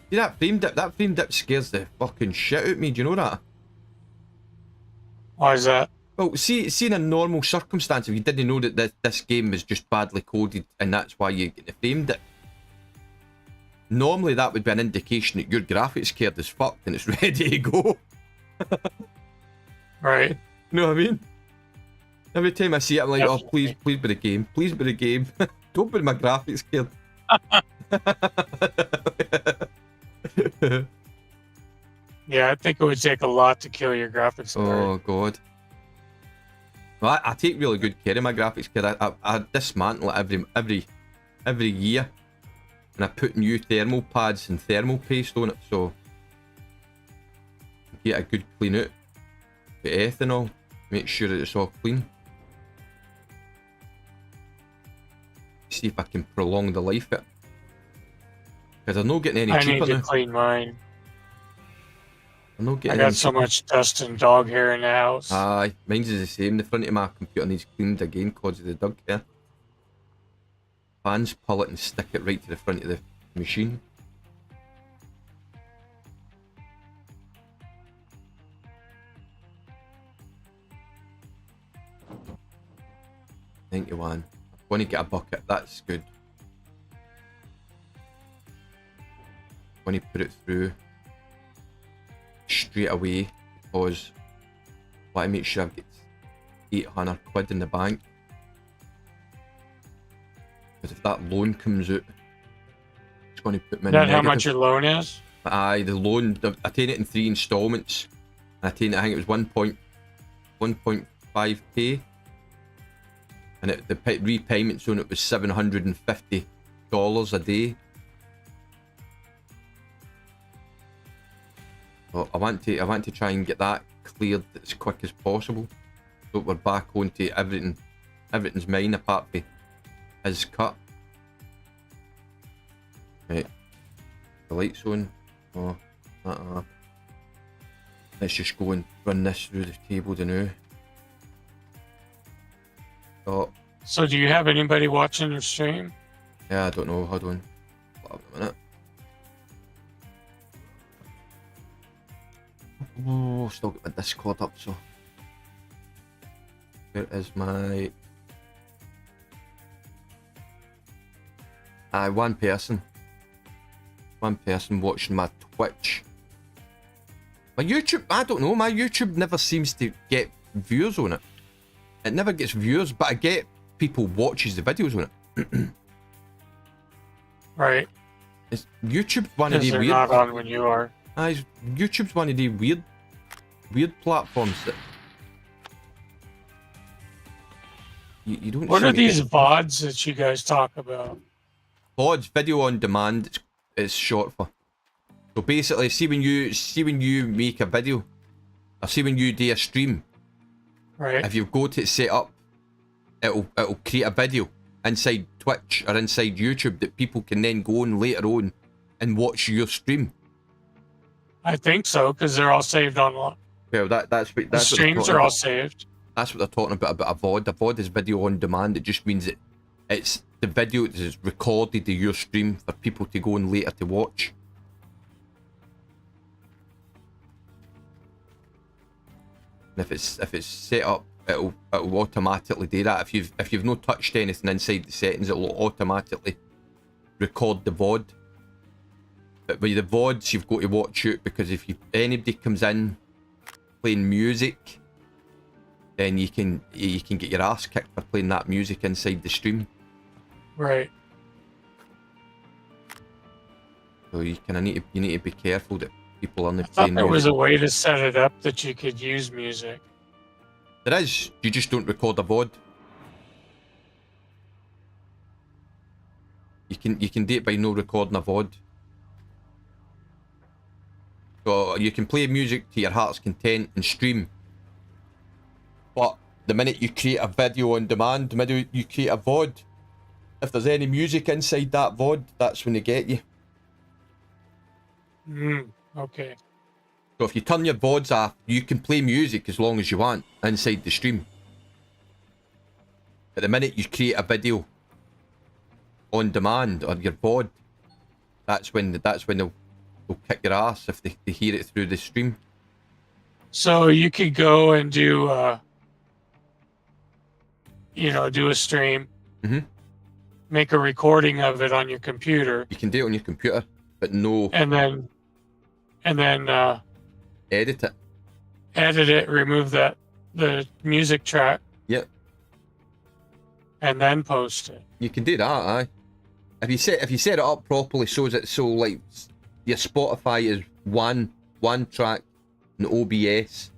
See that frame dip scares the fucking shit out of me, do you know that? Why is that? Well, see in a normal circumstance, if you didn't know that this game was just badly coded and that's why you get the framed it, normally that would be an indication that your graphics card is fucked and it's ready to go. Right. You know what I mean? Every time I see it, I'm like, oh, please be the game. Please be the game. Don't be my graphics card. Yeah, I think it would take a lot to kill your graphics card. Oh, God. Well, I take really good care of my graphics card. I dismantle it every year. And I put new thermal pads and thermal paste on it, so get a good clean out. Get ethanol, make sure that it's all clean. See if I can prolong the life of it. Because I'm not getting any cheaper now. I need to clean mine. I'm not I getting got any so cheaper. much dust and dog hair in the house. Aye, mine's is the same. The front of my computer needs cleaned again because of the dog hair. fans pull it and stick it right to the front of the machine. $91. I'm going to get a bucket. That's good. I'm going to put it through straight away because I want to make sure I've got 800 quid in the bank. Because if that loan comes out, it's going to put me in Is that how negative. much your loan is? Aye, the loan, I take it in 3 instalments. I think it was 1.5k. And the repayments on it was $750 a day. So I want to try and get that cleared as quick as possible. So we're back onto everything. Everything's mine apart from his cut. Right. The light's on. Oh, let's just go and run this through the table to now. Oh, So do you have anybody watching the stream? yeah, I don't know. Hold on. Hold on a minute. Oh, still got my Discord up, so. Where is my... one person. One person watching my Twitch. My YouTube, I don't know, my YouTube never seems to get views on it. It never gets views, but I get people watches the videos on it. Right. It's YouTube's one of Because the they're weird... not on when you are. YouTube's one of the weird platforms that you don't. What seem are to these get- VODs that you guys talk about? VODs? Video on demand. It's short for. So basically, see when you make a video, or see when you do a stream. Right. If you go to set up, it'll create a video inside Twitch or inside YouTube that people can then go on later on and watch your stream. I think so, because they're all saved online. Well, that's what The what they're streams talking are all about. saved. That's what they're talking about a VOD. A VOD is video on demand. It just means that it's the video is recorded to your stream for people to go on later to watch. And if it's set up, it'll automatically do that. If you've not touched anything inside the settings, it will automatically record the VOD. But with the VODs, you've got to watch it, because if anybody comes in playing music, then you can get your ass kicked for playing that music inside the stream. Right. So you need to be careful that people aren't I thought playing there was music. a way to set it up that you could use music. There is. You just don't record a VOD. You can do it by no recording a VOD. So you can play music to your heart's content and stream. But the minute you create a video on demand, the minute you create a VOD, if there's any music inside that VOD, that's when they get you. Okay. So if you turn your VODs off, you can play music as long as you want inside the stream. But the minute you create a video on demand or your VOD, that's when they'll kick your ass if they hear it through the stream. So you could go and do a stream, make a recording of it on your computer, You can do it on your computer, but no and then edit it. edit it, remove the music track, Yep. and then post it. You can do that, aye. If you set it up properly, so like your Spotify is one track in OBS.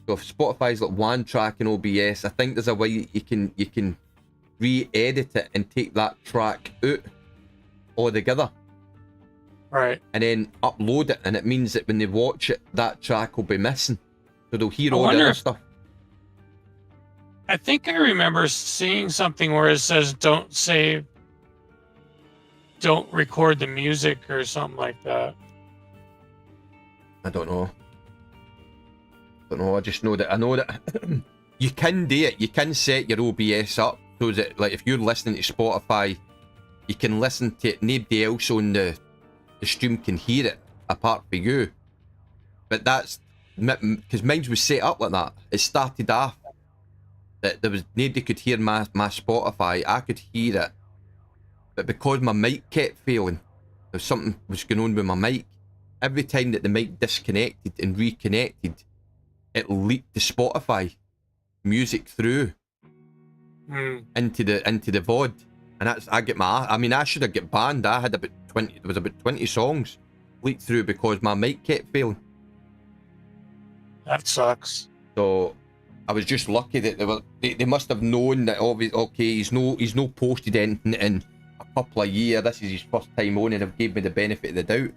So if Spotify's like one track in OBS, I think there's a way you can re-edit it and take that track out altogether, Right. and then upload it, and it means that when they watch it, that track will be missing, so they'll hear I all the wonder other if- stuff. I think I remember seeing something where it says don't record the music or something like that. I don't know. I just know that you can do it. You can set your OBS up So that, like, if you're listening to Spotify, you can listen to it. Nobody else on the stream can hear it apart from you. But that's because mine was set up like that. It started off that there was nobody could hear my Spotify. I could hear it, but because my mic kept failing, there was something was going on with my mic. Every time that the mic disconnected and reconnected, it leaked the Spotify music through into the VOD, and that's I should have got banned. I had about 20. There was about 20 songs leaked through because my mic kept failing. That sucks. So I was just lucky that they must have known that obviously, okay, he's no posted anything in a couple of years. This is his first time on, and they've gave me the benefit of the doubt,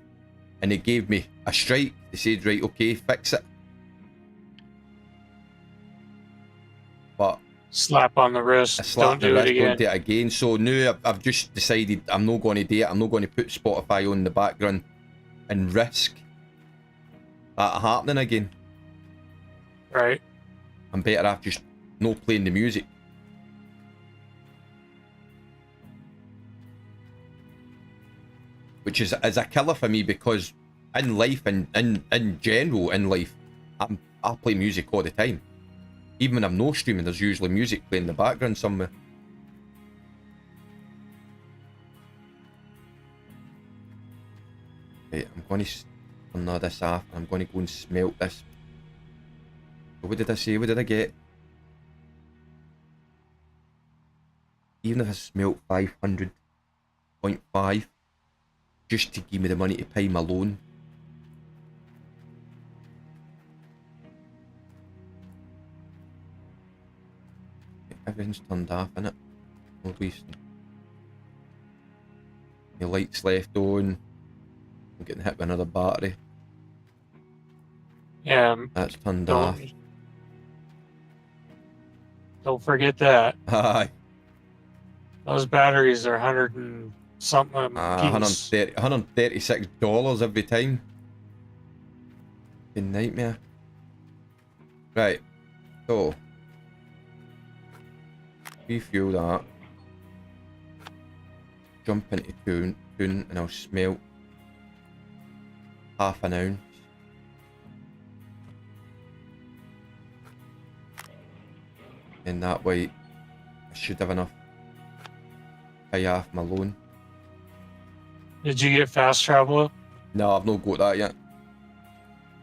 and they gave me a strike. They said, right, okay, fix it. But slap on the wrist. a slap Don't on the do wrist, it again. don't do it again. So now I've just decided I'm not going to do it. I'm not going to put Spotify on the background and risk that happening again. Right. I'm better off just no playing the music. Which is a killer for me, because in life and in general in life, I play music all the time. Even when I'm no streaming, there's usually music playing in the background somewhere. Right, I'm going to turn all this off, and I'm going to go and smelt this. What did I say? What did I get? Even if I smelt 500.5, just to give me the money to pay my loan. Everything's turned off, innit? No wasting. The lights left on. I'm getting hit with another battery. Yeah. That's turned off. Don't forget that. Aye. Those batteries are 100 and something a piece. $136 every time. Fucking nightmare. Right. So. Refuel that. Jump into tune, and I'll smelt half an ounce. And that way I should have enough to pay off my loan. Did you get fast travel? No, I've not got that yet.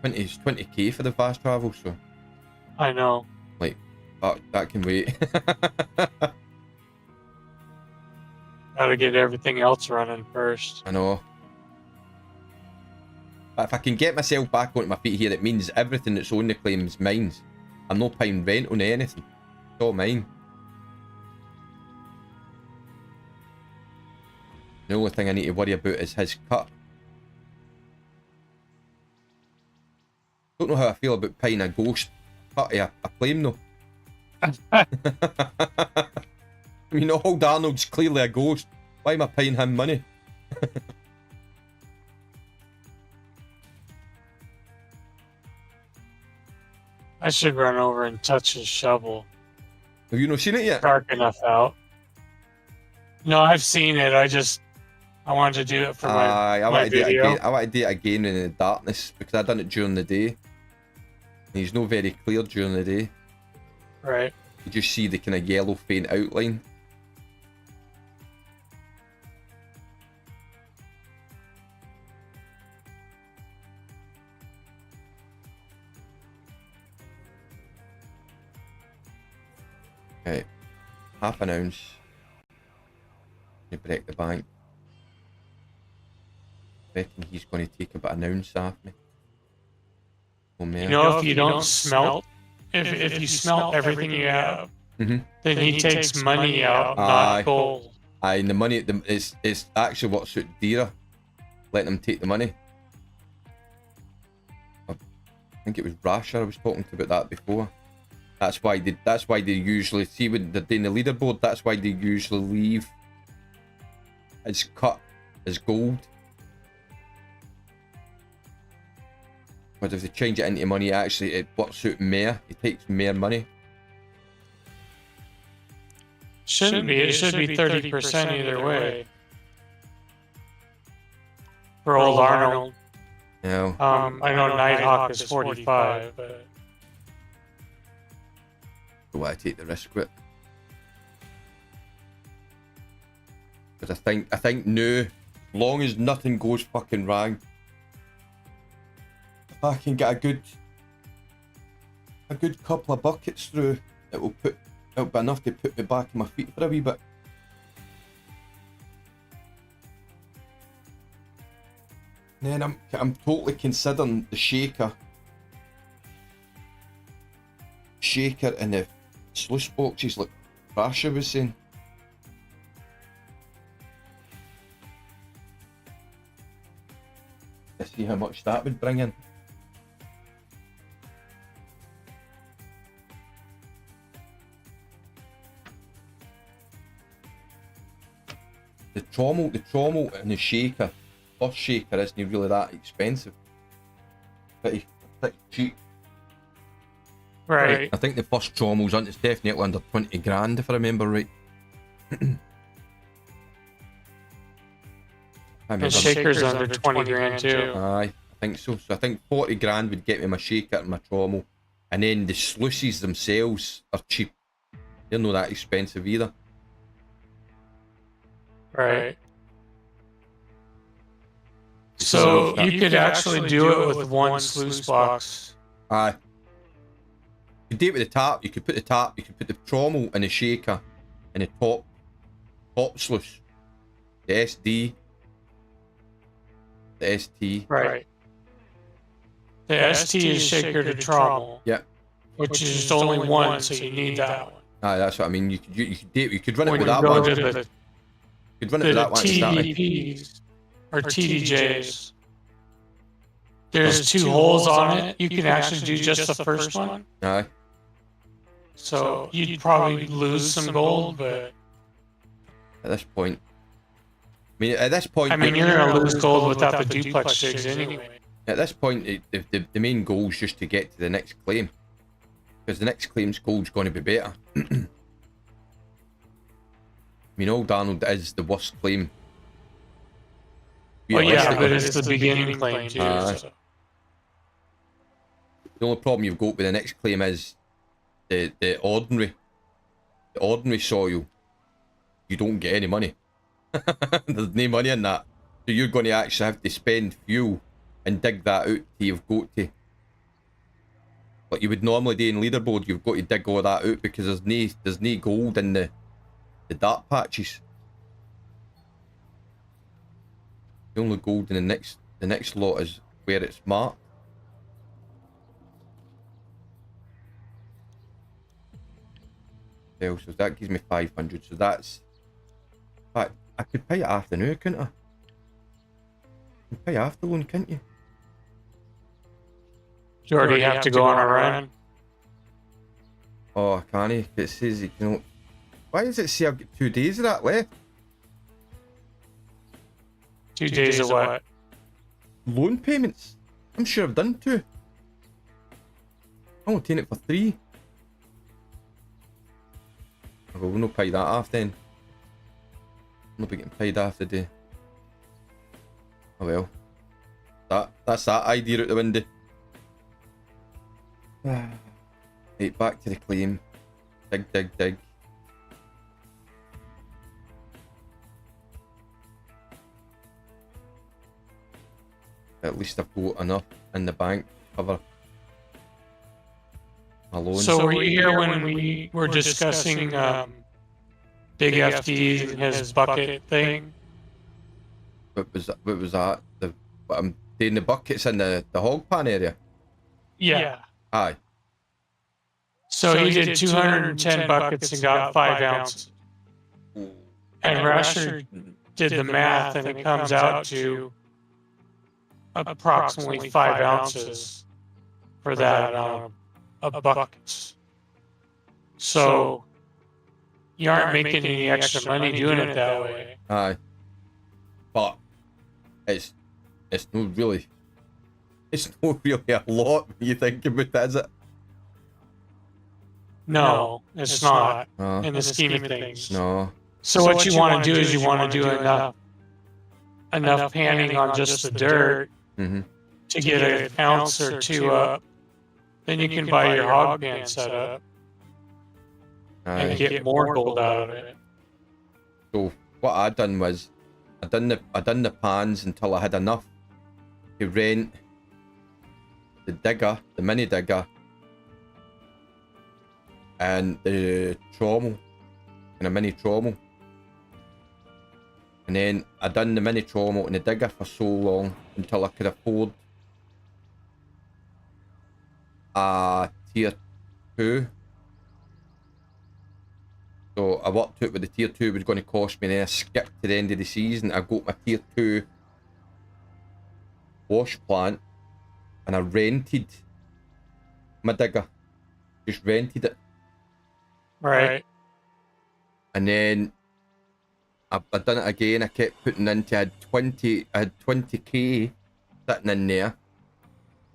20k for the fast travel, so I know. like that can wait. Gotta get everything else running first. I know. But if I can get myself back onto my feet here, it means everything that's on the claim is mine. I'm not paying rent on anything. It's all mine. The only thing I need to worry about is his cut. Don't know how I feel about paying a ghost cut of a claim though. I mean, old Arnold's clearly a ghost. Why am I paying him money? I should run over and touch his shovel. Have you not seen it yet? Dark enough out. No, I've seen it. I wanted to do it for I my want to do it video. again. I want to do it again in the darkness because I done it during the day. He's not very clear during the day. Right. You just see the kind of yellow faint outline. Okay, half an ounce. You break the bank. I reckon he's going to take about an ounce off me. You know, if you don't smelt, if you smelt everything you have, then he takes money out, not gold. Aye, and the money it's actually what suit dearer, letting them take the money. I think it was Rasher I was talking to about that before. That's why they usually see when they're doing the leaderboard. That's why they usually leave his cut as gold. But if they change it into money, actually it works out more. He takes more money. Shouldn't be. It should be 30% either way. For old Arnold. Yeah. I know Nighthawk is 45, but Do I take the risk with it? Because I think now, as long as nothing goes fucking wrong, if I can get a good couple of buckets through, it'll be enough to put me back on my feet for a wee bit. And then I'm totally considering the shaker and the sluice boxes like Rasha was saying. Let's see how much that would bring in. The trommel and the shaker, first shaker isn't really that expensive. Pretty cheap. right. I think the first trommel's on, it's definitely under 20 grand if I remember right. The shaker's under 20 grand too. Aye, I think so. So I think 40 grand would get me my shaker and my trommel. And then the sluices themselves are cheap. They're not that expensive either. Right. So you could actually do it with one sluice box. Aye. You could do it with the tap, you could put the trommel and the shaker in the top sluice. The SD. The ST. Right. The ST is shaker to trommel. Yeah. Which is just only one, so you need that one. Aye, that's what I mean. You could run it When with you that go one. to You the could run it with that one to start with. TDPs or TDJs. There's two holes on it. You can actually do just the first one. Aye. So you'd probably lose some gold, but At this point. I mean, at this point... I mean, you're going to lose gold without the duplex jigs anyway. At this point, the main goal is just to get to the next claim. Because the next claim's gold's going to be better. I mean, Old Arnold is the worst claim. Well, yeah, but it's the beginning claim too. So. The only problem you've got with the next claim is the ordinary soil. You don't get any money. There's no money in that. So you're going to actually have to spend fuel and dig that out till you've got to. Like you would normally do in leaderboard, you've got to dig all that out because there's no gold in the dark patches. The only gold in the next lot is where it's marked. So that gives me 500. So that's. In fact, I could pay it after now, couldn't I? You can pay after loan, can't you? You already have to go on a run. Oh, I can't. It says you can. Why does it say I've got 2 days of that left? 2 days of what? Loan payments. I'm sure I've done 2. I'm taking it for 3. Well, we'll not pay that off then. I'm not getting paid off today. Oh well. That's that idea out the window. Right, back to the claim. Dig. At least I've got enough in the bank to cover my loan. So were you here when we were discussing Big FD and his bucket thing? What was that? I'm doing the buckets in the hog pan area? Yeah. Aye. So he did 210 buckets and got 5 ounces. And Rasher did the math and it comes out to approximately 5 ounces for that of buckets. So you aren't making any extra money doing it that way. Aye. But it's not really a lot when you think about it, is it? No, it's not Uh, in the scheme of things. no. So what you want to do is you want to do enough panning on just the dirt Mm-hmm. to get an ounce or two up. Then you can buy your hog pan set up and Aye. get more gold out of it. So what I done was, I done the pans until I had enough to rent the digger, the mini digger, and the trommel, and a mini trommel. And then I done the mini trommel and the digger for so long until I could afford a tier 2. So I worked out what the tier 2 was going to cost me, and then I skipped to the end of the season. I got my tier 2 wash plant and I rented my digger. Just rented it. Right. And then I done it again. I kept putting into, I had 20k sitting in there.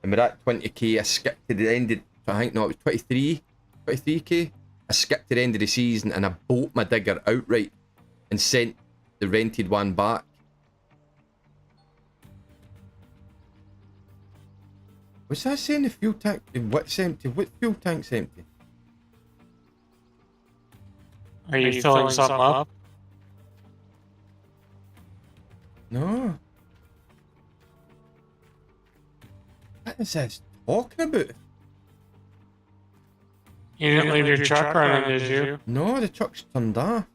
And with that 20k, I skipped to the end of, I think, no, it was 23k. I skipped to the end of the season and I bought my digger outright and sent the rented one back. Was that saying the fuel tank, what's empty? What fuel tank's empty? Are you filling something up? No. What is this talking about? You didn't leave your truck running, did you? No, the truck's turned off.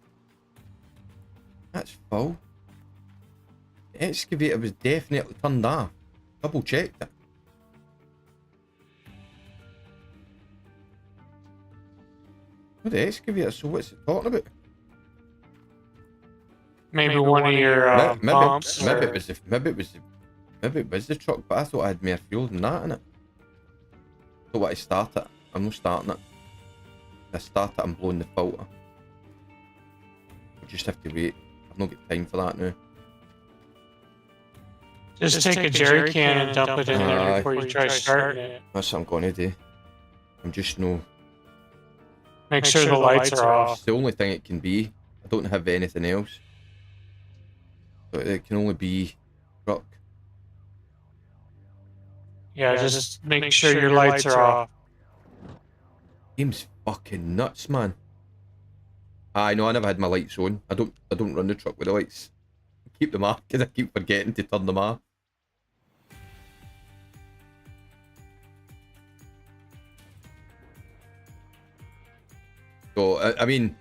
That's full. The excavator was definitely turned off. Double checked it. What the excavator? So what's it talking about? Maybe one of your pumps. Maybe it was the truck, but I thought I had more fuel than that in it. So what, I start it? I'm not starting it. I start it, I'm blowing the filter. I just have to wait. I've not got time for that now. Just take a jerry can and dump it in there before you try starting it. That's what I'm going to do. I'm just no. Make sure the lights are off. It's the only thing it can be. I don't have anything else. So it can only be truck. Yeah, just make sure your lights are off. Game's fucking nuts, man. I know I never had my lights on. I don't run the truck with the lights. I keep them off because I keep forgetting to turn them off. So I mean,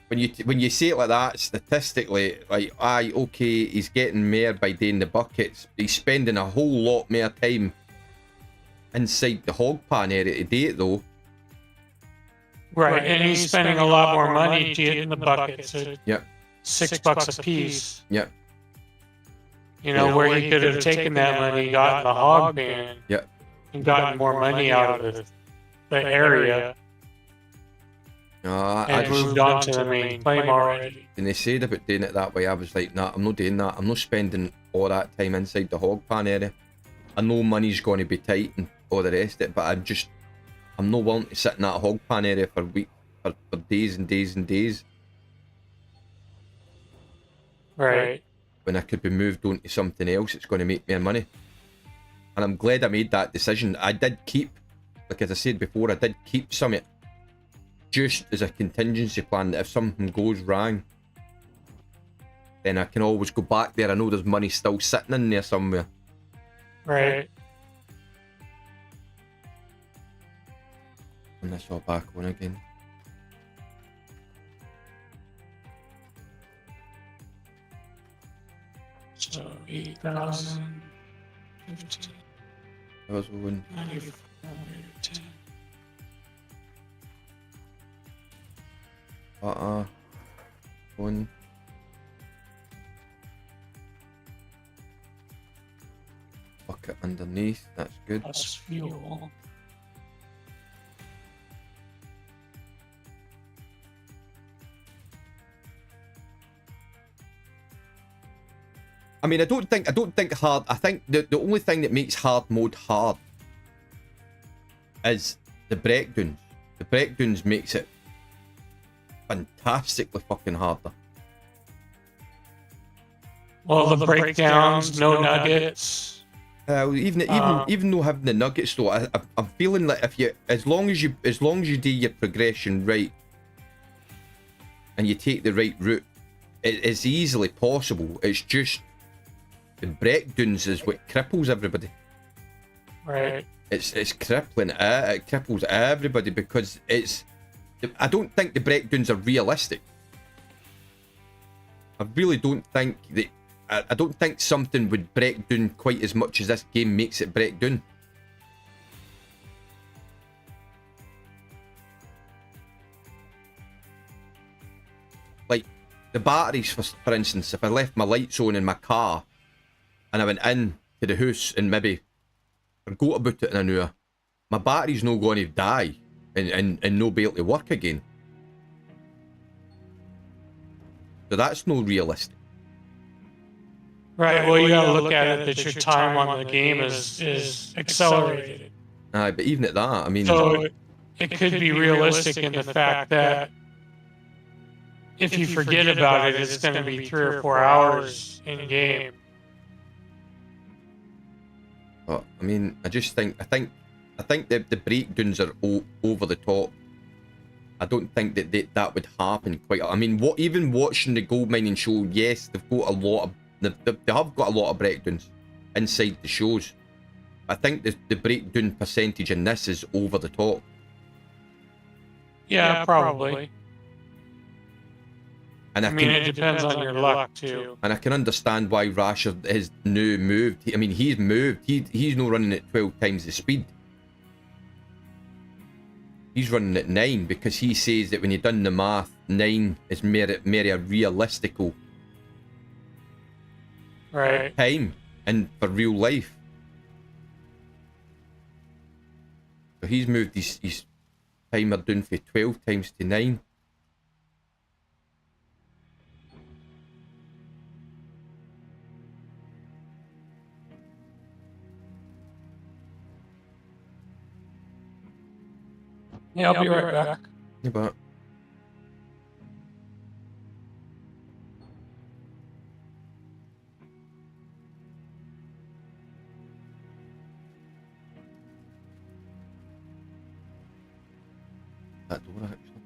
when you say it like that, statistically, like, aye, okay, he's getting more by doing the buckets. He's spending a whole lot more time inside the hog pan area to do it, though. Right, and he's spending a lot more money to get in the buckets. Yep. $6 a piece. Yep. You know, where he could have taken that money, gotten the hog ban, Yep. and gotten more money out of the area. And moved on to the main claim already. And they said about doing it that way, I was like, nah, I'm not doing that. I'm not spending all that time inside the hog pan area. I know money's going to be tight and all the rest of it, but I'm not willing to sit in that hog pan area for days and days and days. Right. When I could be moved on to something else that's going to make me money. And I'm glad I made that decision. I did keep, like as I said before, I did keep some of it just as a contingency plan that if something goes wrong, then I can always go back there. I know there's money still sitting in there somewhere. Right. And that's all back on again. So 8,000, 15, That was one. 94, 10. One. Bucket underneath, that's good. Plus fuel. I mean, I don't think hard. I think the only thing that makes hard mode hard is the breakdowns. The breakdowns makes it fantastically fucking harder. Well, the breakdowns, no nuggets. Even though having the nuggets though, I'm feeling like if you, as long as you do your progression right, and you take the right route, it's easily possible. It's just the breakdowns is what cripples everybody. Right. It's crippling. It cripples everybody because I don't think the breakdowns are realistic. I really don't think that. I don't think something would break down quite as much as this game makes it break down. Like, the batteries, for instance, if I left my lights on in my car and I went in to the house and maybe forgot about it in an hour, my battery's no going to die and no be able to work again. So that's no realistic. Right. Well, you gotta look at it that your time on the game is accelerated. Aye, but even at that, I mean, So it could be realistic in the fact that if you forget about it, it's going to be 3 or 4 hours in game. but, I mean, I think the breakdowns are over the top. I don't think that would happen quite. I mean, even watching the gold mining show, yes, they've got a lot of. They have got a lot of breakdowns inside the shows. I think the breakdown percentage in this is over the top. Yeah, probably. And I mean, it depends on your luck too. And I can understand why Rasher has now moved. I mean, he's moved. He's not running at 12 times the speed. He's running at 9 because he says that when you've done the math, 9 is more a realistical time and for real life. So he's moved his timer down from 12 times to 9. Yeah, I'll be right back. Yeah, but that door actually.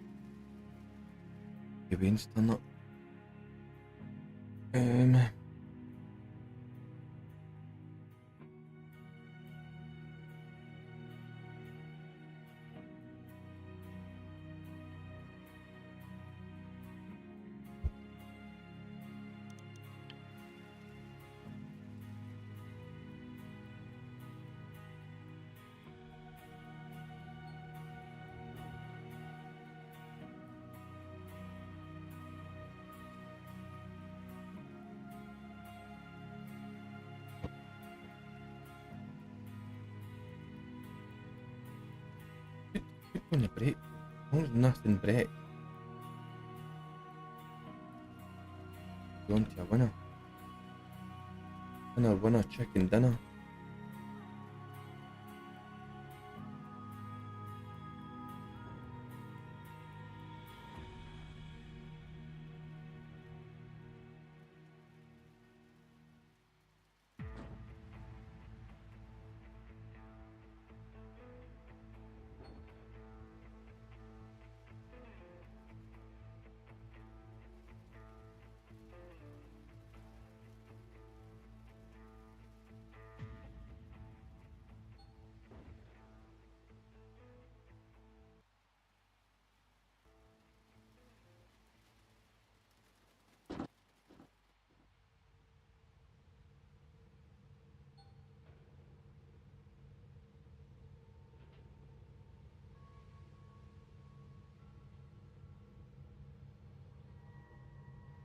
The wind's turn up. On the break. There's nothing break. Going to a winner. Winner chicken dinner.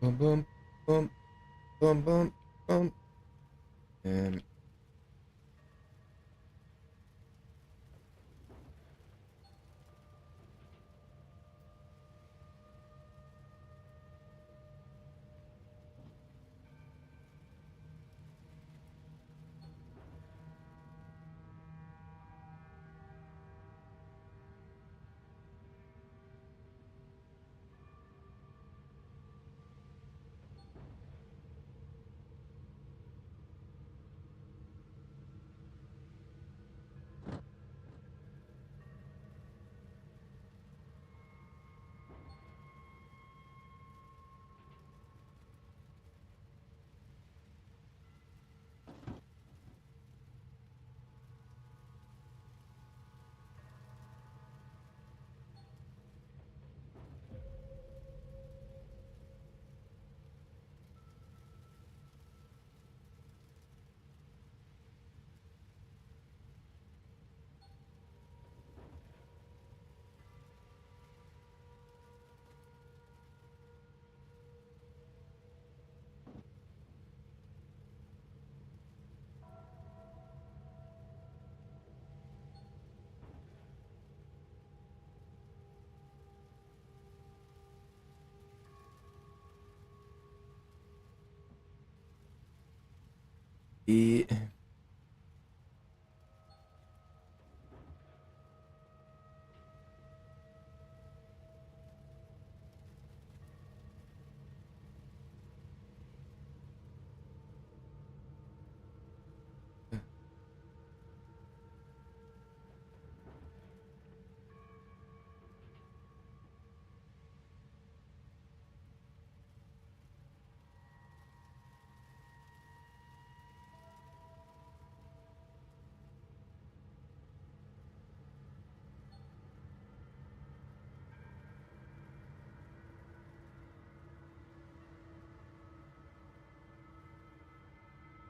Boom, boom, boom, boom, boom, boom. 8.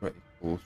Pretty close.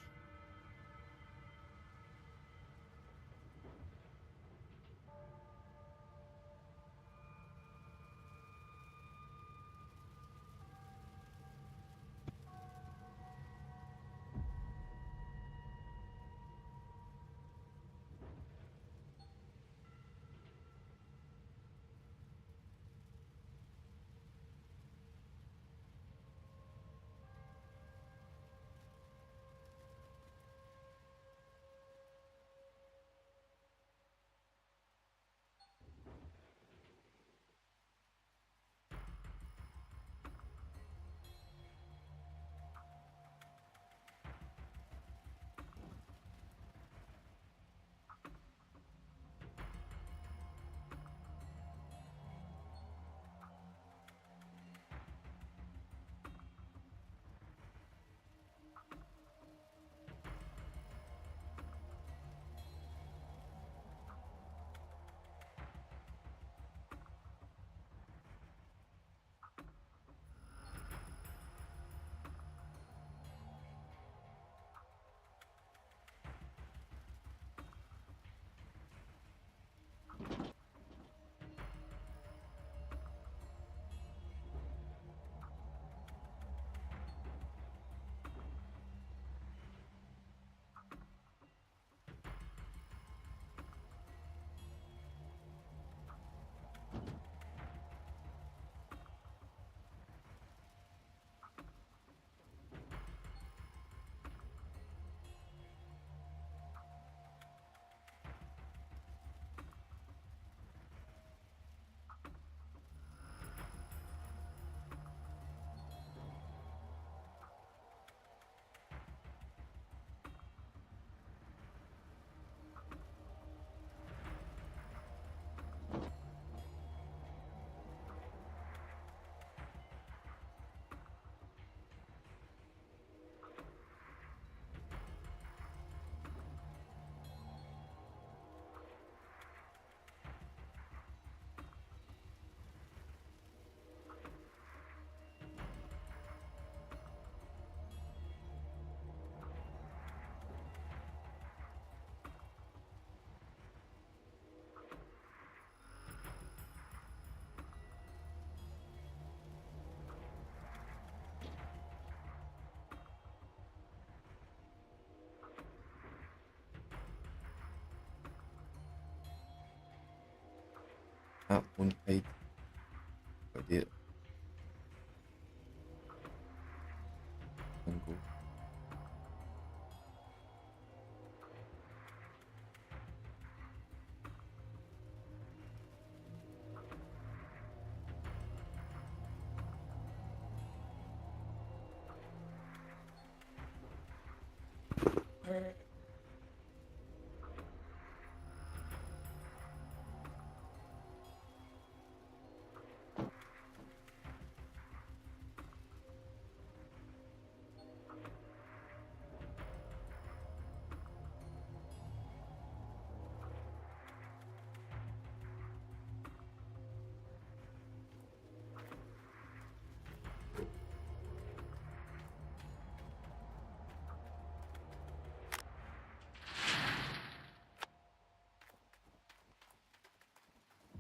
That one side. Right there. And go.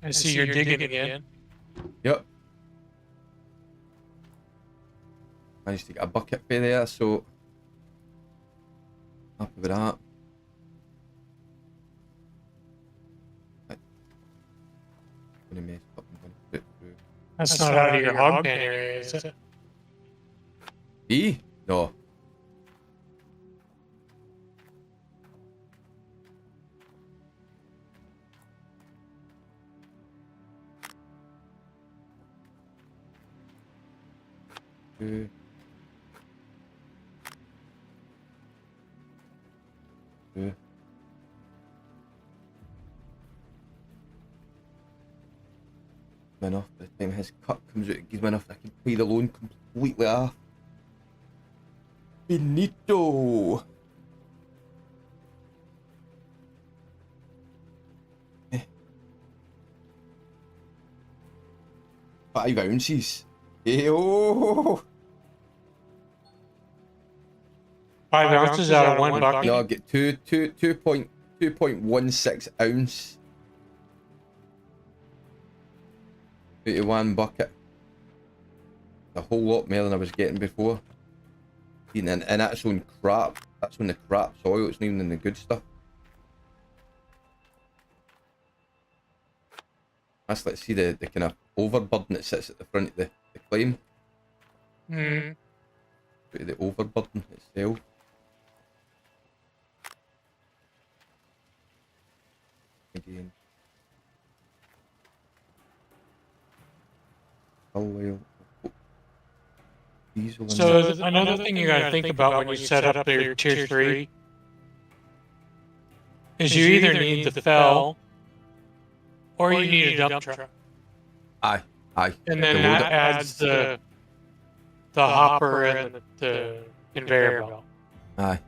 I see you're digging again. Yep. Managed to get a bucket for there, so happy with that. Right. Gonna mess up, I'm gonna put it through. That's not out of your hog pen area, is it? E? No. 2. 2. Enough by the time his cut comes out, it gives me enough that I can pay the loan completely off. Finito! 5 ounces. Hey-oh! 5 ounces out of one bucket. No, I get 2.16 ounce out of one bucket. A whole lot more than I was getting before. And that's on crap. That's on the crap soil. It's not even in the good stuff. Let's see the kind of overburden that sits at the front of the claim. Hmm. The overburden itself. Again. Oh well. Diesel. So another thing you got to think about when you set up your tier 3 is you either need the fell or you need a dump truck. Aye. And then The that loader. adds the hopper and the conveyor belt. Aye.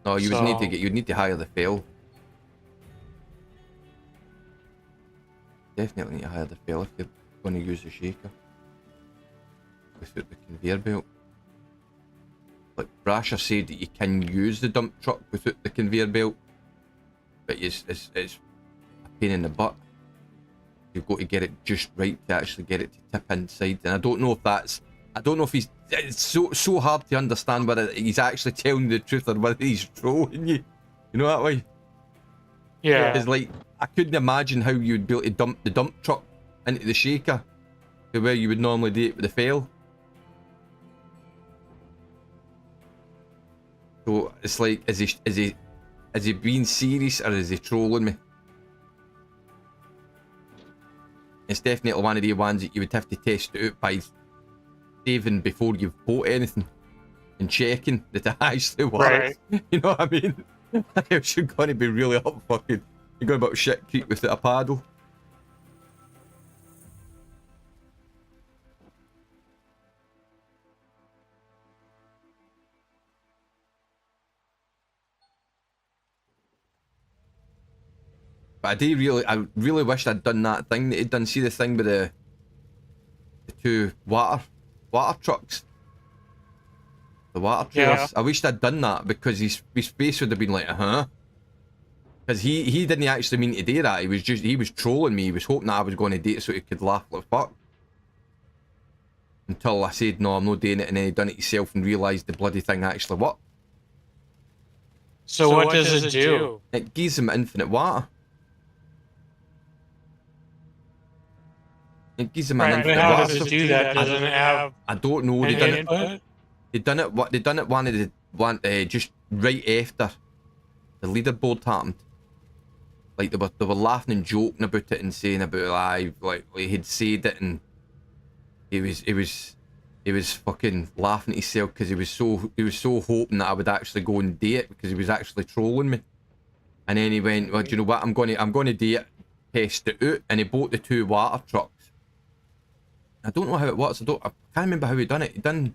No, you'd need to hire the fail. Definitely need to hire the fail if you're going to use the shaker. Without the conveyor belt. Like Brasher said that you can use the dump truck without the conveyor belt, but it's a pain in the butt. You've got to get it just right to actually get it to tip inside, and I don't know if he's. It's so hard to understand whether he's actually telling you the truth or whether he's trolling you. You know that way? Yeah. It's like I couldn't imagine how you'd be able to dump the dump truck into the shaker, the way you would normally do it with the fail. So it's like, is he being serious or is he trolling me? It's definitely one of the ones that you would have to test out by saving before you've bought anything and checking that it actually works. Right. You know what I mean? Else you're going to be really up fucking. You're going about shit creek without a paddle. But I really wished I'd done that thing that he'd done. See the thing with the 2 water trucks? The water trailers. Yeah. I wished I'd done that because his face would have been like, huh? Because he didn't actually mean to do that. He was trolling me. He was hoping that I was going to do it so he could laugh like fuck. Until I said, no, I'm not doing it, and then he done it himself and realised the bloody thing actually worked. So what does it do? It gives him infinite water. It gives him an Right, but infinite how water. does it do that? Doesn't it have I don't know. any input? They done it just right after the leaderboard happened. Like they were laughing and joking about it and saying about like he'd said it, and he was fucking laughing at himself because he was so hoping that I would actually go and do it because he was actually trolling me. And then he went, well, do you know what? I'm gonna do it, test it out, and he bought the 2 water trucks. I don't know how it works. I can't remember how he done it. Did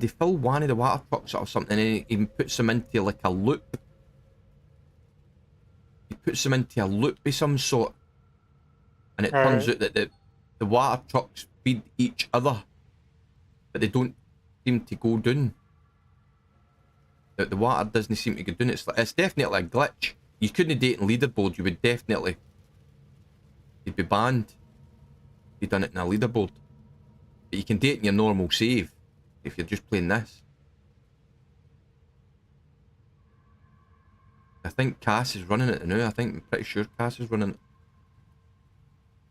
he fill one of the water trucks or something, and he puts them into like a loop? He puts them into a loop of some sort, and it turns out that the water trucks feed each other, but they don't seem to go down. The water doesn't seem to go down. It's definitely a glitch. You couldn't do it in leaderboard. You'd be banned if you done it in a leaderboard. But you can do it in your normal save if you're just playing this. I think Cass is running it now. I'm pretty sure Cass is running it.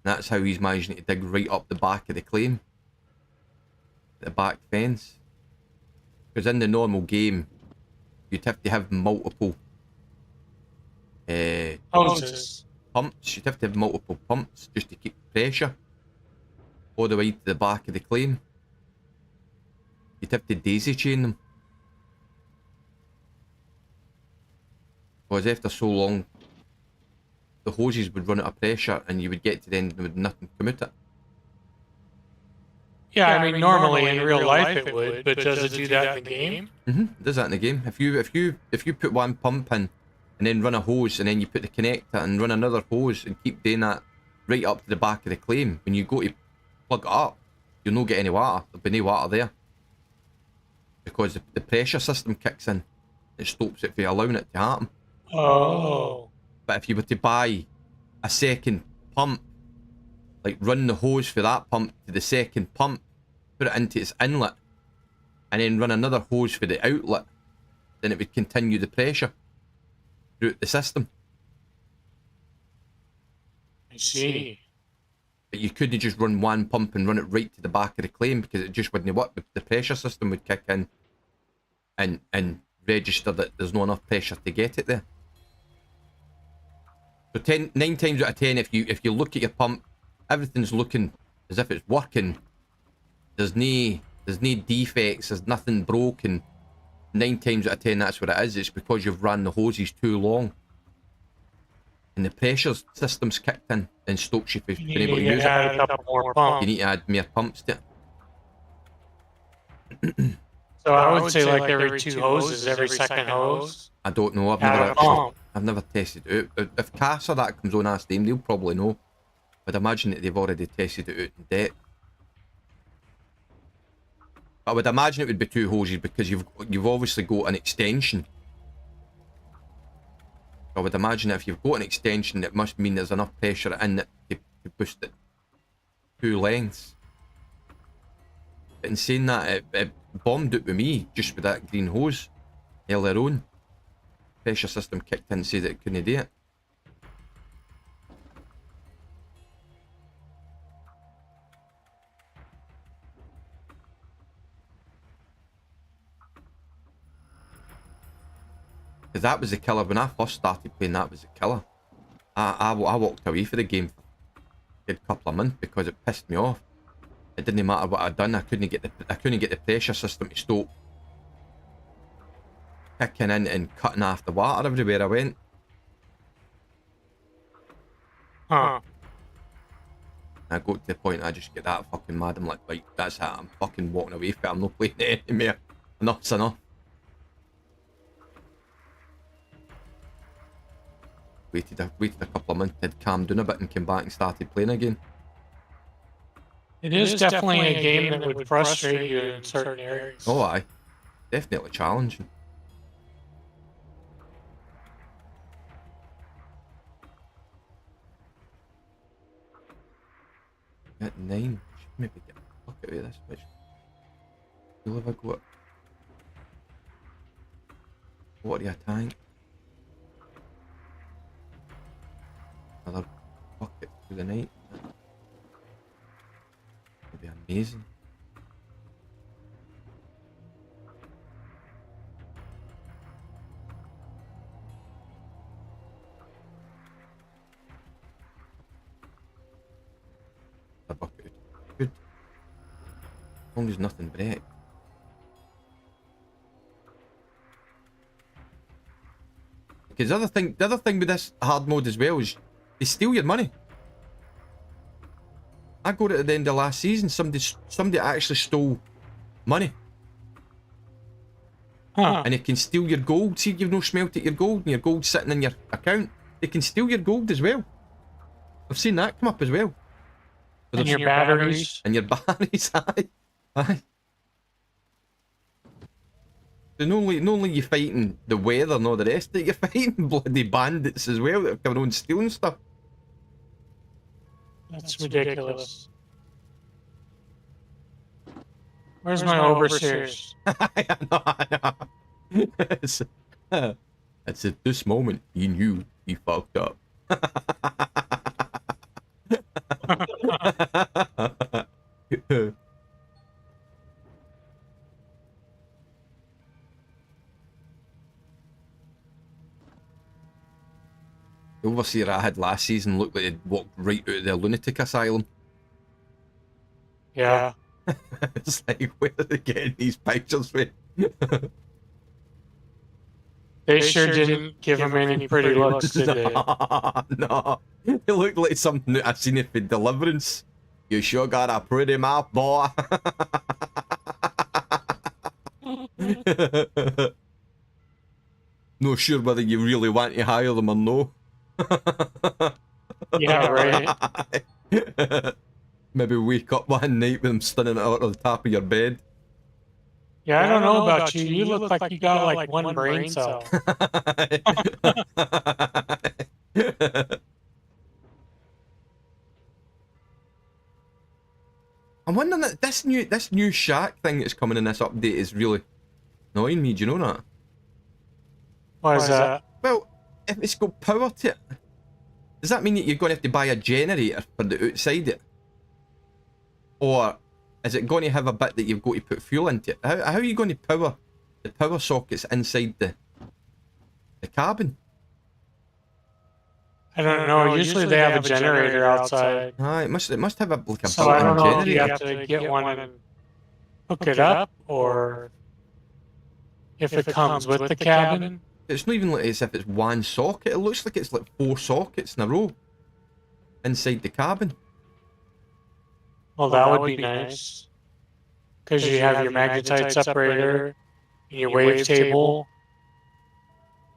That's how he's managing to dig right up the back of the claim. The back fence. Because in the normal game, you'd have to have multiple Hoses. pumps. You'd have to have multiple pumps just to keep pressure all the way to the back of the claim. You'd have to daisy chain them. Because after so long, the hoses would run out of pressure and you would get to the end with nothing come out it. Yeah, I mean, normally in real life it would, but does it do that in the game? It does that in the game. If you put one pump in and then run a hose and then you put the connector and run another hose and keep doing that right up to the back of the claim, when you go to plug it up, you'll not get any water. There'll be no water there. Because the pressure system kicks in. It stops it from allowing it to happen. Oh. But if you were to buy a second pump, like run the hose for that pump to the second pump, put it into its inlet, and then run another hose for the outlet, then it would continue the pressure throughout the system. I see. But you couldn't just run one pump and run it right to the back of the claim because it just wouldn't work. The pressure system would kick in and register that there's not enough pressure to get it there. So 9 times out of 10, if you look at your pump, everything's looking as if it's working. There's no defects, there's nothing broken. 9 times out of 10, that's what it is. It's because you've ran the hoses too long. And the pressure system's kicked in and stops you from being able to use it. Add a couple more pumps. You need to add more pumps to it. So I would say like every 2 hoses, every second hose. I don't know, Add a pump. I've never tested it out. If Cass or that comes on ask them, they'll probably know. I'd imagine that they've already tested it out in depth. But I would imagine it would be 2 hoses because you've obviously got an extension. I would imagine that if you've got an extension, it must mean there's enough pressure in it to boost it 2 lengths. But in saying that, it bombed it with me just with that green hose earlier on. Pressure system kicked in and said that it couldn't do it. Because that was the killer. When I first started playing, that was the killer. I walked away from the game for a good couple of months because it pissed me off. It didn't matter what I'd done. I couldn't get the pressure system to stop kicking in and cutting off the water everywhere I went. Huh. I got to the point I just get that fucking mad. I'm like, right, that's it. I'm fucking walking away from it. I'm not playing it anymore. Enough's enough. Waited a couple of months, had calmed down a bit and came back and started playing again. It is definitely a game that would frustrate you in certain areas. Oh aye. Definitely challenging. At 9. Should maybe get a fuck out of this bitch. You'll have a go at water tank. Another bucket through the night. That'd be amazing. A bucket. Good. As long as nothing breaks. Because the other thing with this hard mode as well is they steal your money. I got it at the end of last season. Somebody actually stole money. Huh. And they can steal your gold. See, you've no smelted your gold and your gold's sitting in your account. They can steal your gold as well. I've seen that come up as well. And your batteries. And your batteries, aye. Aye. So not only you fighting the weather and all the rest of it, you're fighting bloody bandits as well that are coming on stealing stuff. That's ridiculous. Where's my overseers? I know. It's at this moment he knew he fucked up. The overseer I had last season looked like he'd walked right out of the lunatic asylum. Yeah. It's like, where are they getting these pictures from? They sure didn't give him any pretty looks, did they? No. It looked like something that I've seen it for Deliverance. You sure got a pretty mouth, boy. Not sure whether you really want to hire them or no. Yeah, right. Maybe wake up one night with them stunning out of the top of your bed. Yeah, I don't know about you. You look like you got like one brain cell. I'm wondering that this new Shack thing that's coming in this update is really annoying me. Do you know that? Why is that? Well, if it's got power to it, does that mean that you're going to have to buy a generator for the outside it? Or is it going to have a bit that you've got to put fuel into it? How are you going to power the power sockets inside the cabin? I don't know. Usually they have a generator outside. It must have a like a So I don't built-in know if you generator. have to get one and hook it up, or if it comes with the cabin. It's not even like as if it's one socket. It looks like it's like 4 sockets in a row inside the cabin. Well, that would be nice. Because you have your magnetite separator, and your wave table,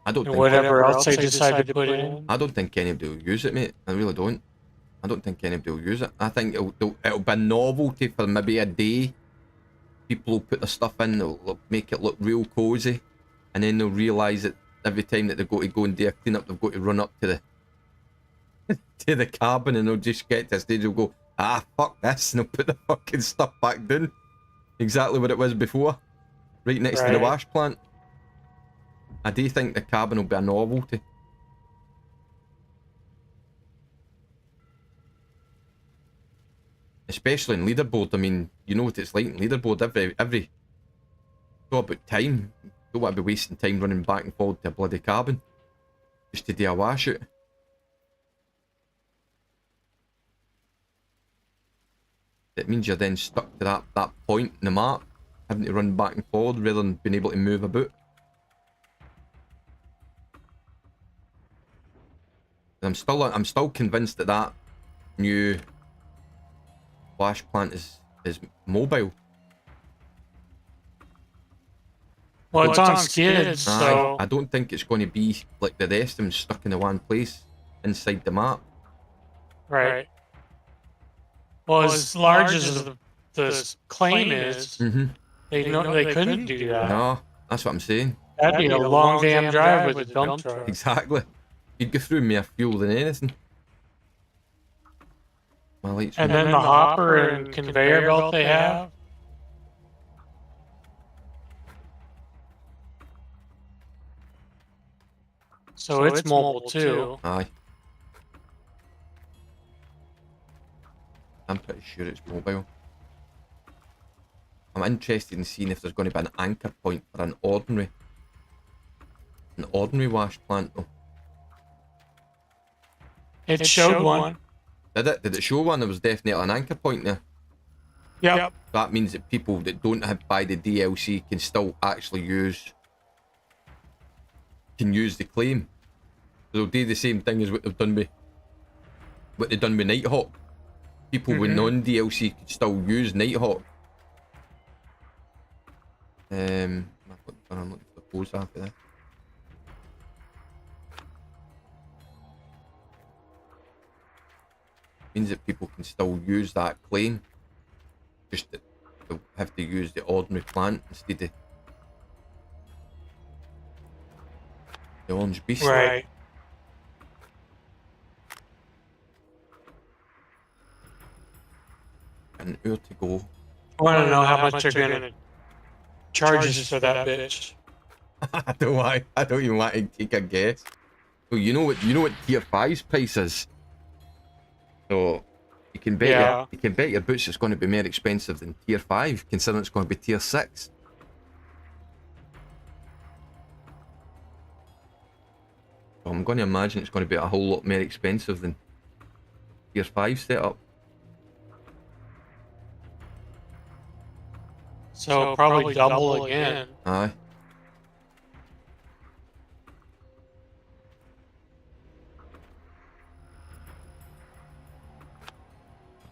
I don't and think whatever else they decide to put in. I don't think anybody will use it, mate. I really don't. I don't think anybody will use it. I think it'll be a novelty for maybe a day. People will put their stuff in, they'll make it look real cozy, and then they'll realise that every time that they go and do a clean up, they've got to run up to the to the cabin, and they'll just get to a stage, they'll go, fuck this, and they'll put the fucking stuff back down. Exactly what it was before. Right next to the wash plant. I do think the cabin will be a novelty. Especially in leaderboard. I mean, you know what it's like in leaderboard. Every go about time. Don't want to be wasting time running back and forward to a bloody cabin just to do a washout. It means you're then stuck to that point in the map, having to run back and forward rather than being able to move about. And I'm still convinced that new wash plant is mobile. Well, it's on skids, so I don't think it's going to be like the rest of them stuck in the one place inside the map. right. Well, as large as the claim is, they couldn't do that. No, that's what I'm saying. That'd be a long damn drive with a dump truck. Exactly. You'd go through more fuel than anything. My lights. And then the hopper and conveyor belt they have. So it's mobile too. Aye. I'm pretty sure it's mobile. I'm interested in seeing if there's going to be an anchor point for an ordinary wash plant though. It showed one. Did it? Did it show one? There was definitely an anchor point there. Yep. That means that people that don't buy the DLC can still actually use the claim. They'll do the same thing as what they've done with Nighthawk. People with non-DLC can still use Nighthawk. I'm looking for the pose after that. Means that people can still use that claim. Just that they'll have to use the ordinary plant instead of the orange beast. Right. An hour to go. I want to know how much they're gonna charge us for that bitch. I don't even want to take a guess. So you know what tier 5's price is. So you can bet your boots it's going to be more expensive than tier 5, considering it's going to be tier 6. So I'm going to imagine it's going to be a whole lot more expensive than tier 5 setup. So probably double again. Aye.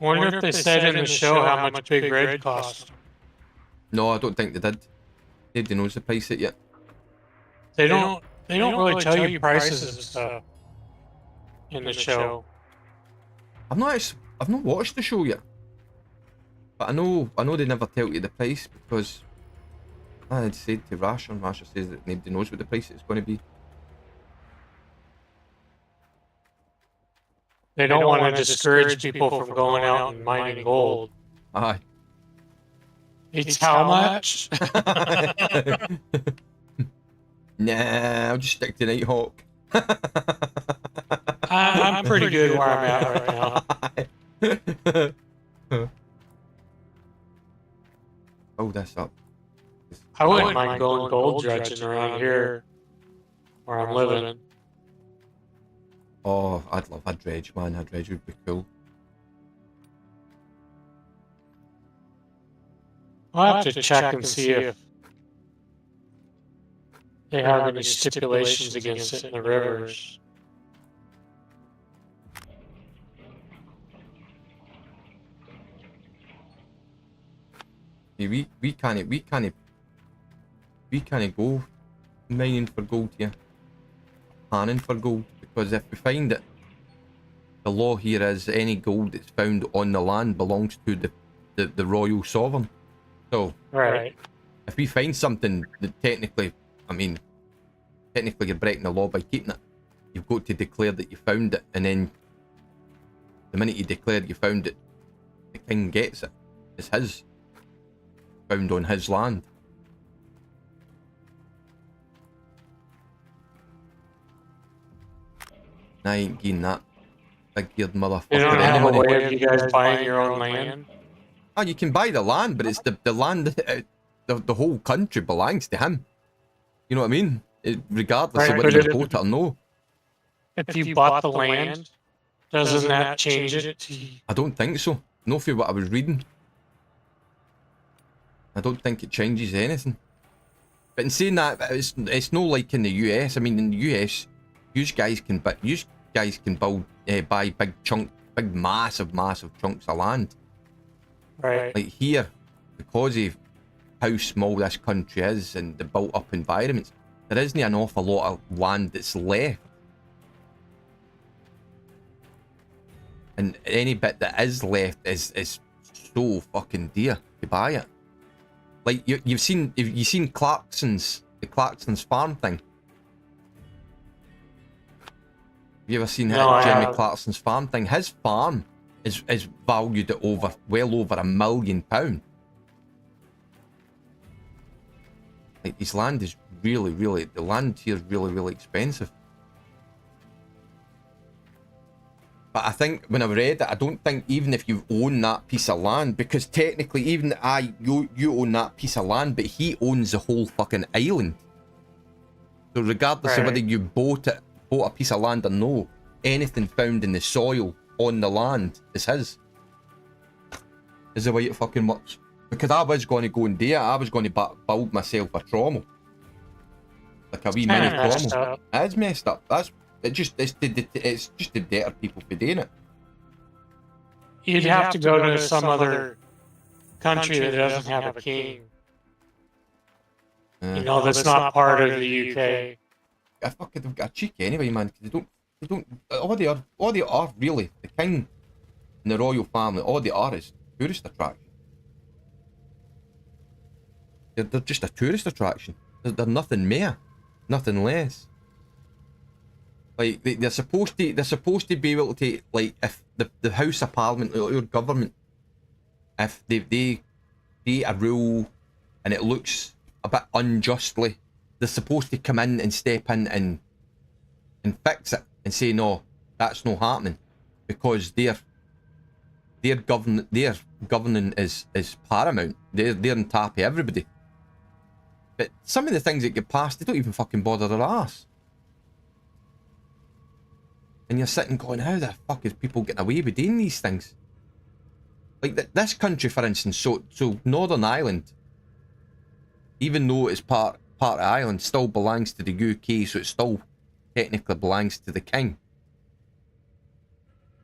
Wonder if they said in the show how much Big Red cost. No, I don't think they did. Nobody knows the price it yet. They don't really tell you prices and stuff in the show. I've not watched the show yet. But I know they never tell you the price because I had said to Rasher, and Rasher says that nobody knows what the price is going to be. They don't want to discourage people from going out and mining gold. Aye. It's how much? Nah, I'll just stick to Nighthawk. I'm pretty good where I'm at right now. Hold this up. I wouldn't mind going gold dredging around here where I'm living. Oh, I'd love a dredge, man. A dredge would be cool. I'll have to check and see if they have any stipulations against it in the rivers. Yeah, we can't go mining for gold here. Panning for gold, because if we find that the law here is any gold that's found on the land belongs to the royal sovereign. So Right. if we find something that technically you're breaking the law by keeping it, you've got to declare that you found it, and then the minute you declare you found it, the king gets it. It's his. Found on his land. I ain't getting that big-geared motherfucker. You don't have a anymore. way of you guys buying your own land? Oh, you can buy the land, but it's the land, the whole country belongs to him. You know what I mean? Regardless of Right, whether but you bought it or no. If you bought the land, doesn't that change it to... I don't think so. No, for what I was reading. I don't think it changes anything. But in saying that, it's no like in the US. I mean, in the US, you guys can buy big massive chunks of land. Right. Like here, because of how small this country is and the built-up environments, there isn't an awful lot of land that's left. And any bit that is left is so fucking dear to buy it. Like you've seen Clarkson's farm thing. Have you ever seen Jeremy Clarkson's farm thing? His farm is valued at well over £1 million. Like his land is the land here is really expensive. But I think when I read it, I don't think even if you own that piece of land, because technically even you own that piece of land, but he owns the whole fucking island. So regardless of whether you bought a piece of land or no, anything found in the soil on the land is his. Is the way it fucking works. Because I was going to go and do it. I was going to build myself a trommel. Like a wee mini trommel. It's messed up. It's just to deter people for doing it. You'd have to go to some other country that doesn't have a king. You know, that's not part of the UK. I fucking they've got a cheek anyway, man. Because they don't. All they are really the king and the royal family. All they are is tourist attraction. They're just a tourist attraction. They're nothing more, nothing less. Like they're supposed to be able to, like, if the House of Parliament or your government, if they create a rule and it looks a bit unjustly, they're supposed to come in and step in and fix it and say no, that's not happening, because their governing is paramount. They're on top of everybody. But some of the things that get passed, they don't even fucking bother their ass. And you're sitting going, how the fuck is people getting away with doing these things? Like this country, for instance, so Northern Ireland, even though it's part of Ireland, still belongs to the UK, so it still technically belongs to the king.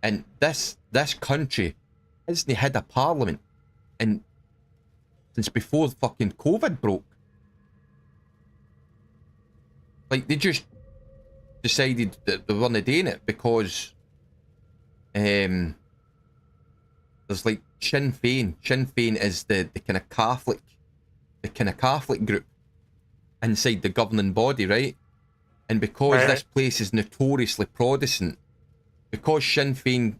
And this country hasn't had a parliament and since before fucking COVID broke. Like, they just decided that they weren't doing it because there's like Sinn Féin. Sinn Féin is the kind of Catholic group inside the governing body, right? And because this place is notoriously Protestant, because Sinn Féin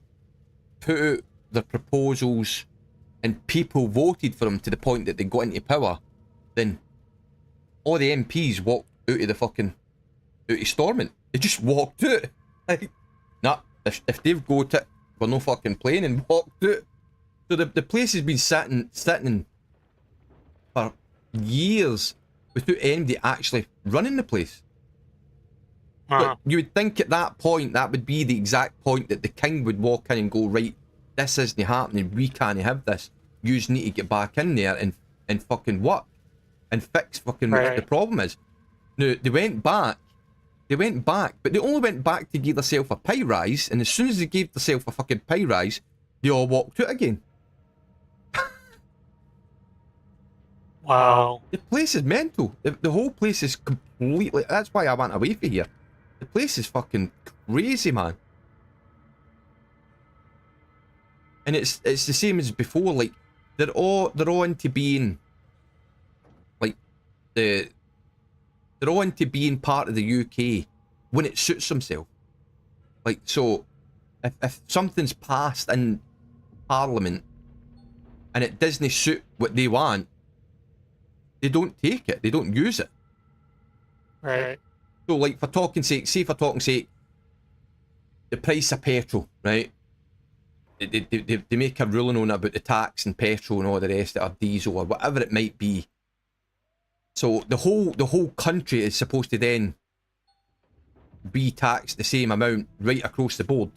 put out their proposals and people voted for them to the point that they got into power, then all the MPs walked out of Stormont. They just walked out. Like, nah, if they've got it, we're no fucking playing, and walked out. So the place has been sitting for years without anybody actually running the place. But you would think at that point, that would be the exact point that the king would walk in and go, right, this isn't happening, we can't have this. Yous need to get back in there and fucking work and fix fucking what the problem is. Now, they went back, but they only went back to give themselves a pay rise, and as soon as they gave themselves a fucking pay rise, they all walked out again. Wow. The place is mental. The whole place is completely... That's why I went away from here. The place is fucking crazy, man. And it's the same as before. Like, they're all into being like they're all into being part of the UK when it suits themselves. Like, so if something's passed in Parliament and it doesn't suit what they want, they don't take it. They don't use it. Right. So, like, for talking sake, the price of petrol, right? They make a ruling on it about the tax and petrol and all the rest, or diesel or whatever it might be. So the whole country is supposed to then be taxed the same amount right across the board.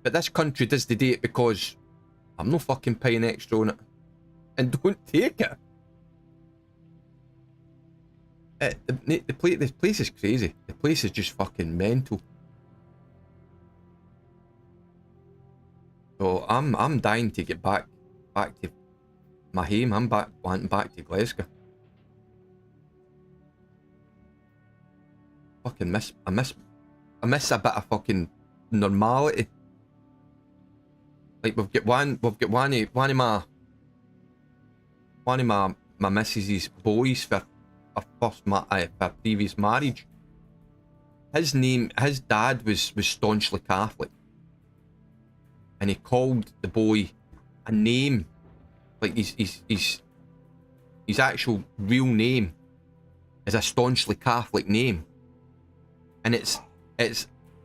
But this country does the date because I'm no fucking paying extra on it, and don't take it. This place is crazy. The place is just fucking mental. So I'm dying to get back to my home. I'm wanting back to Glasgow. Fucking I miss a bit of fucking normality. Like, we've got one of my missus's boys for previous marriage. His dad was staunchly Catholic, and he called the boy a name, like his actual real name is a staunchly Catholic name, and it's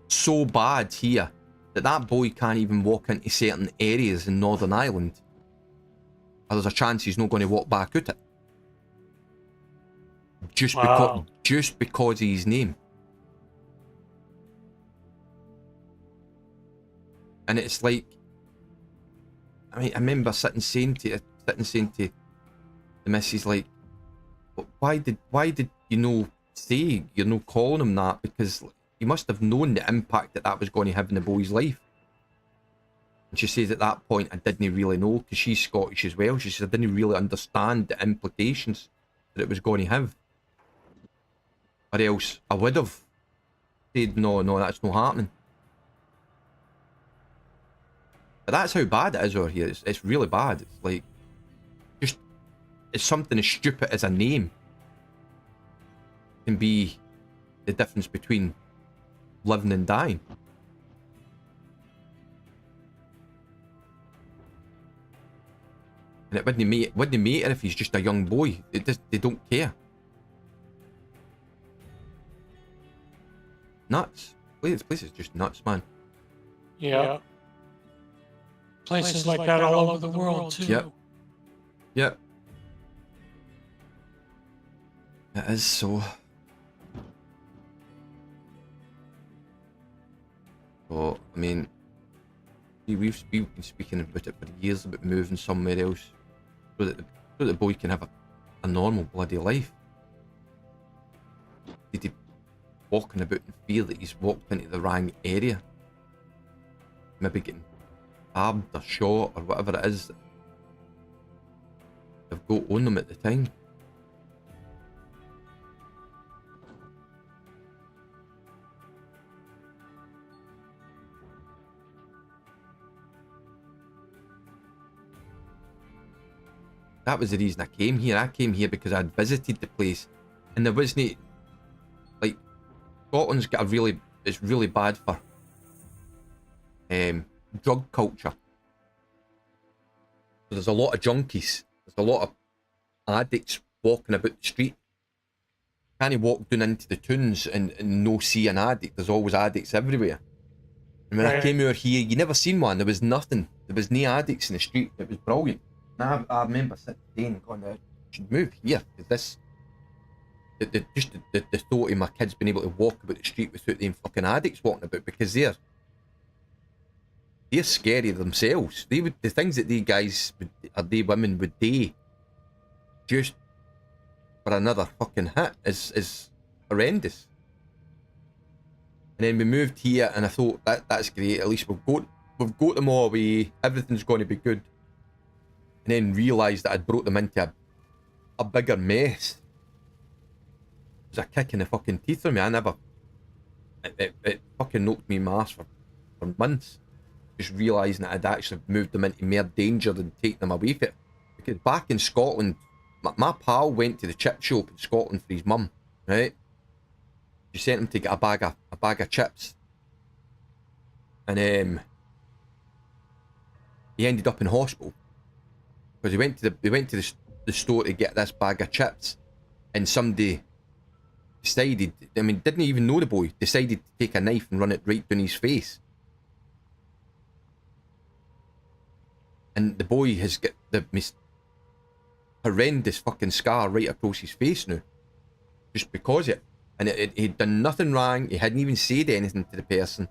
so bad here that boy can't even walk into certain areas in Northern Ireland, or there's a chance he's not going to walk back out it. Just because of his name. And it's like, I mean, I remember sitting saying to the missus, like, why did you say you're calling him that? Because you must have known the impact that was going to have in the boy's life. And she says at that point, I didn't really know, because she's Scottish as well. She says, I didn't really understand the implications that it was going to have. Or else I would have said, no, that's not happening. But that's how bad it is over here. It's really bad. It's like, just, it's something as stupid as a name can be the difference between living and dying. And it wouldn't matter if he's just a young boy. They don't care. Nuts. This place is just nuts, man. Yeah. Places like that all over the world too. Yep. It is so. So, I mean, we've been speaking about it for years, about moving somewhere else, so that the boy can have a normal bloody life? Did he walking about in fear that he's walked into the wrong area? Maybe getting stabbed or shot or whatever it is that they've got on them at the time. That was the reason I came here. I came here because I'd visited the place, and there wasn't, like, Scotland's got a really, it's really bad for drug culture. So there's a lot of junkies. There's a lot of addicts walking about the street. Can't you walk down into the tunes and no see an addict? There's always addicts everywhere. And when I came over here, you never seen one. There was nothing. There was no addicts in the street. It was brilliant. And I remember sitting there and going, I should move here, because this, the thought of my kids being able to walk about the street without them fucking addicts walking about, because they're scary themselves. The things that these guys or they women would do just for another fucking hit is horrendous. And then we moved here, and I thought that's great. At least we've got them all away. Everything's going to be good. And then realised that I'd brought them into a bigger mess. It was a kick in the fucking teeth for me. It fucking knocked me in my arse for months. Just realising that I'd actually moved them into more danger than taking them away from it. Because back in Scotland, my pal went to the chip shop in Scotland for his mum, right? She sent him to get a bag of chips. And he ended up in hospital. Because he went to the store to get this bag of chips, and somebody decided, I mean, didn't even know the boy, decided to take a knife and run it right down his face. And the boy has got the most horrendous fucking scar right across his face now, just because of it. And he'd done nothing wrong. He hadn't even said anything to the person.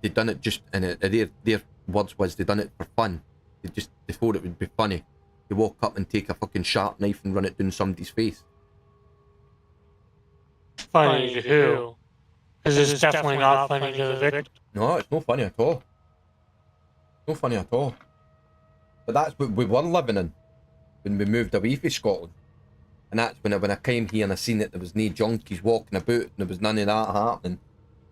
They'd done it just, and their words was they done it for fun. They thought it would be funny to walk up and take a fucking sharp knife and run it down somebody's face. Funny to who? Because it's definitely not funny to the victim. No, it's not funny at all. No funny at all. But that's what we were living in when we moved away from Scotland. And that's when I came here and I seen that there was no junkies walking about and there was none of that happening.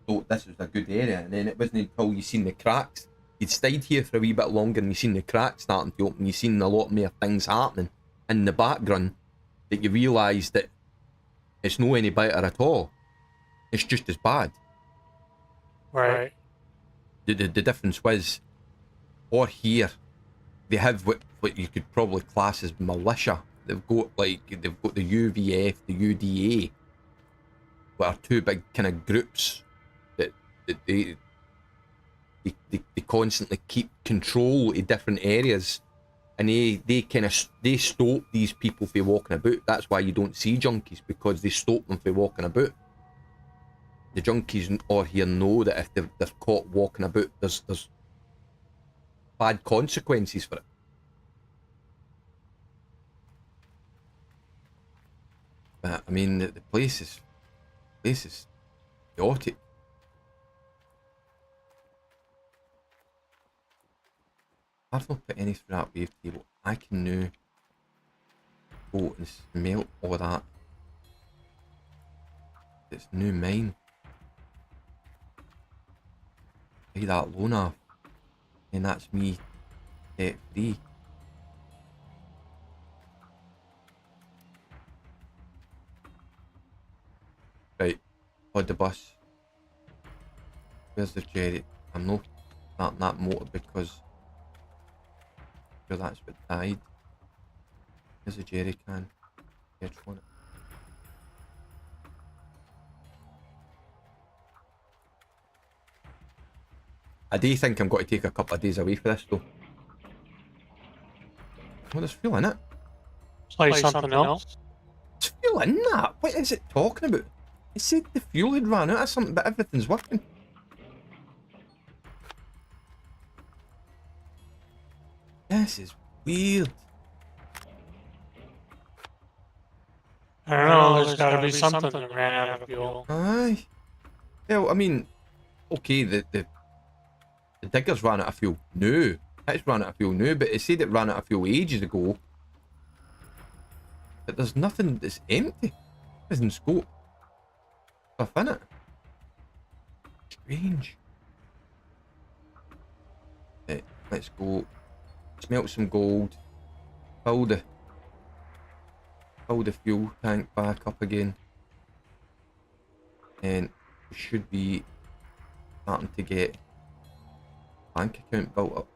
Thought this was a good area. And then it wasn't until you seen the cracks. You'd stayed here for a wee bit longer and you seen the cracks starting to open. You seen a lot more things happening in the background that you realised that it's no any better at all. It's just as bad. Right. The difference was, or here, they have what you could probably class as militia. They've got the UVF, the UDA, what are two big kind of groups that they constantly keep control of different areas, and they stop these people from walking about. That's why you don't see junkies, because they stop them from walking about. The junkies or here know that if they're caught walking about, there's bad consequences for it. But I mean, the place is chaotic. I've not put any through that wave table. I can now go and smelt all that. It's new mine. Pay that loan off. And that's me debt free. Right, on the bus. Where's the jerry? I'm not starting that motor because that's what died. There's a jerry can. Petrol on it. I do think I'm going to take a couple of days away for this though. Oh, there's fuel in it. Play something else. There's fuel in that? What is it talking about? It said the fuel had run out of something, but everything's working. This is weird. I don't know. There's got to be something that ran out of fuel. Aye. Well, I mean, okay, the diggers ran out of fuel. No, it's ran out of fuel now, but it said it ran out of fuel ages ago. But there's nothing that's empty. There's no scope stuff in it. Strange. Right, let's go. Smelt some gold. Fill the fuel tank back up again. And we should be starting to get bank account built up.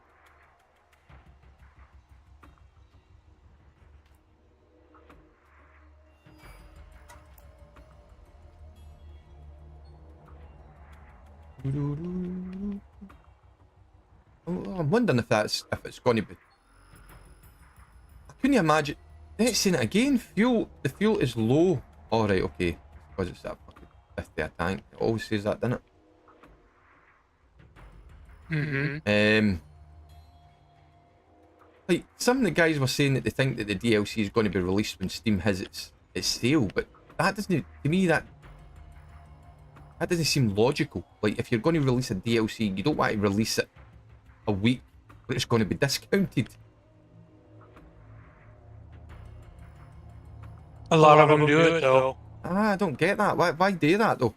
Oh, I'm wondering if it's going to be. I couldn't imagine. Let's say it again. The fuel is low. All right, okay, because it's that fucking 50 a tank. It always says that, doesn't it? Mm-hmm. Like some of the guys were saying that they think that the DLC is going to be released when Steam has its sale, but that doesn't. To me, that doesn't seem logical. Like if you're going to release a DLC, you don't want to release it a week where it's going to be discounted. A lot of them do it though. I don't get that. Why do that though?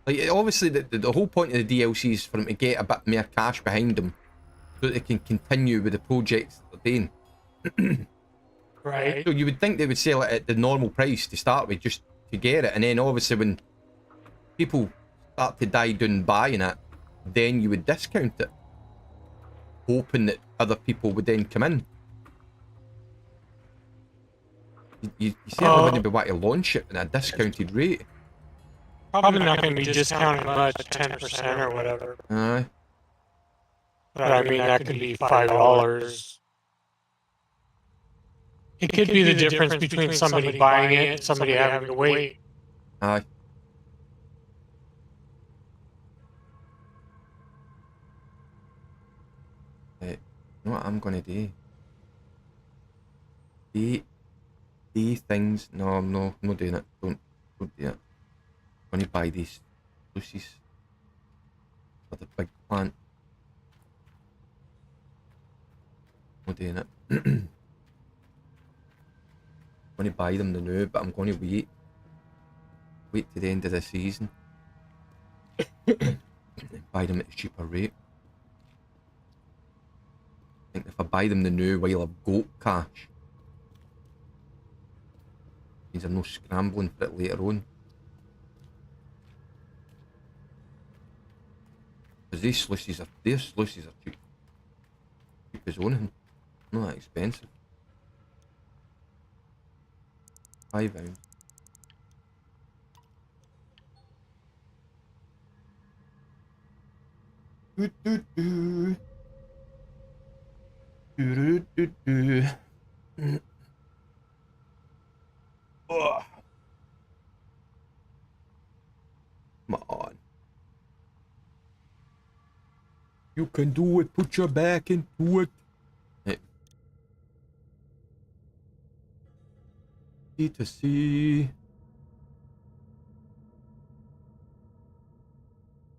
Like obviously the whole point of the DLC is for them to get a bit more cash behind them, so that they can continue with the projects that they're doing. Right. So you would think they would sell it at the normal price to start with, just to get it, and then obviously when people start to die down buying it, then you would discount it, hoping that other people would then come in. You certainly wouldn't be wanting to launch it at a discounted rate. Probably not going to be discounted much, 10% or whatever. Aye. But I mean, that could be $5. It could be the difference between somebody buying it and somebody having to wait. Aye. You know what I'm gonna do? These things. No, I'm not doing it. Don't do it. I'm gonna buy these lucies for the big plant. I'm doing it. I'm gonna buy them now, but I'm gonna wait to the end of the season. Buy them at a cheaper rate. I think if I buy them the new while I've got cash, means I'm no scrambling for it later on. Because these sluices are cheap. Cheap as owning. Not that expensive. £5. Do. Oh. Come on. You can do it. Put your back into it. Hey. C to C.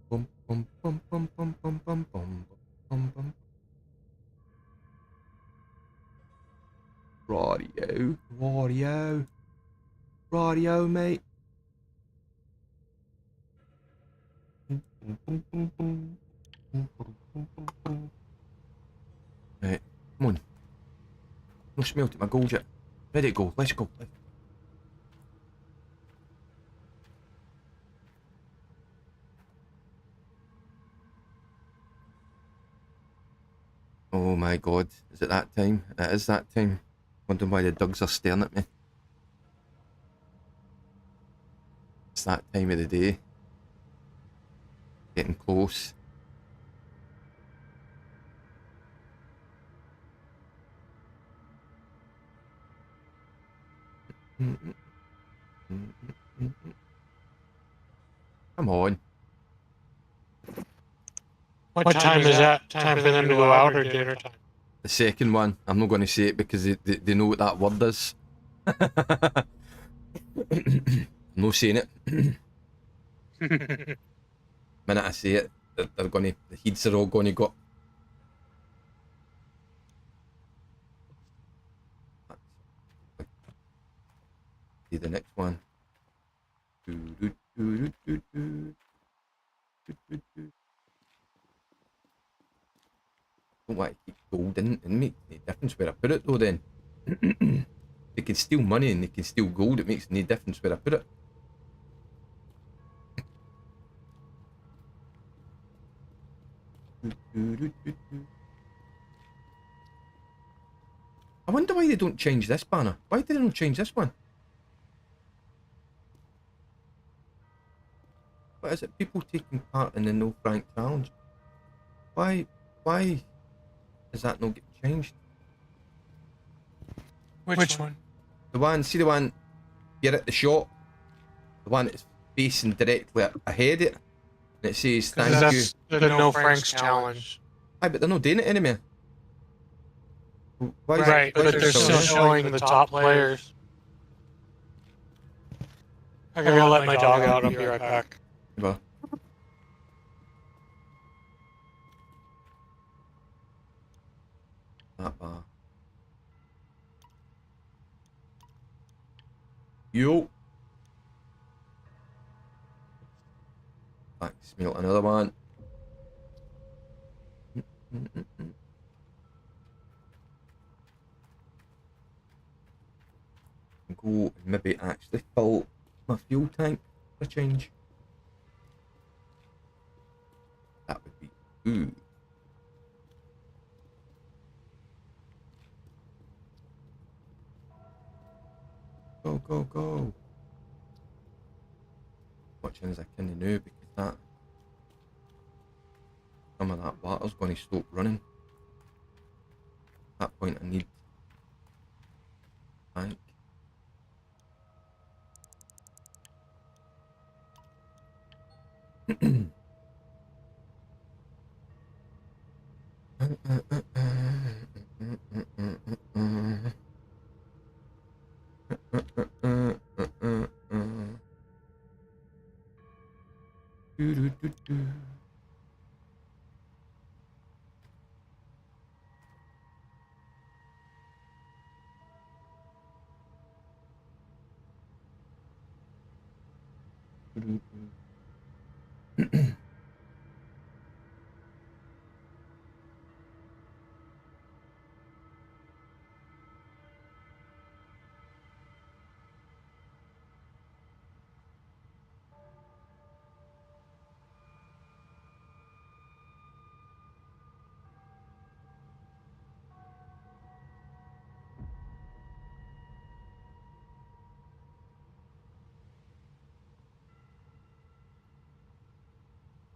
Bum bum bum bum bum bum bum bum bum bum. Radio, mate. Right, come on. No smelt at my gold yet. Ready to go. Let's go. Oh my god, is it that time? It is that time. Wondering why the dogs are staring at me. It's that time of the day. Getting close. Come on. What time is that? Time for them to go out or dinner time? The second one, I'm not going to say it because they know what that word is. No saying it. Minute I say it, they're gonna, the heads are all gonna go. See the next one. Don't want to keep gold in and make no difference where I put it though then. They can steal money and they can steal gold, it makes no difference where I put it. I wonder why they don't change this banner. Why did they not change this one? What is it? People taking part in the No Frank Challenge. Why is that not getting changed? Which one? The one, see the one you're at the shop? The one that's facing directly ahead of it. And it says, thank you. That's the No Franks challenge. Aye, but they're not doing it anymore. Why is Right, why but is they're it still showing the top players. I gotta let my dog out. I'll be right back. Well. That bar. Yo. Back smelt another one. Go and maybe actually fill my fuel tank for a change. That would be good. Go, go, go. Watching as I can now because that some of that water's going to stop running. At that point I need tank.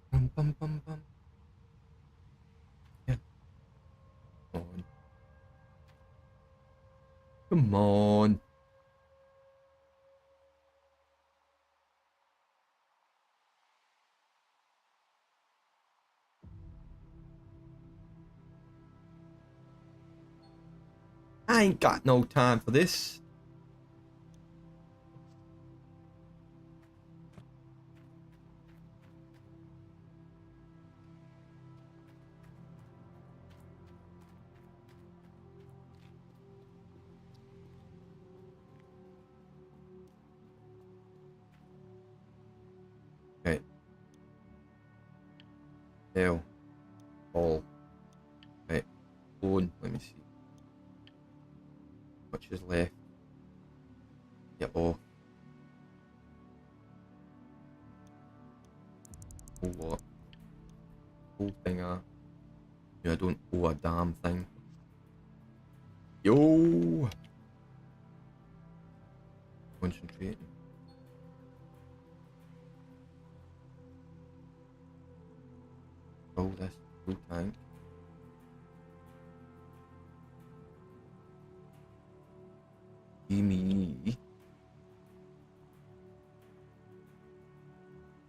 Bum, bum, bum, bum. Yeah. Come on. Come on. I ain't got no time for this. Okay. Hell. All. Right. Phone. Let me see. Much is left. Yeah, oh. Oh what? Whole thing yeah, I don't owe a damn thing. Yo! Concentrating. Oh, this full tank. Gimme.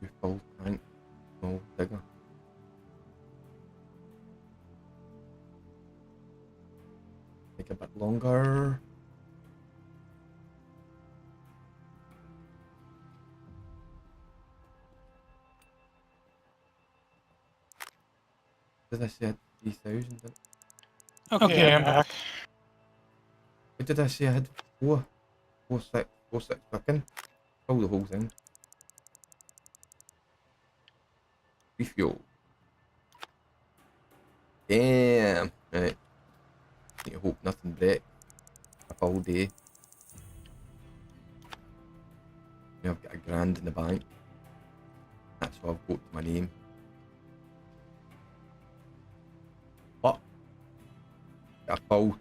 Your full tank. No, digger. Take a bit longer. Did I say I had 3,000? Didn't Okay, I'm back. What did I say I had? 4? 4, 6, 4, 6. I can fill the whole thing. Refuel. Damn. Right. Need to hope nothing breaks. Up all day. Now I've got £1,000 in the bank. That's all I've got to my name. But got a full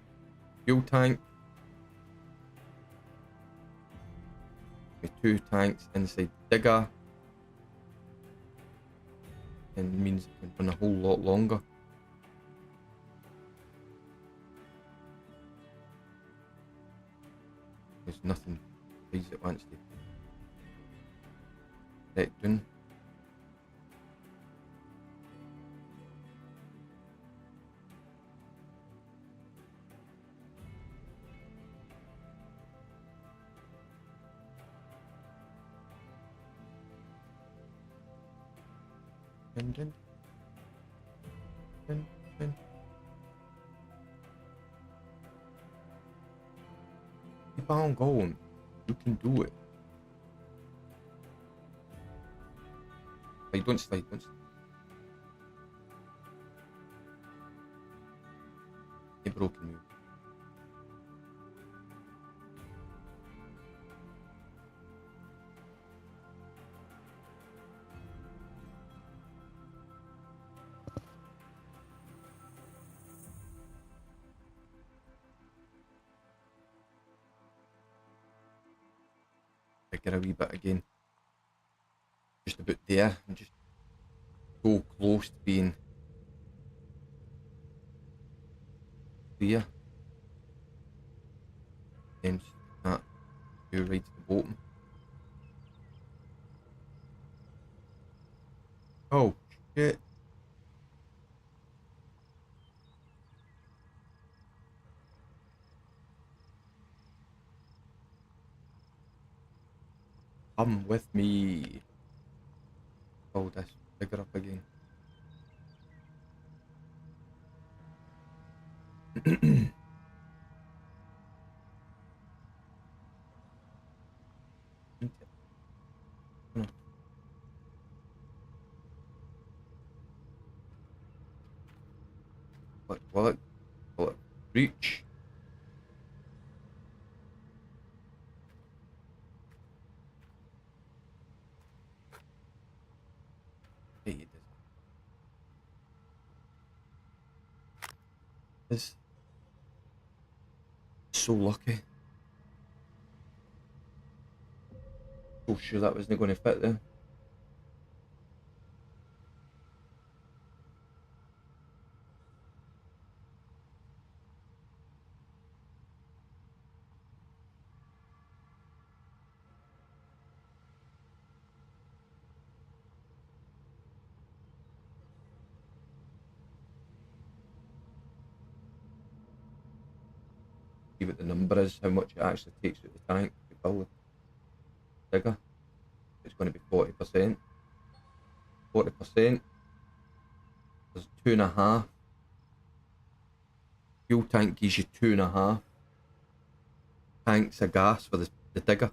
fuel tank. With 2 tanks inside the digger. And it means it can run a whole lot longer. There's nothing besides it wants to get done. Dun, dun, dun, dun. Keep on going. You can do it. Slide, don't slide, don't slide. A broken move. Get a wee bit again. Just about there. I'm just so close to being clear. Then just that go right to the bottom. Oh shit. Come with me. Oh, this figure up again. What? What? What? Reach. Hey, it is. This. So lucky. So sure that wasn't going to fit there. See what the number is, how much it actually takes out the tank to fill the digger. It's going to be 40%. 40%. There's 2.5. Fuel tank gives you 2.5 tanks of gas for the digger.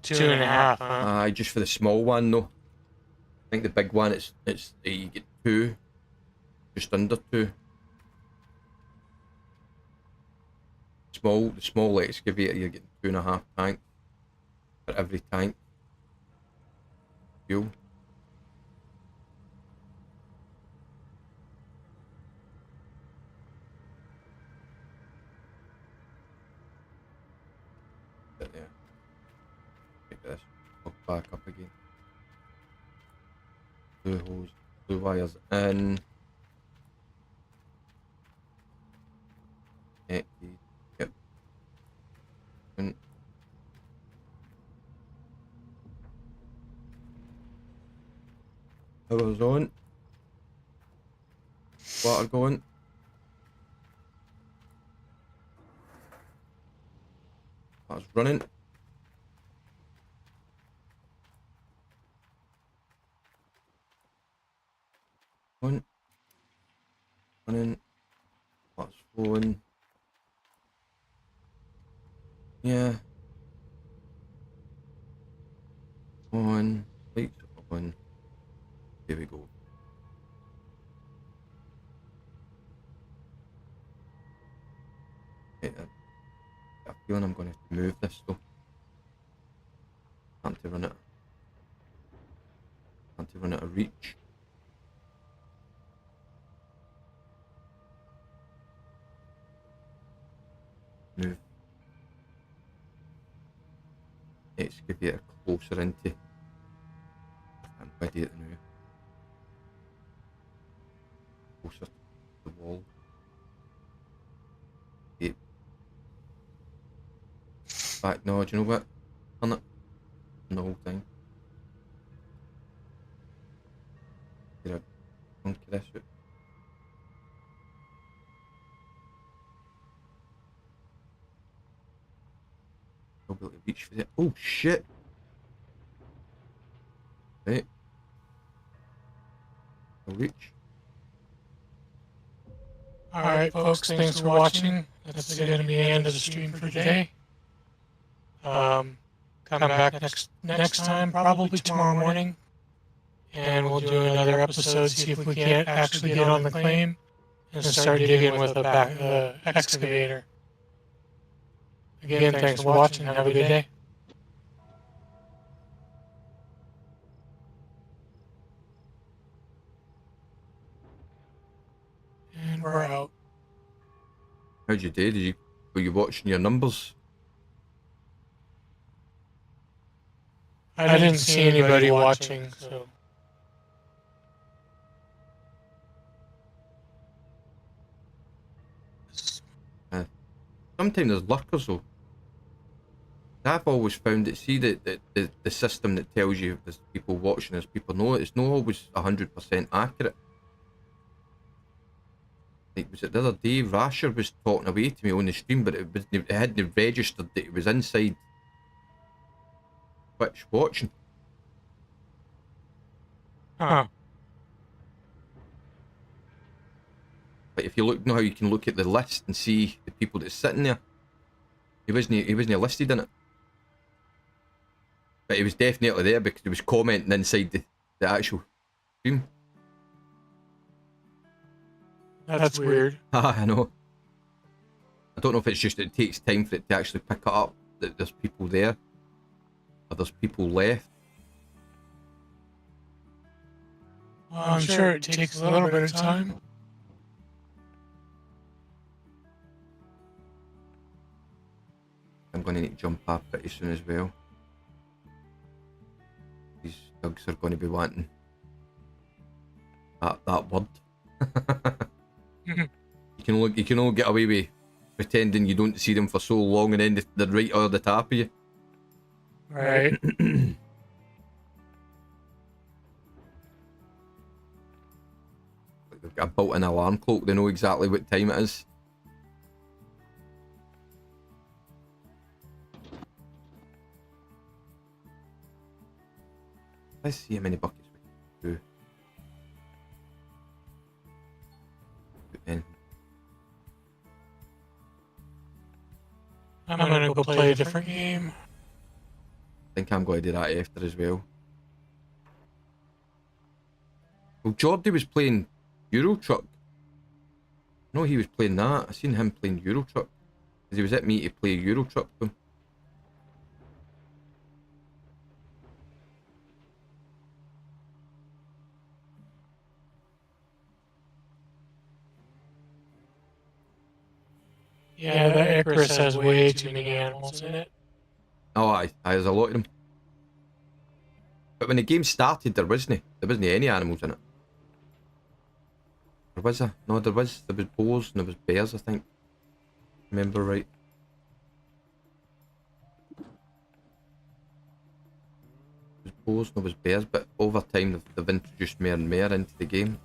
Two and a half, huh? Aye, just for the small one though. I think the big one it's you get 2, just under 2. The small excavator you're getting 2.5 tanks for every tank. Fuel. But there. Take this. Hook back up again. Blue hose, blue wires in. Empty. Yep. And power's on. Water going. That's running. phone. Yeah. On. Lights on. There we go. Right, I got a feeling I'm going to have to move this though. Can't to run it. Can't to run it a reach. Move. Excavator closer into. I'm ready at the now. Closer to the wall. Okay. Back, no, do you know what? Turn it. The whole thing. Get a chunk of this out. I'll be able to reach for it. Oh shit! Right. I'll reach. Alright, folks, thanks for watching. That's going to be the end of the stream for today. Come back next time, probably tomorrow morning, and we'll do another episode, see if we can't actually get on the claim and start digging with the excavator. Again, thanks for watching. Have a good day. And we're out. How'd you do? Were you watching your numbers? I didn't see anybody watching, so. Sometimes there's lurkers though. I've always found it, see the system that tells you there's people watching, there's people know it's not always 100% accurate. Like, was it the other day, Rasher was talking away to me on the stream, but it hadn't registered that it was inside Twitch watching. Huh. But if you look, know how you can look at the list and see the people that's sitting there. He wasn't listed in it. But he was definitely there because he was commenting inside the actual stream. That's weird. I know. I don't know if it's just that it takes time for it to actually pick it up that there's people there. Or there's people left. Well, I'm sure it takes a little bit of time. I'm going to need to jump up pretty soon as well. These dogs are going to be wanting that word. You can only get away with pretending you don't see them for so long, and then they're right over the top of you. Right. They've got a built-in alarm clock. They know exactly what time it is. Let's see how many buckets we can do. Put in. I'm gonna go play a different game. I think I'm going to do that after as well. Well, Jordy was playing Euro Truck. No, he was playing that. I seen him playing Euro Truck. Because he was at me to play Euro Truck with him. Yeah, the Icarus has way too many animals in it. Oh, aye, there's a lot of them. But when the game started, there wasn't any animals in it. There was no, there was boars and there was bears, I think. Remember right. There was boars and there was bears, but over time they've introduced more and more into the game.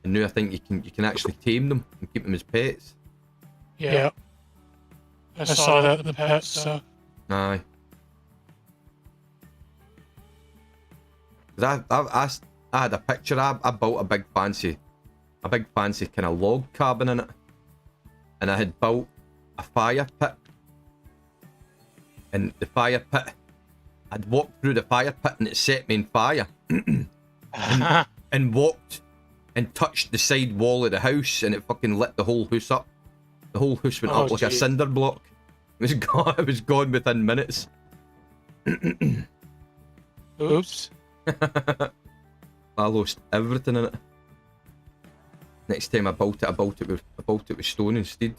And now I think you can actually tame them and keep them as pets. Yeah. I saw that in the pet stuff. Aye. Cause I had a picture. I built a big fancy kind of log cabin in it, and I had built a fire pit. And the fire pit, I'd walked through the fire pit and it set me on fire. and walked and touched the side wall of the house and it fucking lit the whole house up. The whole house went up like a cinder block. It was gone. It was gone within minutes. Oops. I lost everything in it. Next time I built it with stone instead.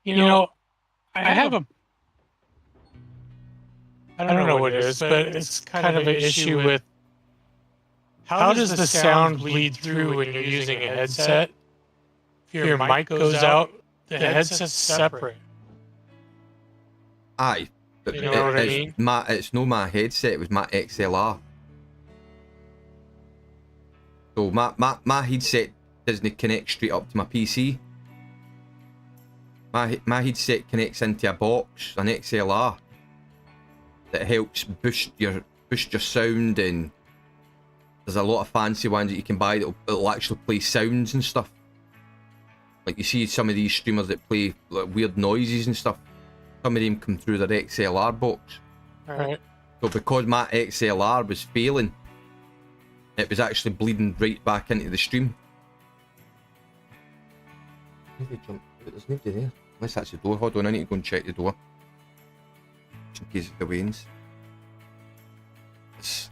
You know, I have a. I don't know what it is, but it's kind of an issue with how does the sound bleed through when you're using a headset? If your mic goes out, the headset's separate. Aye. But You know what I mean? It's no my headset, it was my XLR. So my headset doesn't connect straight up to my PC. My headset connects into a box, an XLR, that helps boost your sound, and there's a lot of fancy ones that you can buy that'll actually play sounds and stuff. Like you see some of these streamers that play like weird noises and stuff. Some of them come through their XLR box. Alright. So because my XLR was failing, it was actually bleeding right back into the stream. Maybe jump. There's nobody there. Unless that's the door. Hold on, I need to go and check the door. Just in case it wanes. It's...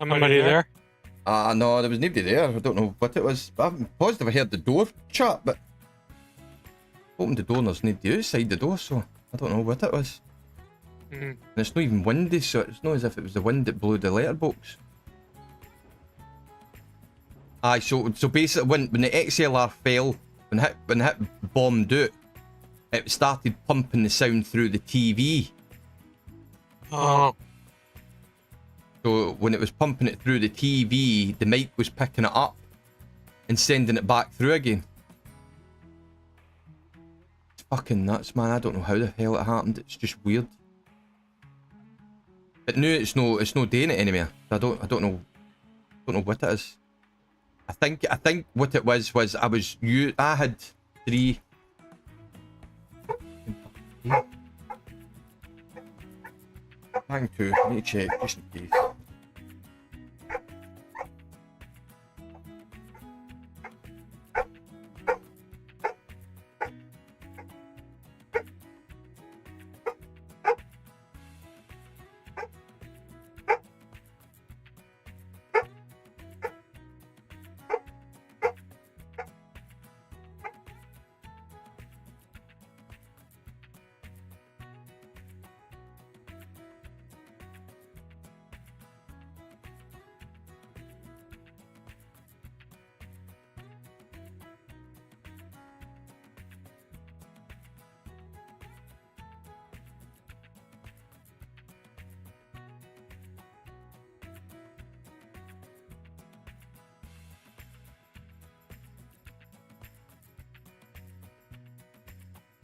Somebody there? No, there was nobody there. I don't know what it was. I'm positive I heard the door shut, but opened the door and there's nobody outside the door, so I don't know what it was. And it's not even windy, so it's not as if it was the wind that blew the letterbox. Aye, so basically when the XLR fell, when it bombed out, it started pumping the sound through the TV. Oh. So when it was pumping it through the TV, the mic was picking it up and sending it back through again. It's fucking nuts, man. I don't know how the hell it happened. It's just weird. But no, it's no doing it anymore. I don't know what it is. I think what it was I had 3. Hang 2. I need to check just in case.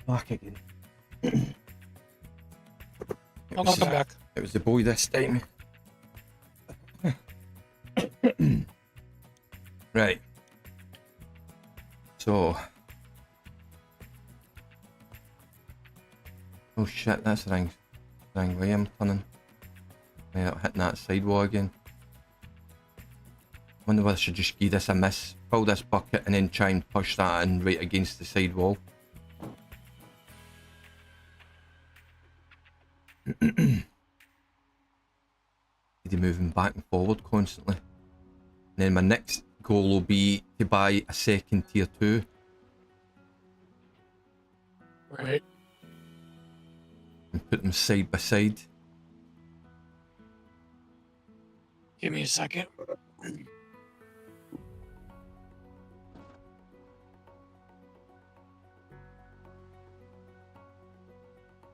Back again. I'll come back. It was the boy this time. Right. So. Oh shit, that's the wrong way I'm turning. Yeah, I'm hitting that sidewall again. Wonder whether I should just give this a miss, fill this bucket and then try and push that in right against the side wall. Need to moving back and forward constantly. And then my next goal will be to buy a second tier 2. Right. And put them side by side. Give me a second.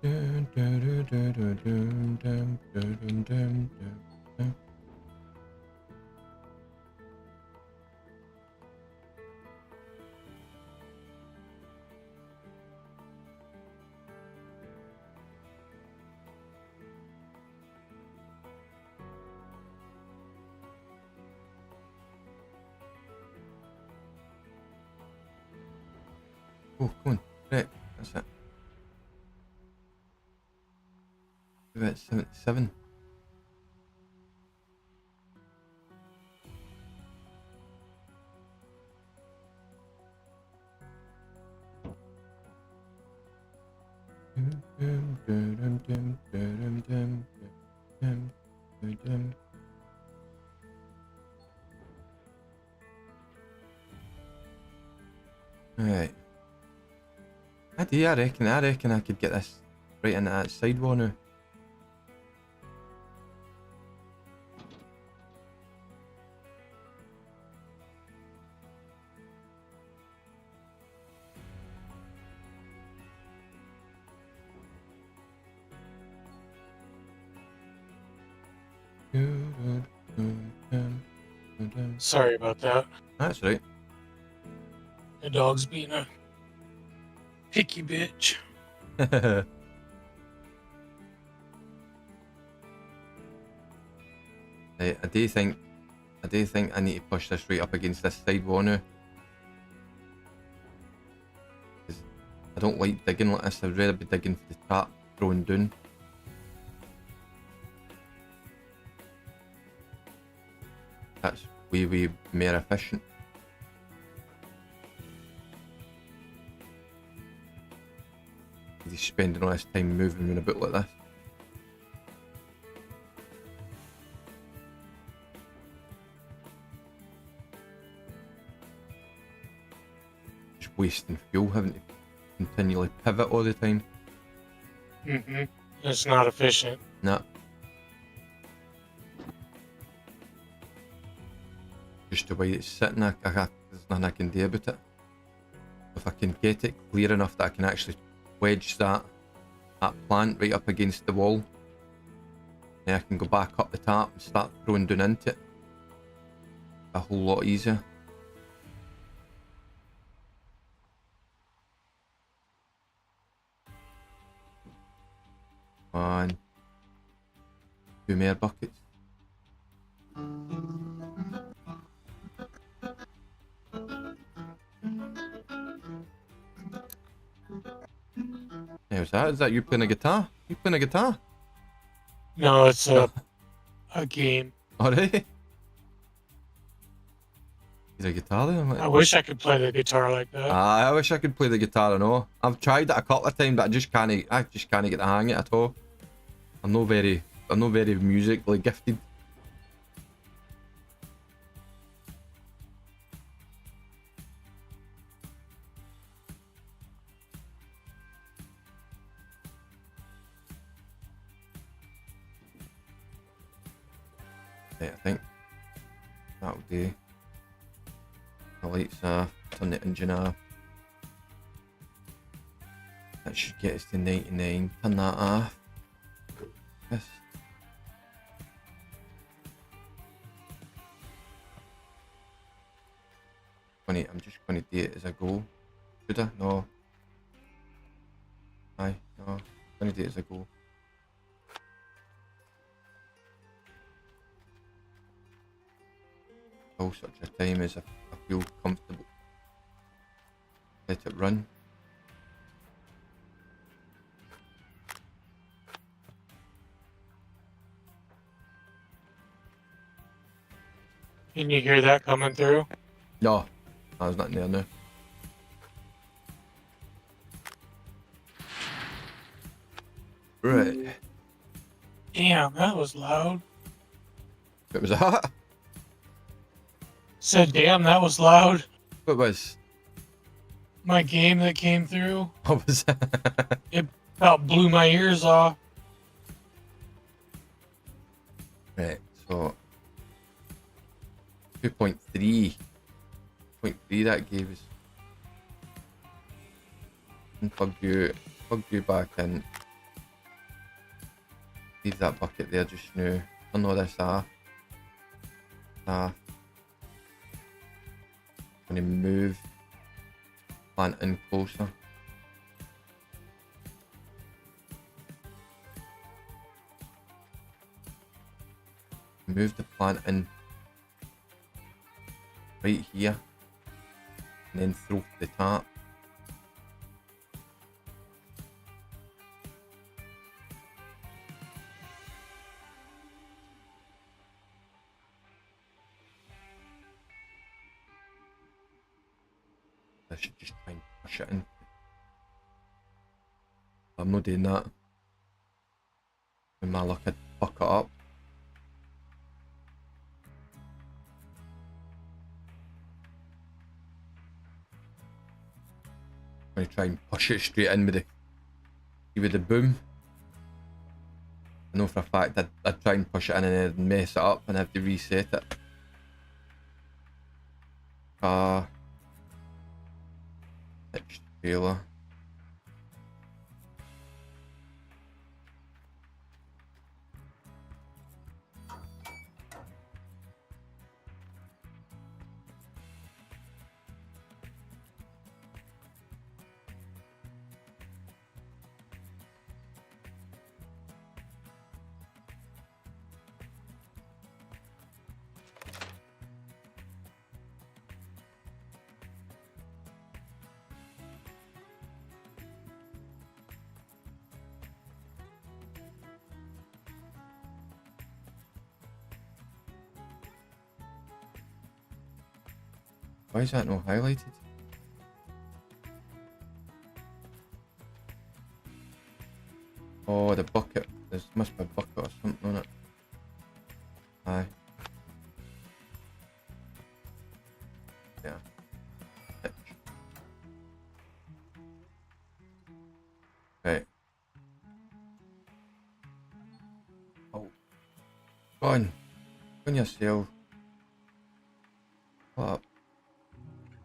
Dun, dun, dun, dun, dun, dun, dun, dun, dun, dun, dun. Oh, come on. Right, that's it. About 77. Alright. I reckon I could get this right into that sidewall now. Sorry about that. That's right. The dog's being a picky bitch. Right, I do think I need to push this right up against this side wall now. 'Cause I don't like digging like this. I'd rather be digging for the top, throwing down. That's way more efficient. He's spending all this time moving about like this. Just wasting fuel, having to continually pivot all the time. Mm-hmm. It's not efficient. Nah. Just the way it's sitting, there's nothing I can do about it. If I can get it clear enough that I can actually wedge that plant right up against the wall, then I can go back up the top and start throwing down into it. A whole lot easier. One, 2 more buckets. How's that? Is that you playing a guitar? You playing a guitar? No, it's a game. Alright. Is a guitar there? I wish I could play the guitar like that. I wish I could play the guitar and all. I've tried it a couple of times, but I just can't get the hang of it at all. I'm not very musically gifted. I think that'll do. The lights off, turn the engine off. That should get us to 99. Turn that off. Yes. I'm just going to do it as I go. Should I? No. Aye, no. I'm going to do it as I go. All such a time as I feel comfortable. Let it run. Can you hear that coming through? No, there's nothing there now. Right. Damn, that was loud. What was that? Said, damn, that was loud. What was? My game that came through What was that? about blew my ears off. Right, so 2.3. 0.3 that gave us. And plug you back in. Leave that bucket there just now. Turn all this off. I'm gonna move plant in closer. Move the plant in right here and then throw the tap. I should just try and push it in. I'm not doing that. With my luck, I'd fuck it up. I'm gonna try and push it straight in with the boom. I know for a fact I'd try and push it in and then mess it up and have to reset it. Pitch trailer. Why is that not highlighted? Oh, the bucket. There must be a bucket or something on it. Aye. Yeah. Pitch. Right. Oh. Go on. Go on yourself. What up?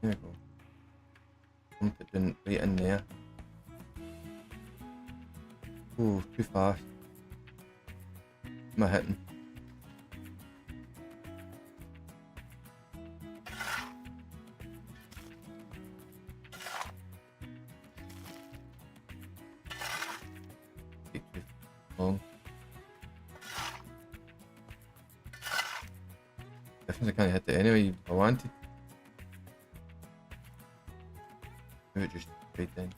There we go. Pump it in, right in there. Oh, too fast. Am I hitting? Take too long. Definitely can't hit it anyway if I wanted. Do it just right then.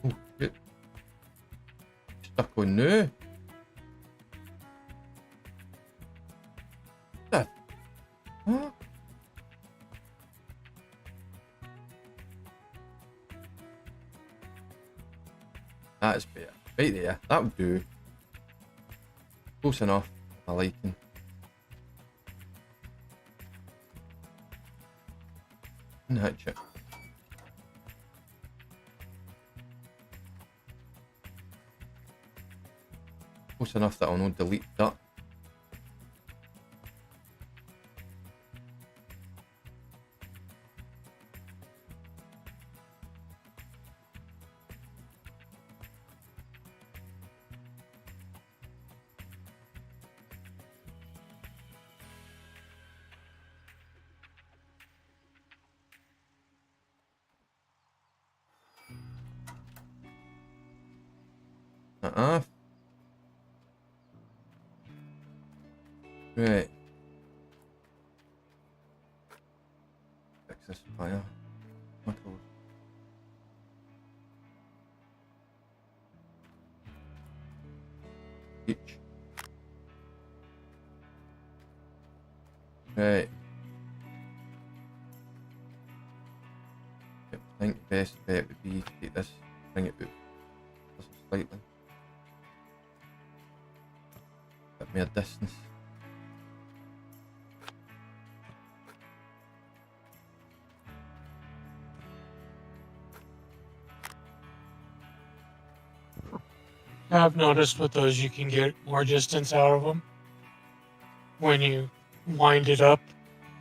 Oh shit. Stuck on now. That. Huh? That's better. Right there. That would do. Close enough. I liking. And hitch it. Close enough that I'll not delete that. Right. Fix this fire. My clothes. Each. Right. Yep, I think best bet would be to take this, bring it out just slightly. Bit more distance. I've noticed with those you can get more distance out of them when you wind it up.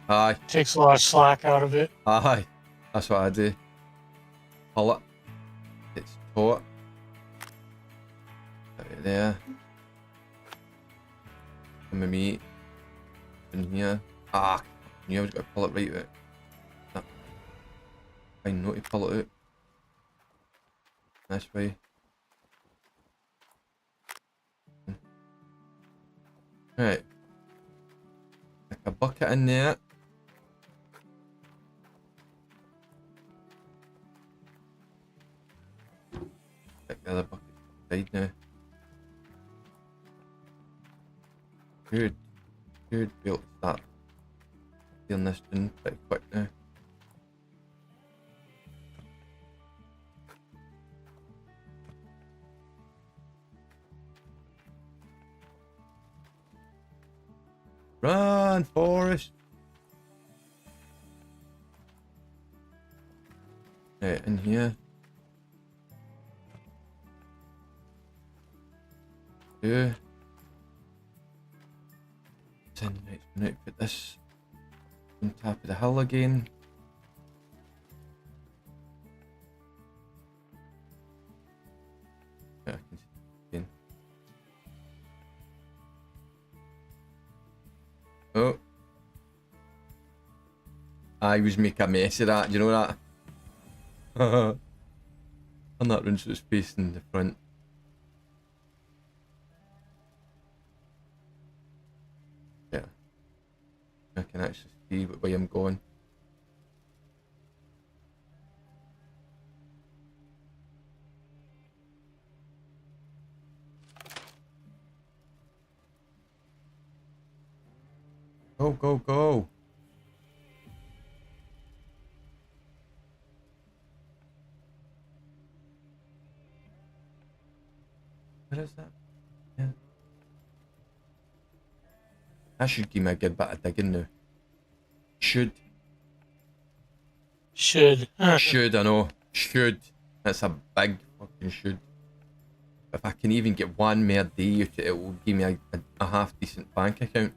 Aye, Takes a lot of slack out of it. aye. That's what I do. Pull it. It's taut. Put it there. Come with me. In here. Ah, you always got to pull it right out. No. Fine, not to pull it out. This way. Right. Stick a bucket in there. Stick the other bucket aside now. Good. Good. Be able to start feeling this done pretty quick now. Run, Forrest! Right, in here. Two. Then right, now put this on top of the hill again. Yeah, I can see it again. Oh. I was make a mess of that, do you know that? And that runs its face in the front. Yeah. I can actually see what way I'm going. Go, go, go. What is that? Yeah. I should give me a good bit of digging now. Should. Should. Should, I know. Should. That's a big fucking should. If I can even get one more day out of it, it will give me a half decent bank account.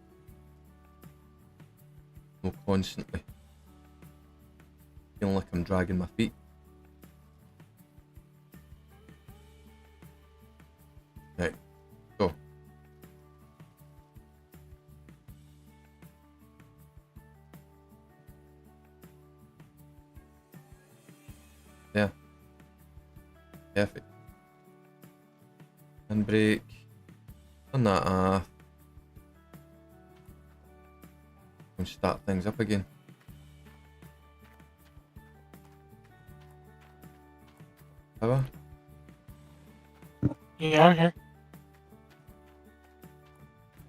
No, constantly feeling like I'm dragging my feet. Right, go. Yeah. Perfect. Handbrake. Turn that off. And start things up again. Power. Yeah, okay.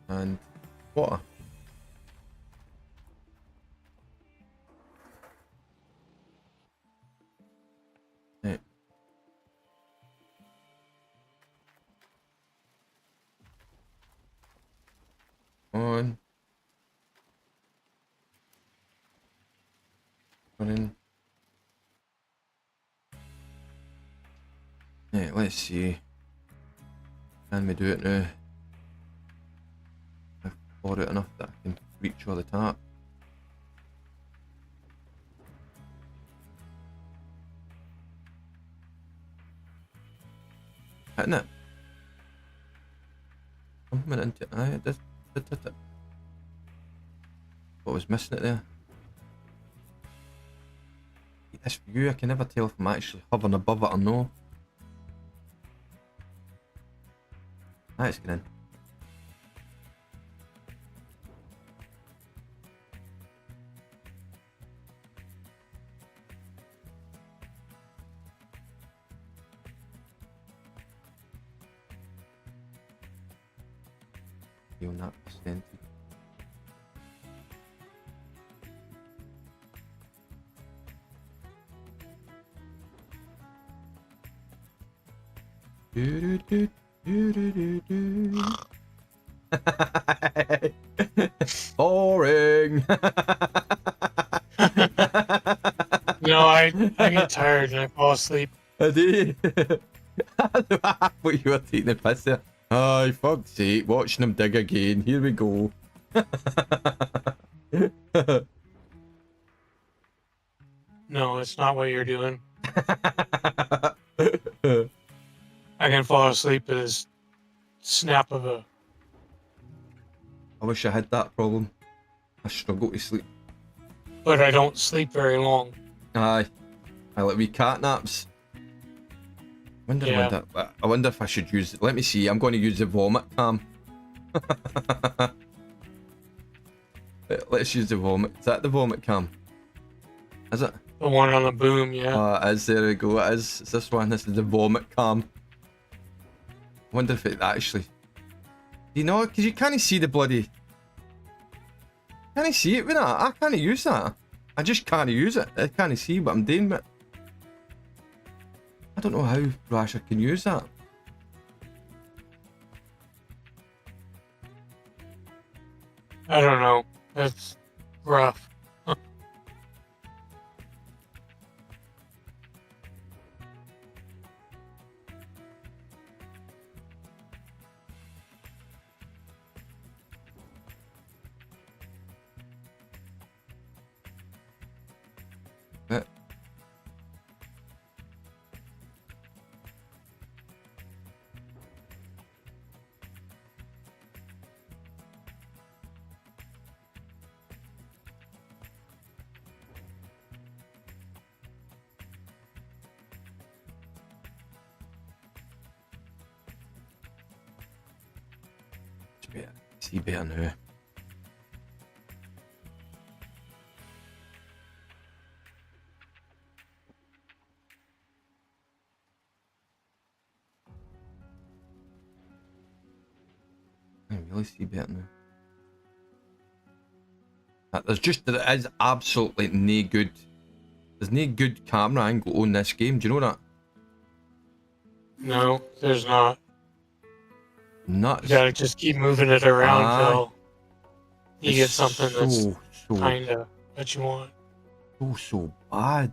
And water. Right. On. Running. Right, let's see. Can we do it now? I've bought it enough that I can reach all the top. Hitting it. Coming into it. Aye, it did hit it. What was missing it there? This view, I can never tell if I'm actually hovering above it or no. Let's get in. see on that percentage. Do, do, do, do, do, do. Boring. No, I get tired and I fall asleep. I do. I thought you were taking the piss there. Oh, fuck's sake, watching him dig again. Here we go. No, it's not what you're doing. I can fall asleep at a snap of a. I wish I had that problem. I struggle to sleep. But I don't sleep very long. Aye. I like wee cat naps. Yeah. I wonder if I should use it. Let me see. I'm going to use the vomit cam. Let's use the vomit. Is that the vomit cam? Is it? The one on the boom, yeah. It is. There we go. It is. It's this one. This is the vomit cam. I wonder if it actually. You know, because you can't see the bloody. Can't I see it with that? I can't use that. I just can't use it. I can't see what I'm doing with it. I don't know how, Rash, I can use that. I don't know. That's rough. Uh, It's better. See better now. I really see better now. There is absolutely no good. There's no good camera angle on this game. Do you know that? No, there's not. Nuts. You gotta just keep moving it around Aye. till you get something that's so kinda what you want. so bad.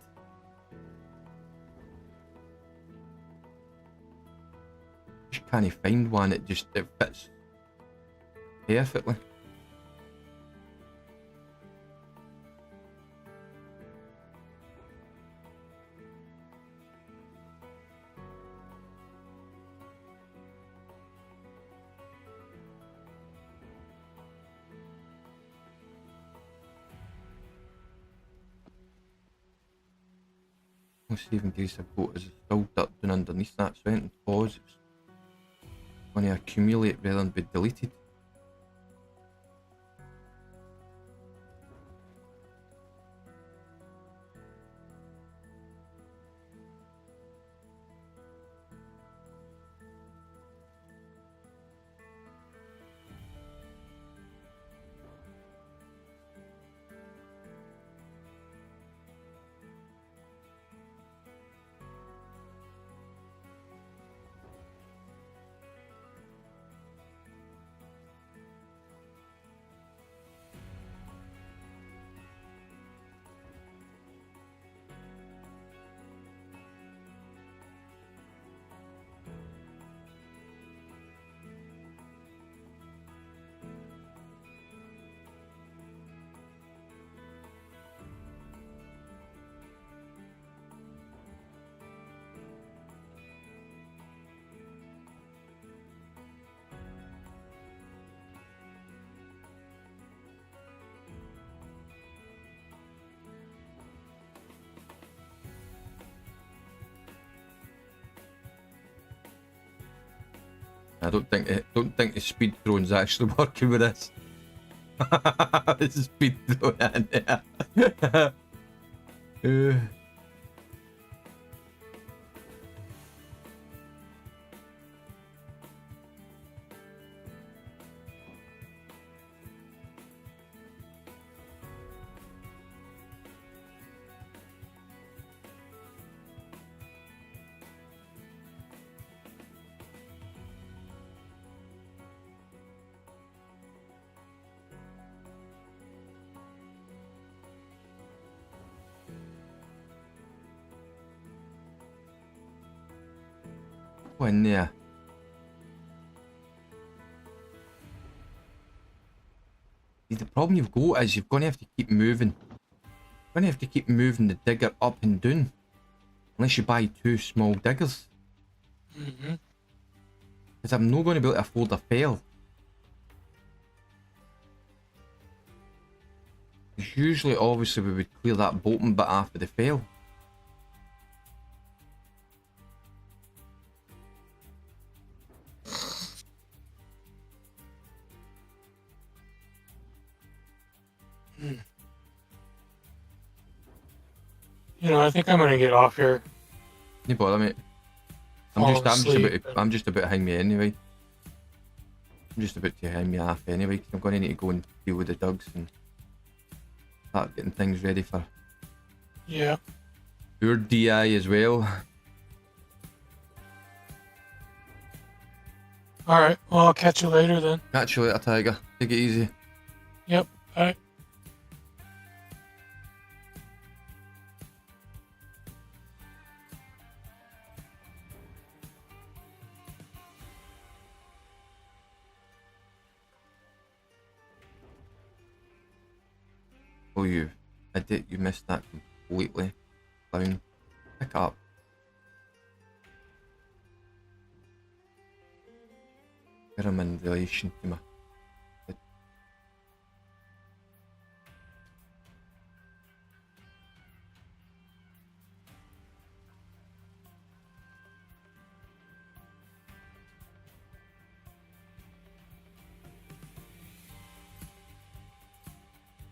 Just can't find one that just fits perfectly. Let's see if in case I've got is still dirt down underneath that, so I went pause. It's going to accumulate rather than be deleted. I don't think the speed throne's actually working with this. This is speed throne in there. Go in there. See, the problem you've got is you're going to have to keep moving. You're going to have to keep moving the digger up and down. Unless you buy 2 small diggers. Mm-hmm. Because I'm not going to be able to afford a fail. Because usually, obviously, we would clear that bottom bit after the fail. You know, I think I'm gonna get off here. No bother, mate. Fall asleep. I'm just about to hang me anyway. I'm just about to hang me off anyway, 'cause I'm going to need to go and deal with the dogs and start getting things ready for Yeah. your DI as well. All right. Well, I'll catch you later then. Catch you later, Tiger. Take it easy. Yep. Bye. Oh, you idiot, you missed that completely. Clown. Pick up. Get him in relation to me.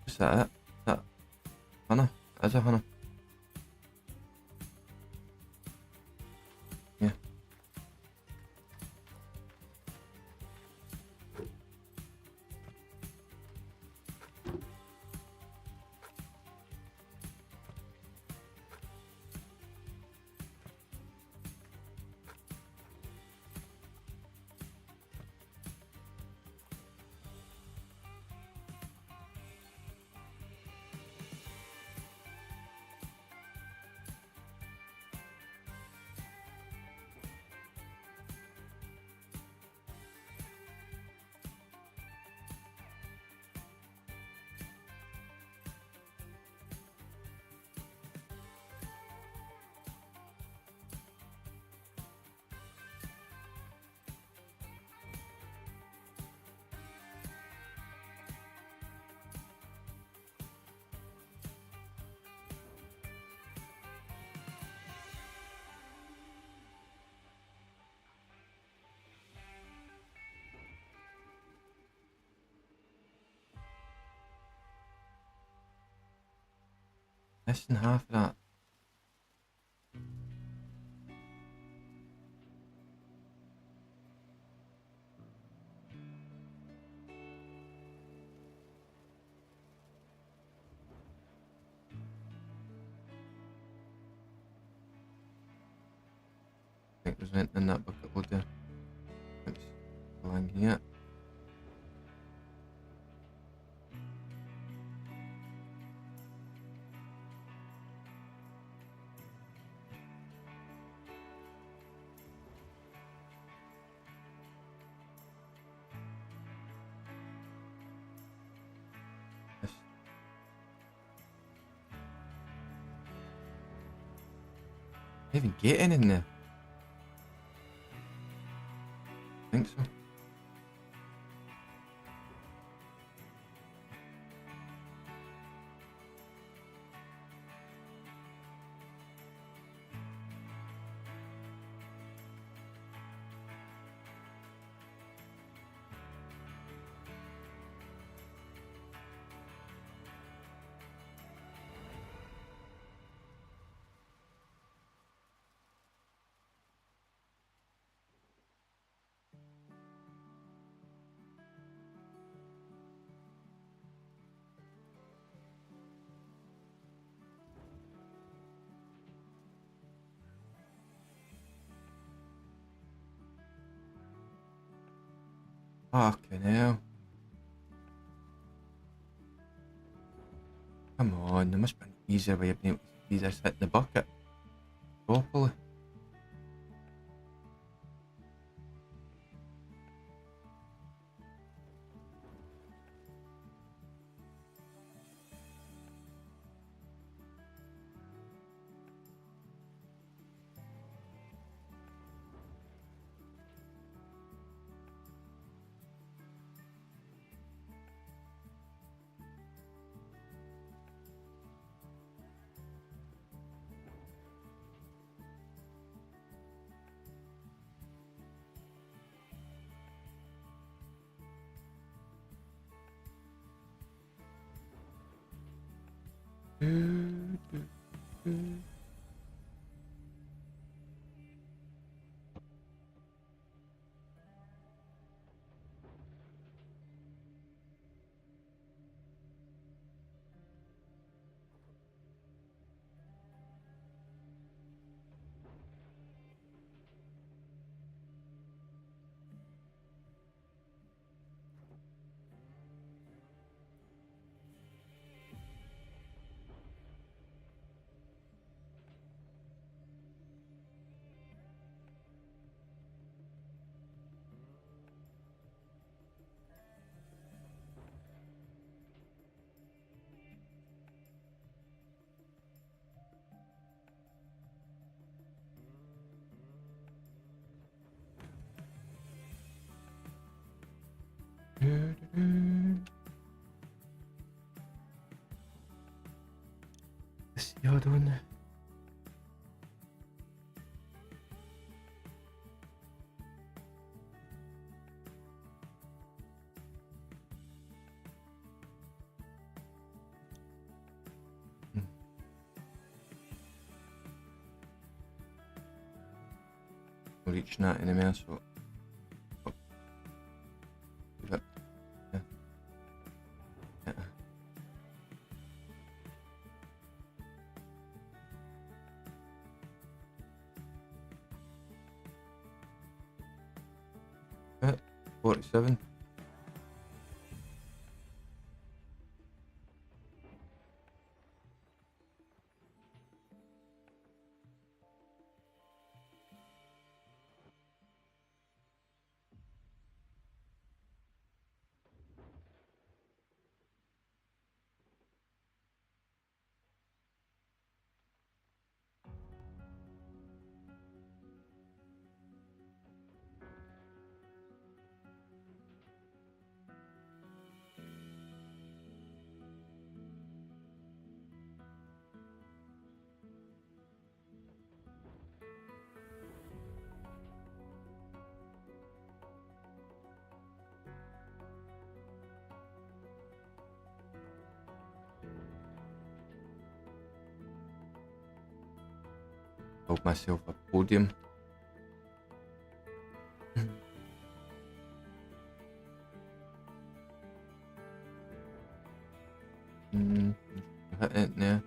Is that it? Is that Hannah? Is it Hannah? Yeah. Less than half of that. I think there's anything in that bucket load there. It's going here. Yes. Can't even get any in there. I think so. Fucking hell. Come on, there must be an easier way of being able to see this hitting the bucket properly. What's the other one? We're reaching that anyway, so. Give it. Yeah. Yeah. Yeah. 47. Build myself a podium. Hit it now.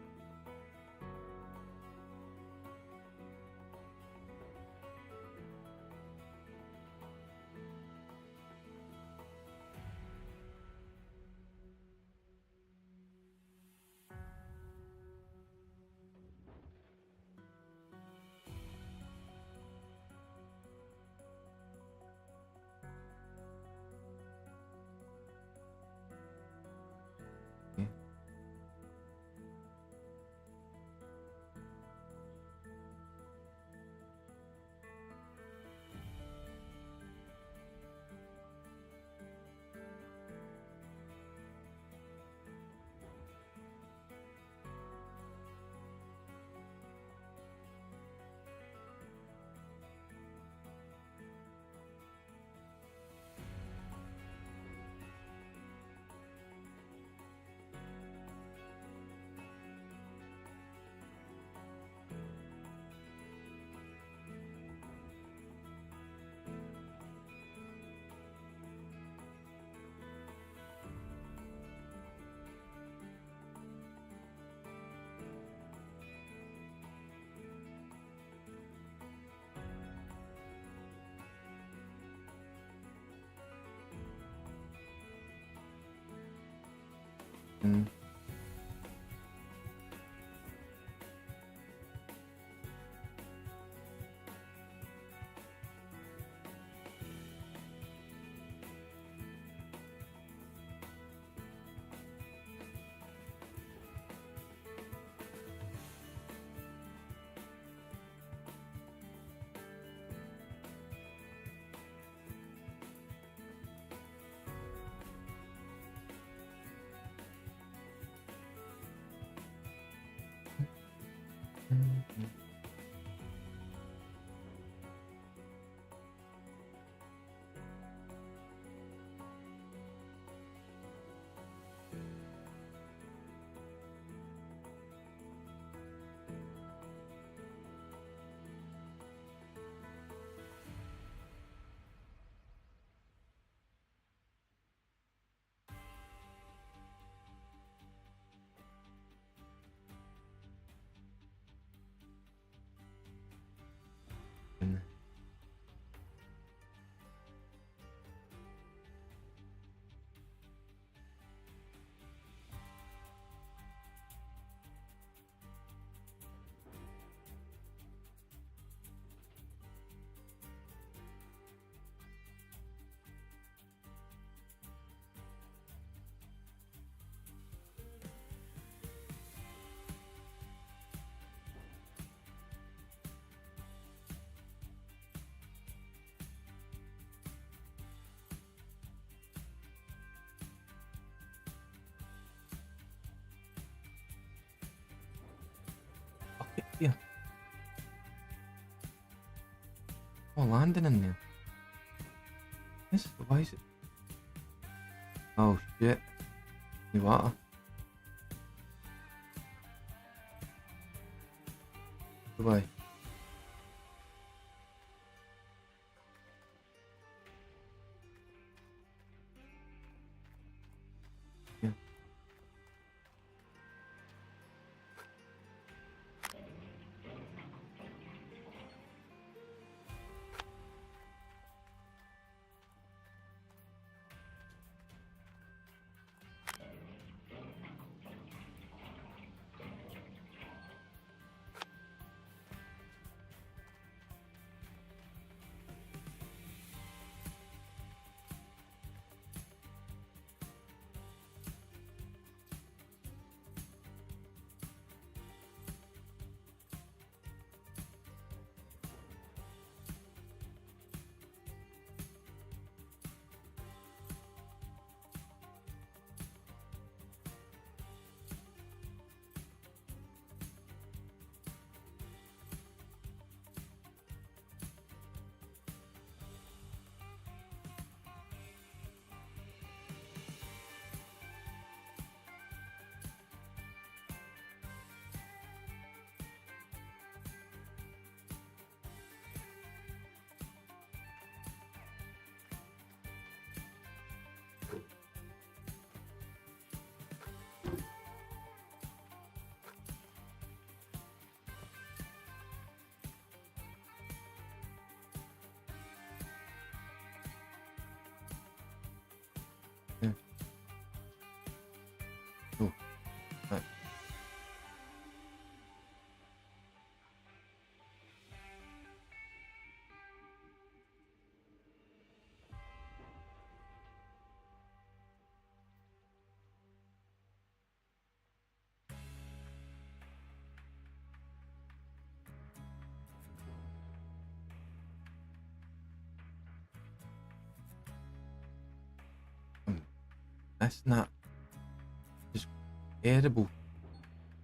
here. Oh, landing in there. This, why is it? Oh shit. You water. Goodbye. Yeah. Yeah. Oh, right. That's not just terrible.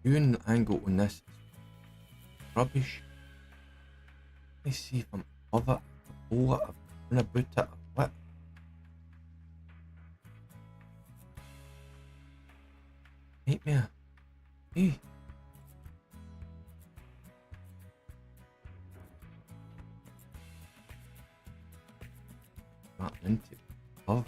Viewing the angle on this is rubbish. Let's see if I'm above it, below it, I'm about it, or what. Nightmare. Hey. Not into it. Oh.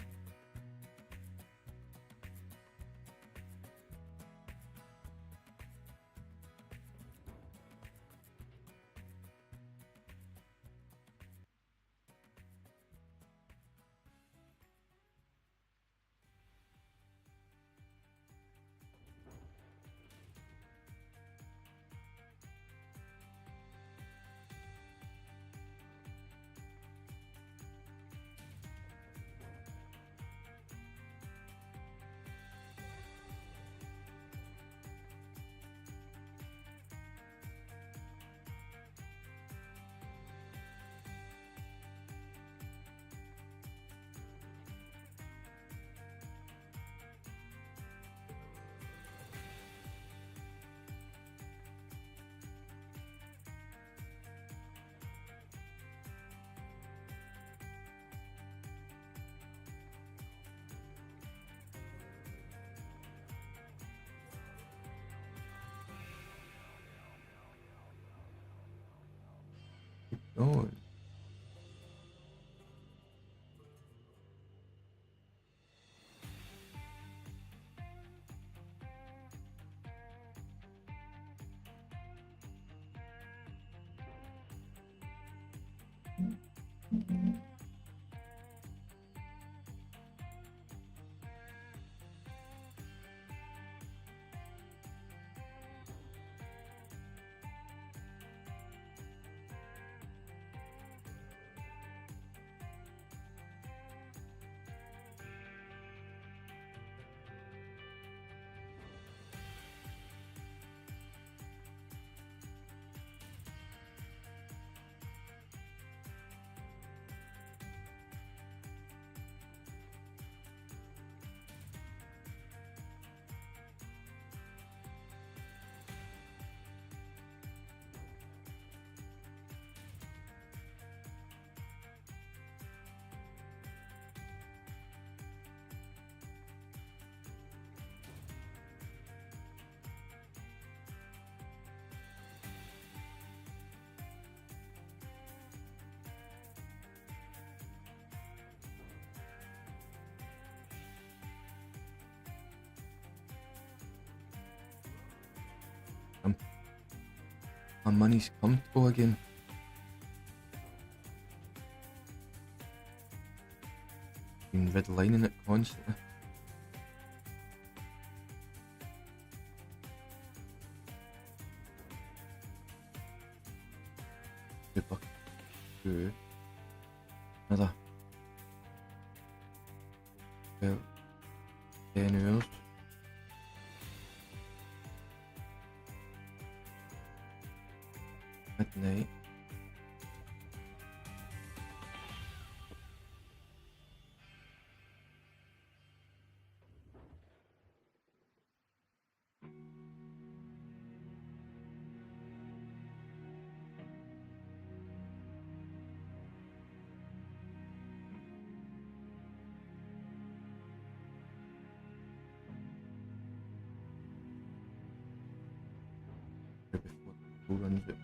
Going. My money's comfortable again. Been redlining it constantly. Super. Two. Another. About 10 hours. Midnight. Before the school runs out.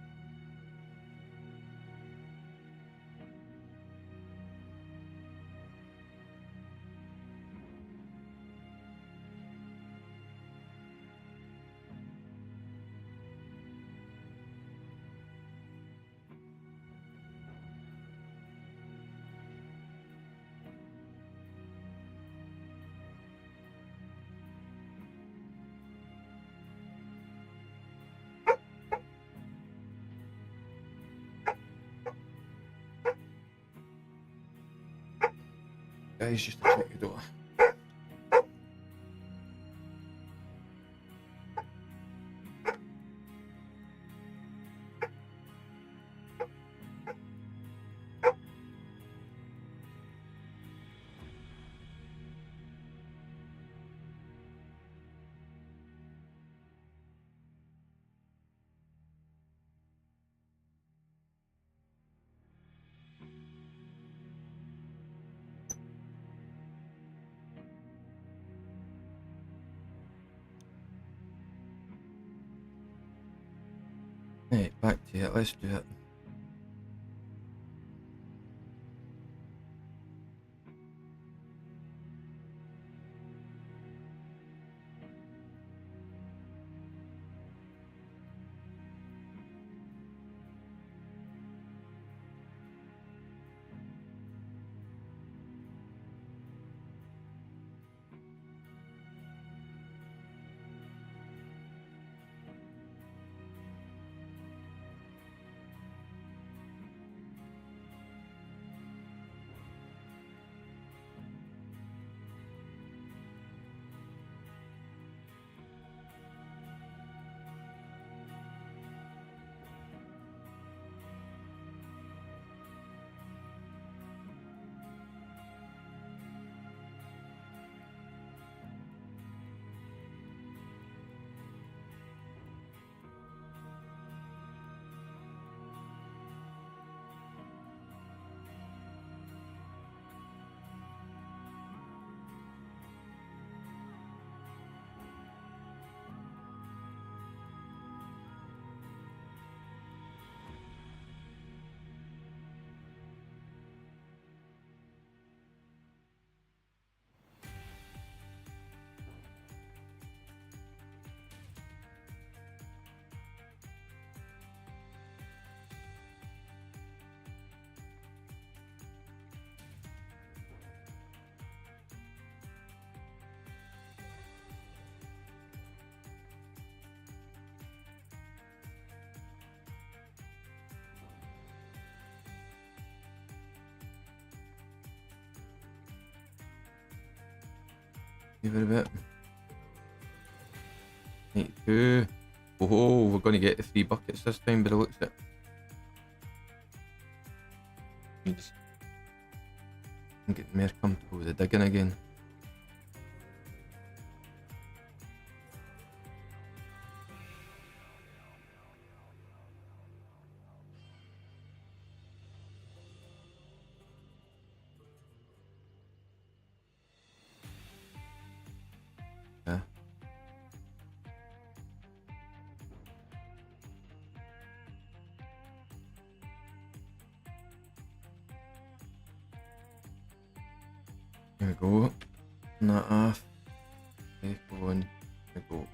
Guys, just to check your door. Right, back to it, let's do it. Give it a bit. 82. Oh, we're going to get the 3 buckets this time by the looks of it. I'm getting more comfortable with the digging again. Yeah. There we go. Turn that off. Okay, go on. There we go.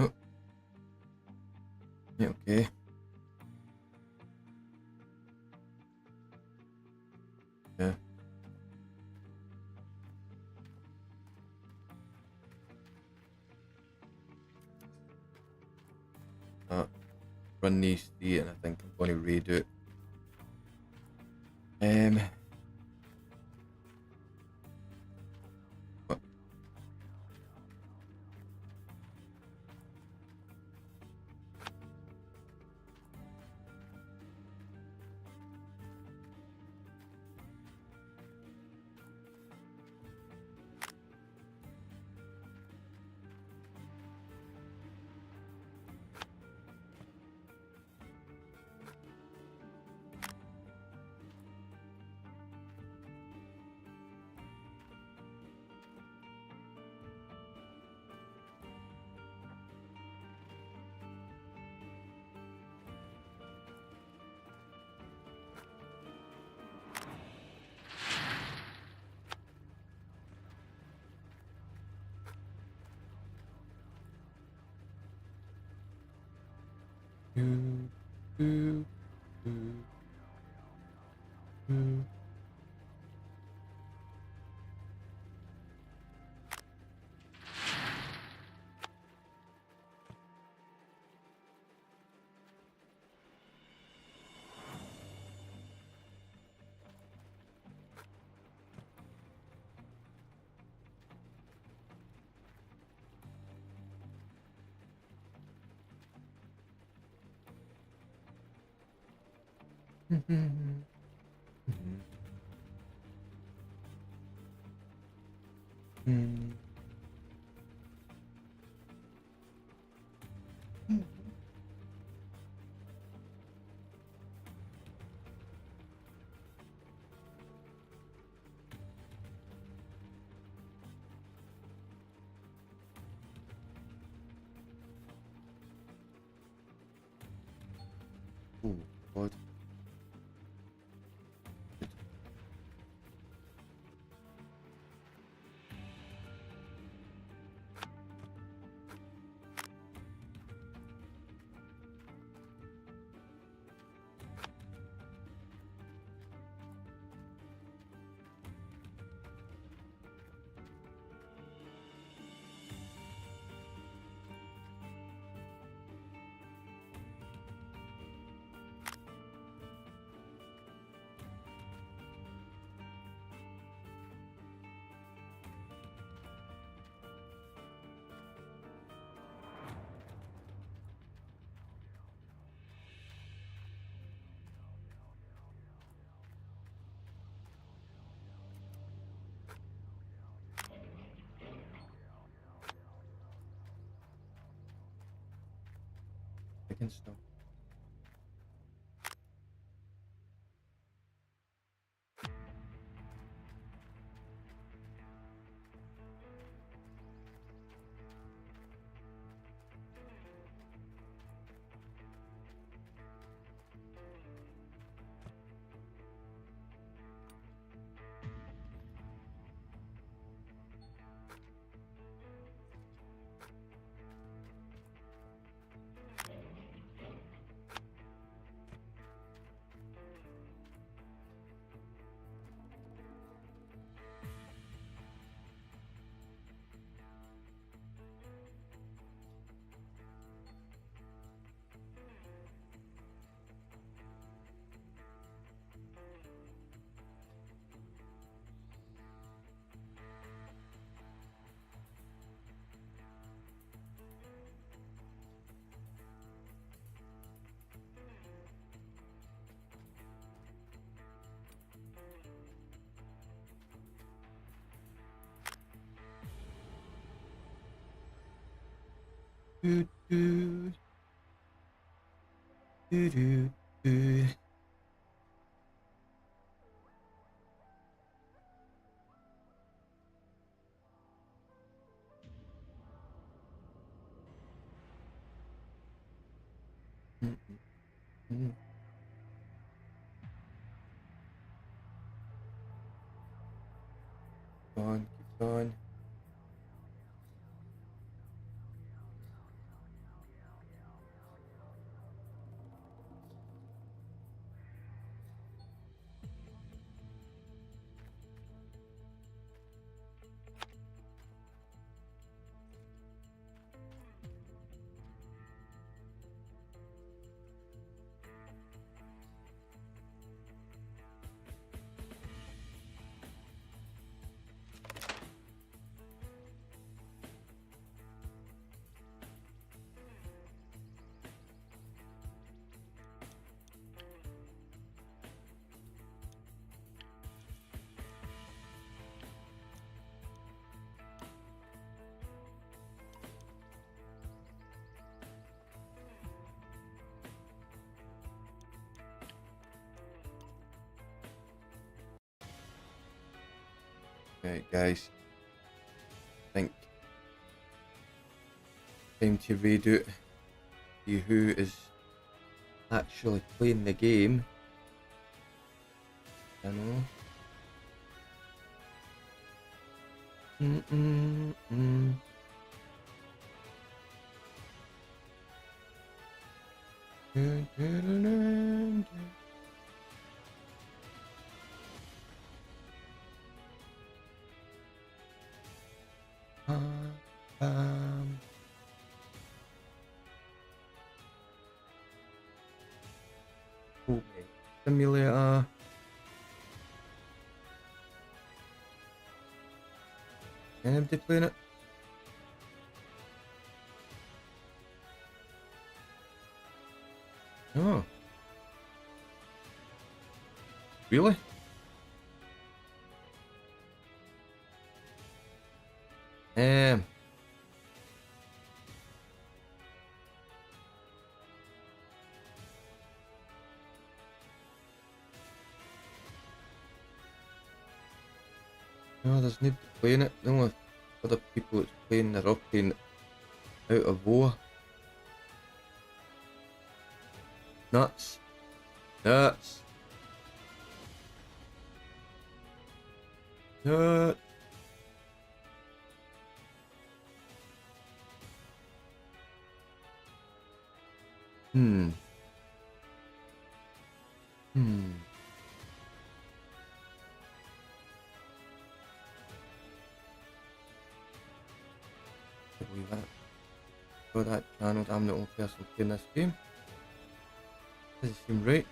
Oh. Yeah, okay. Yeah. Run these three, and I think I'm going to redo it. What? Do, do, do, do. Oh, God. I can stop. Do, do. Do, do, do. Mm, mm. Keep on, keep on. Right, guys. I think time to read out see who is actually playing the game. I know. Mm-mm-mm. Dun, dun, dun, dun, dun. Um, oh, simulator. Anybody playing it? Oh. Really? Um. No, there's nobody playing it. The only other people that's playing, they're all playing out of war. Nuts. Nuts. Nuts. Hmm. Hmm. I believe that. For that channel, I'm the only person playing this game. Doesn't seem right.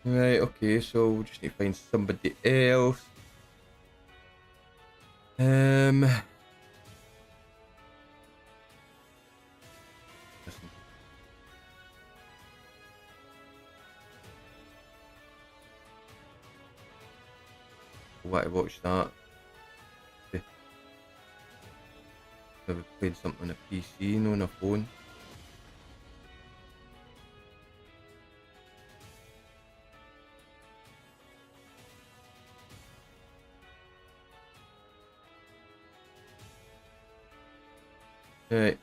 Right, okay, so we'll just need to find somebody else. Listen. Why watch that? Okay. Never played something on a PC, no on a phone. Right.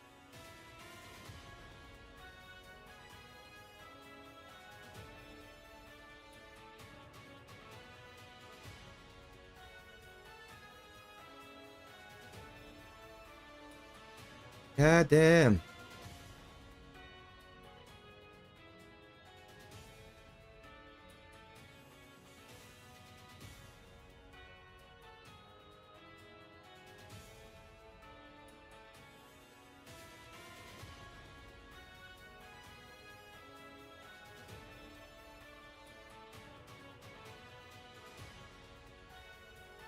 God damn.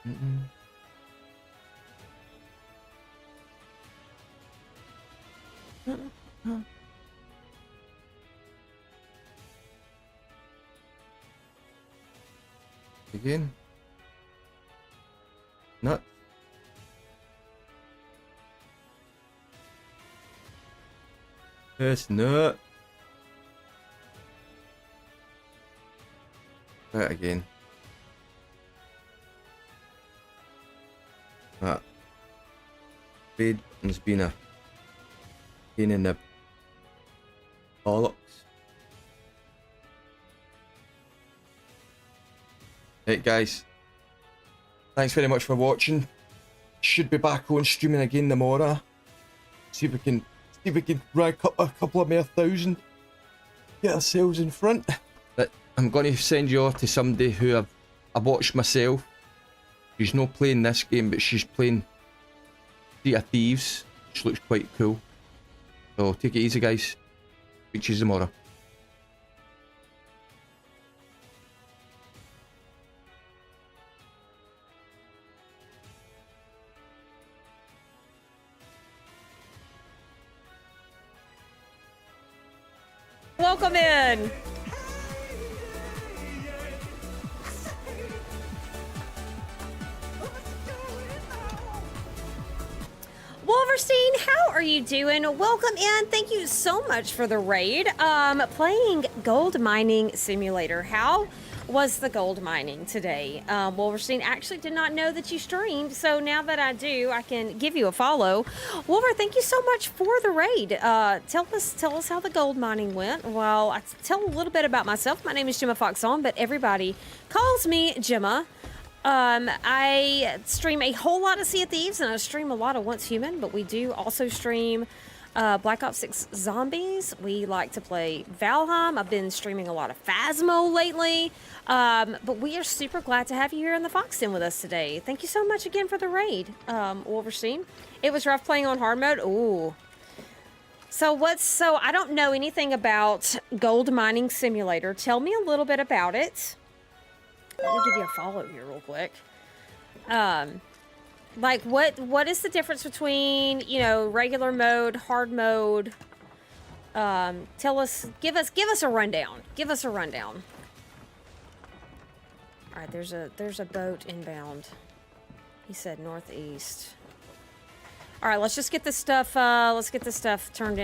Mm-mm. Again. Nuts. It's not. Try it again. That. Fade has been a pain in the bollocks. Right, guys. Thanks very much for watching. Should be back on streaming again tomorrow. See if we can rack up a couple of more thousand. Get ourselves in front. But I'm going to send you off to somebody who I watched myself. She's not playing this game, but she's playing Sea of Thieves, which looks quite cool. So take it easy, guys. Speak to you tomorrow. Welcome in. Wolverstein, how are you doing? Welcome in. Thank you so much for the raid. Playing Gold Mining Simulator. How was the gold mining today? Wolverstein, actually did not know that you streamed, so now that I do, I can give you a follow. Wolver, thank you so much for the raid. Tell us how the gold mining went. Well, I tell a little bit about myself. My name is Gemma Foxon, but everybody calls me Gemma. I stream a whole lot of Sea of Thieves, and I stream a lot of Once Human, but we do also stream Black Ops 6 Zombies. We like to play Valheim. I've been streaming a lot of Phasmo lately. But we are super glad to have you here in the Fox Den with us today. Thank you so much again for the raid, Wolverstein. It was rough playing on hard mode. Ooh. So I don't know anything about Gold Mining Simulator. Tell me a little bit about it. Let me give you a follow here real quick. Like what is the difference between, you know, regular mode, hard mode? Give us a rundown. Give us a rundown. All right, there's a boat inbound. He said northeast. All right, let's just get this stuff turned in.